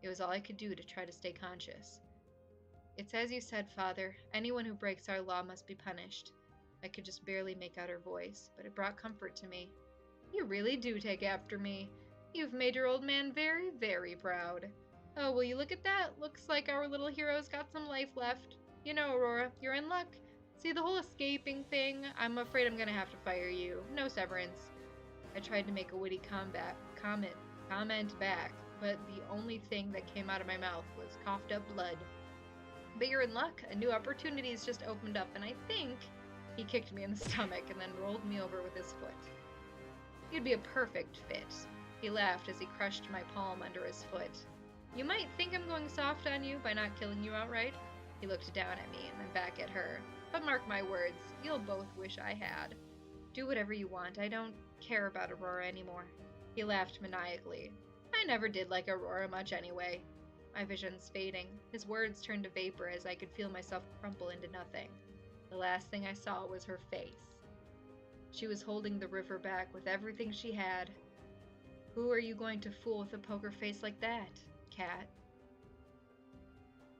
It was all I could do to try to stay conscious. It's as you said, Father. Anyone who breaks our law must be punished. I could just barely make out her voice, but it brought comfort to me. You really do take after me. You've made your old man very, very proud. Oh, will you look at that? Looks like our little hero's got some life left. You know, Aurora, you're in luck. See, the whole escaping thing, I'm afraid I'm gonna have to fire you. No severance. I tried to make a witty comment back, but the only thing that came out of my mouth was coughed up blood. But you're in luck. A new opportunity's just opened up, and I think he kicked me in the stomach and then rolled me over with his foot. You'd be a perfect fit. He laughed as he crushed my palm under his foot. You might think I'm going soft on you by not killing you outright. He looked down at me and then back at her. But mark my words, you'll both wish I had. Do whatever you want. I don't care about Aurora anymore. He laughed maniacally. I never did like Aurora much anyway. My vision's fading. His words turned to vapor as I could feel myself crumple into nothing. The last thing I saw was her face. She was holding the river back with everything she had. Who are you going to fool with a poker face like that, Cat?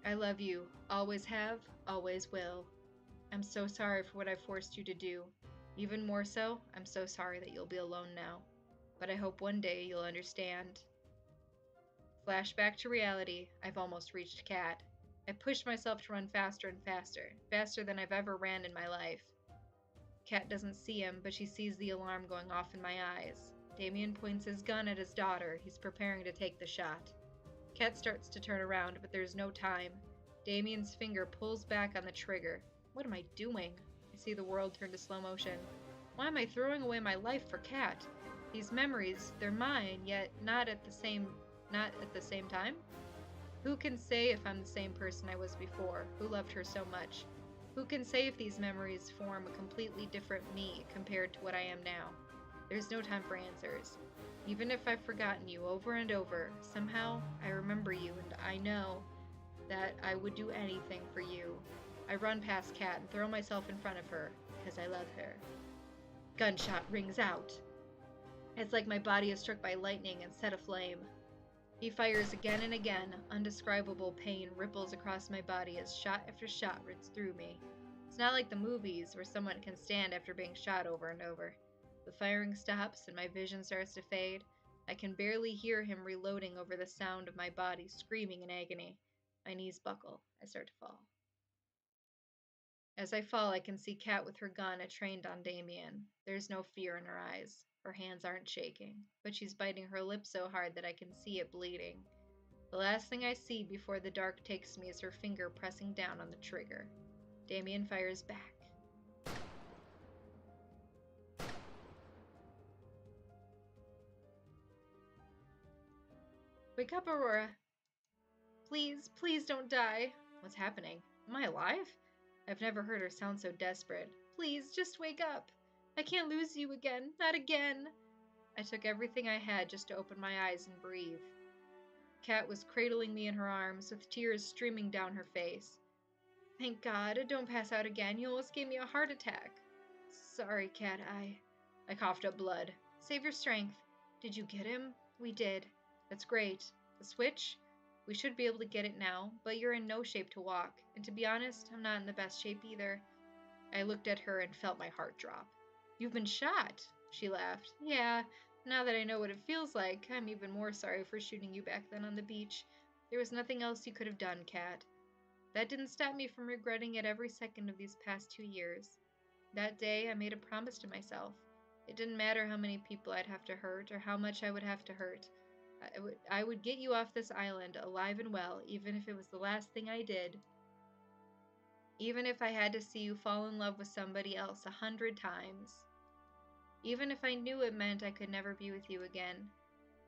I love you. Always have, always will. I'm so sorry for what I forced you to do. Even more so, I'm so sorry that you'll be alone now. But I hope one day you'll understand. Flashback to reality. I've almost reached Cat. I pushed myself to run faster and faster, faster than I've ever ran in my life. Cat doesn't see him, but she sees the alarm going off in my eyes. Damien points his gun at his daughter. He's preparing to take the shot. Cat starts to turn around, but there's no time. Damien's finger pulls back on the trigger. What am I doing? I see the world turn to slow motion. Why am I throwing away my life for Cat? These memories, they're mine, yet not at the same time? Who can say if I'm the same person I was before, who loved her so much? Who can say if these memories form a completely different me compared to what I am now? There's no time for answers. Even if I've forgotten you over and over, somehow I remember you and I know that I would do anything for you. I run past Cat and throw myself in front of her because I love her. Gunshot rings out. It's like my body is struck by lightning and set aflame. He fires again and again. Undescribable pain ripples across my body as shot after shot rips through me. It's not like the movies where someone can stand after being shot over and over. The firing stops and my vision starts to fade. I can barely hear him reloading over the sound of my body screaming in agony. My knees buckle. I start to fall. As I fall, I can see Cat with her gun trained on Damien. There's no fear in her eyes. Her hands aren't shaking, but she's biting her lip so hard that I can see it bleeding. The last thing I see before the dark takes me is her finger pressing down on the trigger. Damien fires back. Wake up, Aurora. Please, please don't die. What's happening? Am I alive? I've never heard her sound so desperate. Please, just wake up. I can't lose you again. Not again. I took everything I had just to open my eyes and breathe. Cat was cradling me in her arms, with tears streaming down her face. Thank God. Don't pass out again. You almost gave me a heart attack. Sorry, Cat. I coughed up blood. Save your strength. Did you get him? We did. That's great. The switch? We should be able to get it now, but you're in no shape to walk. And to be honest, I'm not in the best shape either. I looked at her and felt my heart drop. You've been shot, she laughed. Yeah, now that I know what it feels like, I'm even more sorry for shooting you back then on the beach. There was nothing else you could have done, Cat. That didn't stop me from regretting it every second of these past 2 years. That day, I made a promise to myself. It didn't matter how many people I'd have to hurt or how much I would have to hurt. I would get you off this island alive and well, even if it was the last thing I did. Even if I had to see you fall in love with somebody else 100 times. Even if I knew it meant I could never be with you again.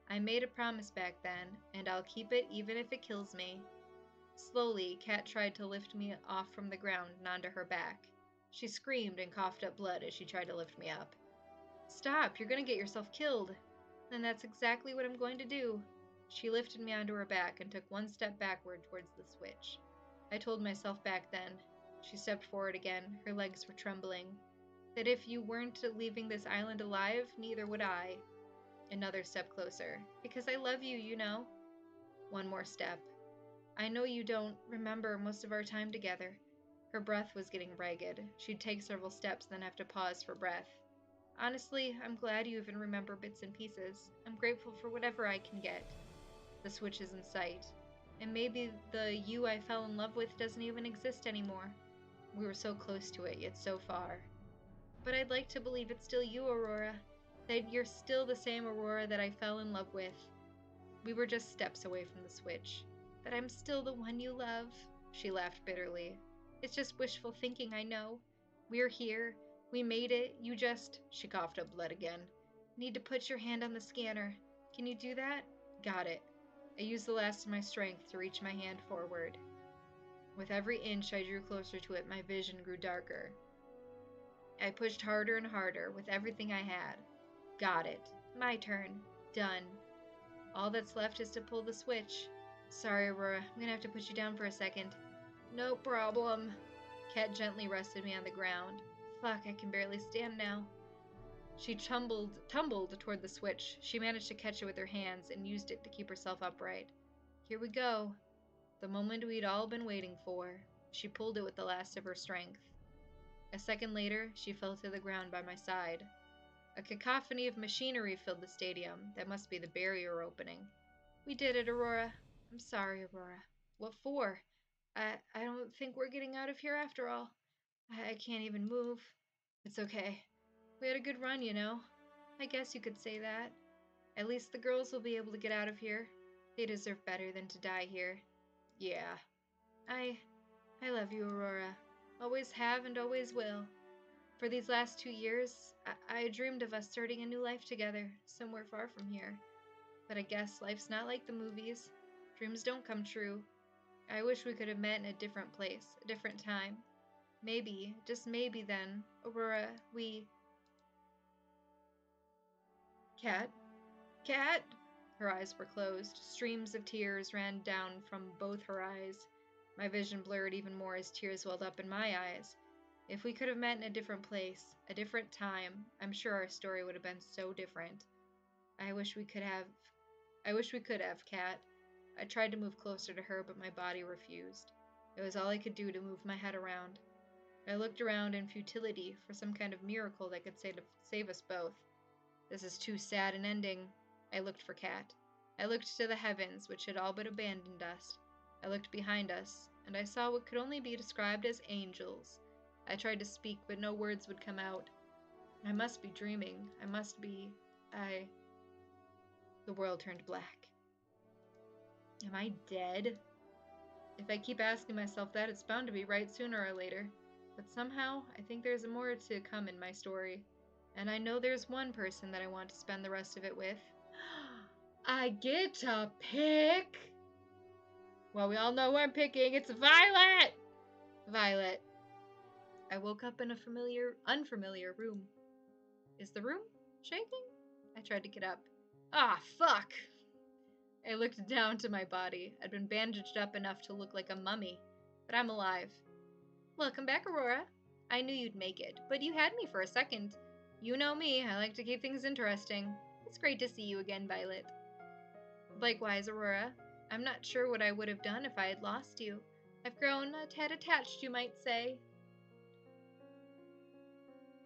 I made a promise back then, and I'll keep it even if it kills me. Slowly, Cat tried to lift me off from the ground and onto her back. She screamed and coughed up blood as she tried to lift me up. Stop, you're going to get yourself killed. Then that's exactly what I'm going to do. She lifted me onto her back and took one step backward towards the switch. I told myself back then. She stepped forward again. Her legs were trembling. That if you weren't leaving this island alive, neither would I. Another step closer. Because I love you, you know. One more step. I know you don't remember most of our time together. Her breath was getting ragged. She'd take several steps, then have to pause for breath. Honestly, I'm glad you even remember bits and pieces. I'm grateful for whatever I can get. The switch is in sight. And maybe the you I fell in love with doesn't even exist anymore. We were so close to it, yet so far. But I'd like to believe it's still you, Aurora. That you're still the same Aurora that I fell in love with. We were just steps away from the switch. That I'm still the one you love. She laughed bitterly. It's just wishful thinking, I know. We're here. We made it. You just, she coughed up blood again, need to put your hand on the scanner. Can you do that? Got it. I used the last of my strength to reach my hand forward. With every inch I drew closer to it, my vision grew darker. I pushed harder and harder with everything I had. Got it. My turn. Done. All that's left is to pull the switch. Sorry, Aurora. I'm gonna have to put you down for a second. No problem. Kat gently rested me on the ground. Fuck, I can barely stand now. She tumbled toward the switch. She managed to catch it with her hands and used it to keep herself upright. Here we go. The moment we'd all been waiting for. She pulled it with the last of her strength. A second later, she fell to the ground by my side. A cacophony of machinery filled the stadium. That must be the barrier opening. We did it, Aurora. I'm sorry, Aurora. What for? I don't think we're getting out of here after all. I can't even move. It's okay. We had a good run, you know. I guess you could say that. At least the girls will be able to get out of here. They deserve better than to die here. Yeah. I love you, Aurora. Always have and always will. For these last 2 years, I dreamed of us starting a new life together, somewhere far from here. But I guess life's not like the movies. Dreams don't come true. I wish we could have met in a different place, a different time. Maybe, just maybe then, Aurora, we... Kat? Kat? Her eyes were closed. Streams of tears ran down from both her eyes. My vision blurred even more as tears welled up in my eyes. If we could have met in a different place, a different time, I'm sure our story would have been so different. I wish we could have, Kat. I tried to move closer to her, but my body refused. It was all I could do to move my head around. I looked around in futility for some kind of miracle that could save us both. This is too sad an ending. I looked for Kat. I looked to the heavens, which had all but abandoned us. I looked behind us, and I saw what could only be described as angels. I tried to speak, but no words would come out. I must be dreaming. The world turned black. Am I dead? If I keep asking myself that, it's bound to be right sooner or later. But somehow, I think there's more to come in my story. And I know there's one person that I want to spend the rest of it with. I get to pick! Well, we all know who I'm picking. It's Violet! Violet. I woke up in a unfamiliar room. Is the room shaking? I tried to get up. Ah, fuck! I looked down to my body. I'd been bandaged up enough to look like a mummy. But I'm alive. Welcome back, Aurora. I knew you'd make it, but you had me for a second. You know me, I like to keep things interesting. It's great to see you again, Violet. Likewise, Aurora. I'm not sure what I would have done if I had lost you. I've grown a tad attached, you might say.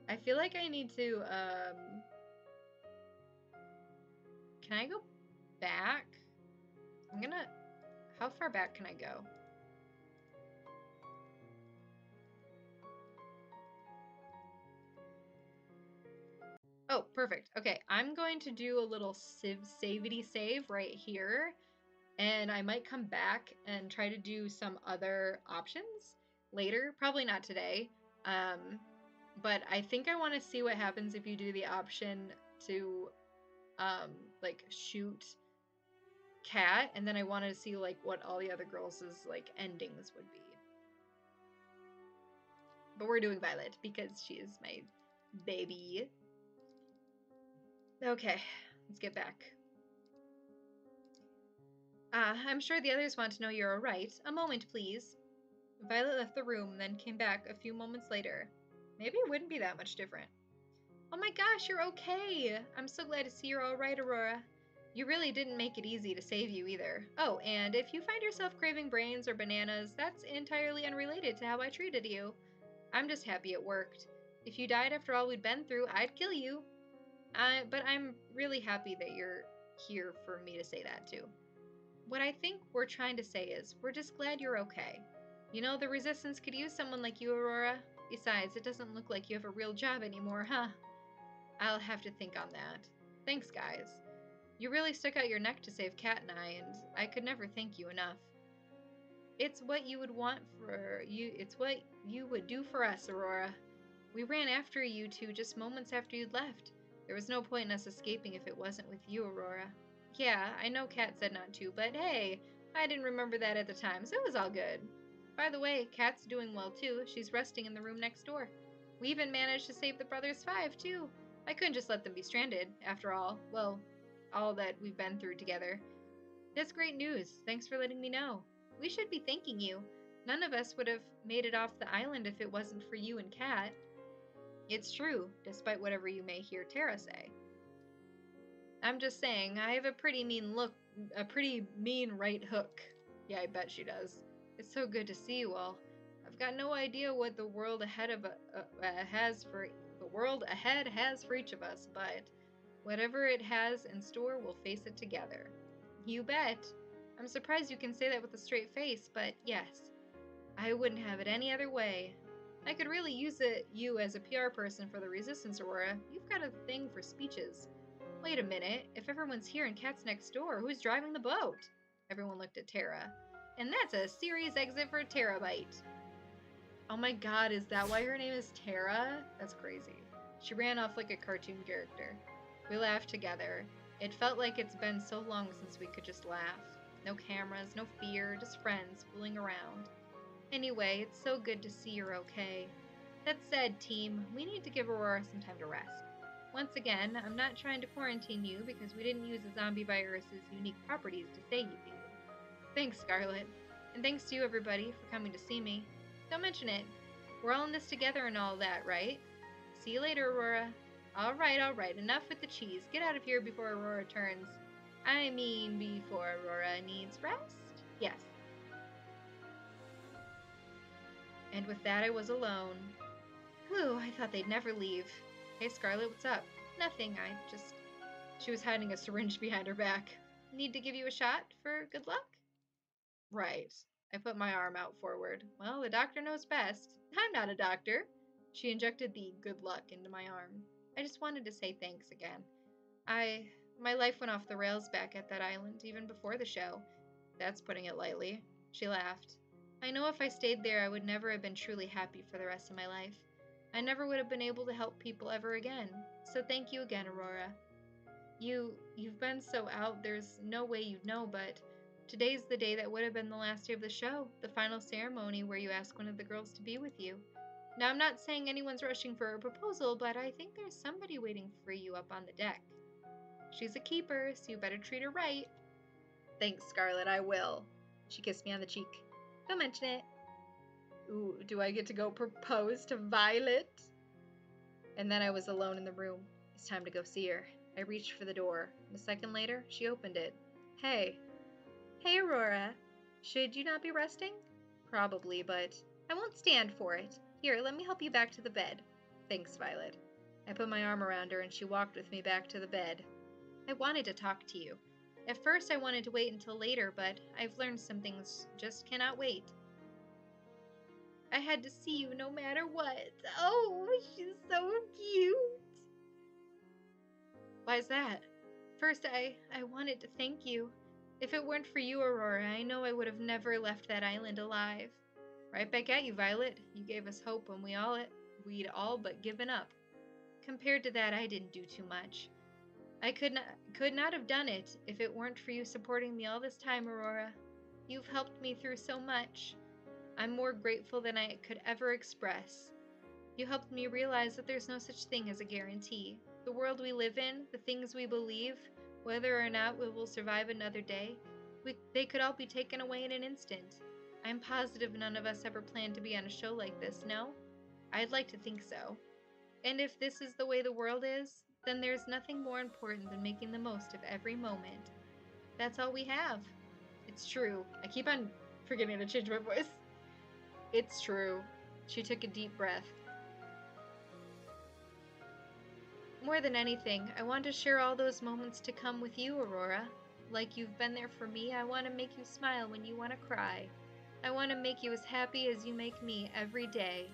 I feel like I need to, Can I go back? How far back can I go? Oh, perfect. Okay, I'm going to do a little savety save right here, and I might come back and try to do some other options later. Probably not today, but I think I want to see what happens if you do the option to, like, shoot Kat, and then I wanted to see, like, what all the other girls' like, endings would be. But we're doing Violet because she is my baby. Okay, let's get back. I'm sure the others want to know you're alright. A moment, please. Violet left the room, then came back a few moments later. Maybe it wouldn't be that much different. Oh my gosh, you're okay! I'm so glad to see you're alright, Aurora. You really didn't make it easy to save you either. Oh, and if you find yourself craving brains or bananas, that's entirely unrelated to how I treated you. I'm just happy it worked. If you died after all we'd been through, I'd kill you. But I'm really happy that you're here for me to say that too. What I think we're trying to say is, we're just glad you're okay. You know, the Resistance could use someone like you, Aurora. Besides, it doesn't look like you have a real job anymore, huh? I'll have to think on that. Thanks, guys. You really stuck out your neck to save Kat and I could never thank you enough. It's what you would want for you. It's what you would do for us, Aurora. We ran after you two just moments after you'd left. There was no point in us escaping if it wasn't with you, Aurora. Yeah, I know Kat said not to, but hey, I didn't remember that at the time, so it was all good. By the way, Kat's doing well too. She's resting in the room next door. We even managed to save the Brothers Five, too. I couldn't just let them be stranded, after all. Well, all that we've been through together. That's great news. Thanks for letting me know. We should be thanking you. None of us would have made it off the island if it wasn't for you and Kat. It's true, despite whatever you may hear Tara say. I'm just saying, I have a pretty mean right hook. Yeah, I bet she does. It's so good to see you all. I've got no idea what the world ahead has for each of us, but whatever it has in store, we'll face it together. You bet. I'm surprised you can say that with a straight face, but yes, I wouldn't have it any other way. I could really use you as a PR person for the Resistance, Aurora. You've got a thing for speeches. Wait a minute, if everyone's here and Kat's next door, who's driving the boat? Everyone looked at Tara. And that's a series exit for Terabyte. Oh my god, is that why her name is Tara? That's crazy. She ran off like a cartoon character. We laughed together. It felt like it's been so long since we could just laugh. No cameras, no fear, just friends fooling around. Anyway, it's so good to see you're okay. That said, team, we need to give Aurora some time to rest. Once again, I'm not trying to quarantine you because we didn't use the zombie virus's unique properties to save you. Thanks, Scarlet. And thanks to you, everybody, for coming to see me. Don't mention it. We're all in this together and all that, right? See you later, Aurora. All right. Enough with the cheese. Get out of here before Aurora turns. I mean, before Aurora needs rest? Yes. And with that, I was alone. Whew, I thought they'd never leave. Hey, Scarlet, what's up? Nothing, She was hiding a syringe behind her back. Need to give you a shot for good luck? Right. I put my arm out forward. Well, the doctor knows best. I'm not a doctor. She injected the good luck into my arm. I just wanted to say thanks again. My life went off the rails back at that island, even before the show. That's putting it lightly. She laughed. I know if I stayed there, I would never have been truly happy for the rest of my life. I never would have been able to help people ever again. So thank you again, Aurora. You've been so out, there's no way you'd know, but today's the day that would have been the last day of the show, the final ceremony where you ask one of the girls to be with you. Now, I'm not saying anyone's rushing for a proposal, but I think there's somebody waiting for you up on the deck. She's a keeper, so you better treat her right. Thanks, Scarlet, I will. She kissed me on the cheek. Don't mention it. Ooh, do I get to go propose to Violet? And then I was alone in the room. It's time to go see her. I reached for the door. A second later, she opened it. Hey. Hey, Aurora. Should you not be resting? Probably, but I won't stand for it. Here, let me help you back to the bed. Thanks, Violet. I put my arm around her and she walked with me back to the bed. I wanted to talk to you. At first, I wanted to wait until later, but I've learned some things just cannot wait. I had to see you no matter what. Oh, she's so cute. Why's that? First, I wanted to thank you. If it weren't for you, Aurora, I know I would have never left that island alive. Right back at you, Violet. You gave us hope when we'd all but given up. Compared to that, I didn't do too much. I could not have done it if it weren't for you supporting me all this time, Aurora. You've helped me through so much. I'm more grateful than I could ever express. You helped me realize that there's no such thing as a guarantee. The world we live in, the things we believe, whether or not we will survive another day, they could all be taken away in an instant. I'm positive none of us ever planned to be on a show like this, no? I'd like to think so. And if this is the way the world is, then there's nothing more important than making the most of every moment. That's all we have. It's true. I keep on forgetting to change my voice. It's true. She took a deep breath. More than anything, I want to share all those moments to come with you, Aurora. Like you've been there for me, I want to make you smile when you want to cry. I want to make you as happy as you make me every day.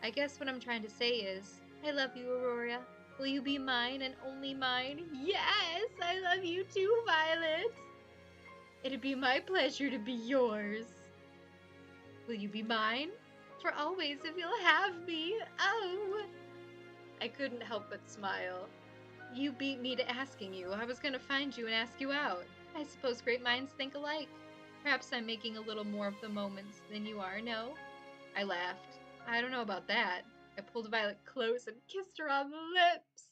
I guess what I'm trying to say is, I love you, Aurora. Will you be mine and only mine? Yes, I love you too, Violet. It'd be my pleasure to be yours. Will you be mine? For always if you'll have me. Oh! I couldn't help but smile. You beat me to asking you. I was gonna find you and ask you out. I suppose great minds think alike. Perhaps I'm making a little more of the moments than you are, no? I laughed. I don't know about that. I pulled Violet close and kissed her on the lips.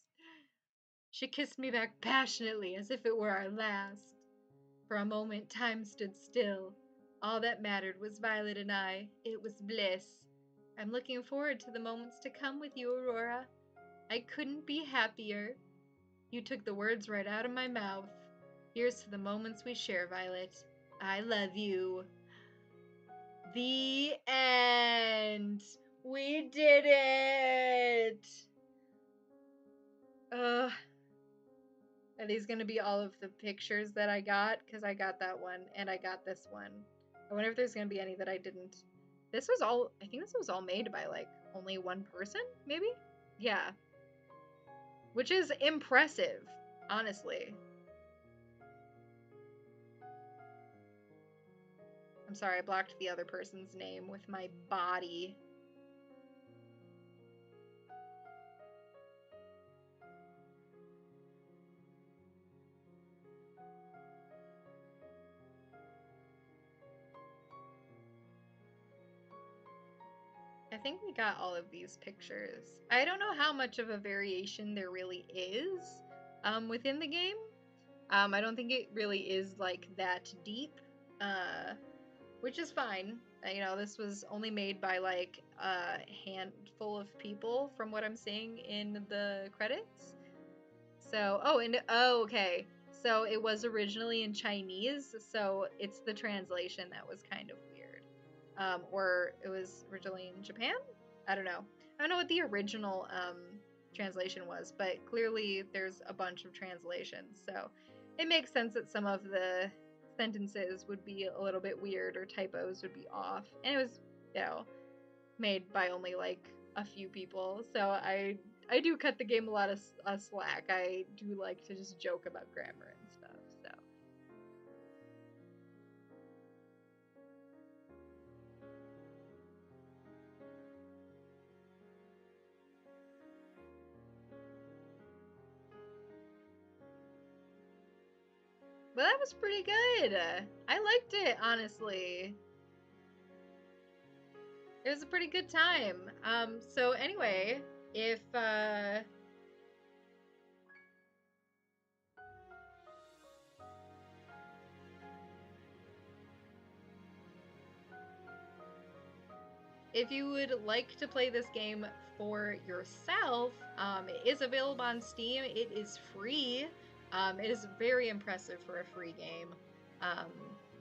She kissed me back passionately, as if it were our last. For a moment, time stood still. All that mattered was Violet and I. It was bliss. I'm looking forward to the moments to come with you, Aurora. I couldn't be happier. You took the words right out of my mouth. Here's to the moments we share, Violet. I love you. The end. We did it. Ugh. Are these going to be all of the pictures that I got? Because I got that one and I got this one. I wonder if there's going to be any that I didn't. This was all, I think this was all made by like only one person, maybe? Yeah. Which is impressive, honestly. I'm sorry, I blocked the other person's name with my body. I think we got all of these pictures. I don't know how much of a variation there really is within the game. I don't think it really is like that deep, which is fine. You know, this was only made by like a handful of people from what I'm seeing in the credits. So, okay. So it was originally in Chinese, so it's the translation that was kind of weird. Or it was originally in Japan? I don't know. I don't know what the original translation was, but clearly there's a bunch of translations, so it makes sense that some of the sentences would be a little bit weird or typos would be off. And it was, you know, made by only like a few people, so I do cut the game a lot of slack. I do like to just joke about grammar and stuff, so. But that was pretty good. I liked it, honestly. It was a pretty good time. So anyway, if you would like to play this game for yourself, it is available on Steam. It is free. It is very impressive for a free game.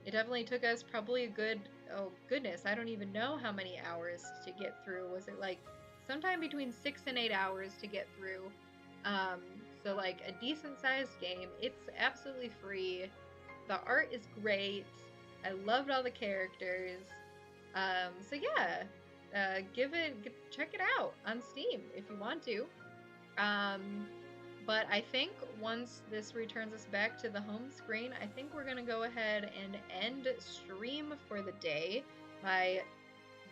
It definitely took us probably a good, oh goodness, I don't even know how many hours to get through. Was it like sometime between 6 and 8 hours to get through? So like a decent sized game. It's absolutely free. The art is great. I loved all the characters. So yeah, check it out on Steam if you want to. But I think once this returns us back to the home screen, I think we're gonna go ahead and end stream for the day. My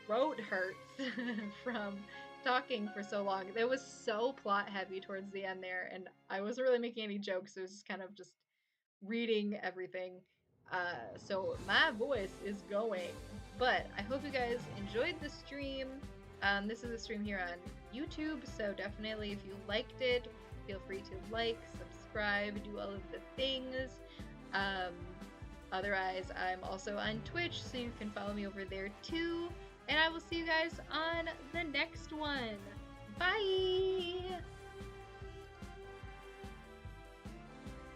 throat hurts from talking for so long. It was so plot heavy towards the end there, and I wasn't really making any jokes. It was just kind of just reading everything. So my voice is going. But I hope you guys enjoyed the stream. This is a stream here on YouTube, so definitely if you liked it, feel free to like, subscribe, do all of the things. Otherwise, I'm also on Twitch, so you can follow me over there too. And I will see you guys on the next one. Bye!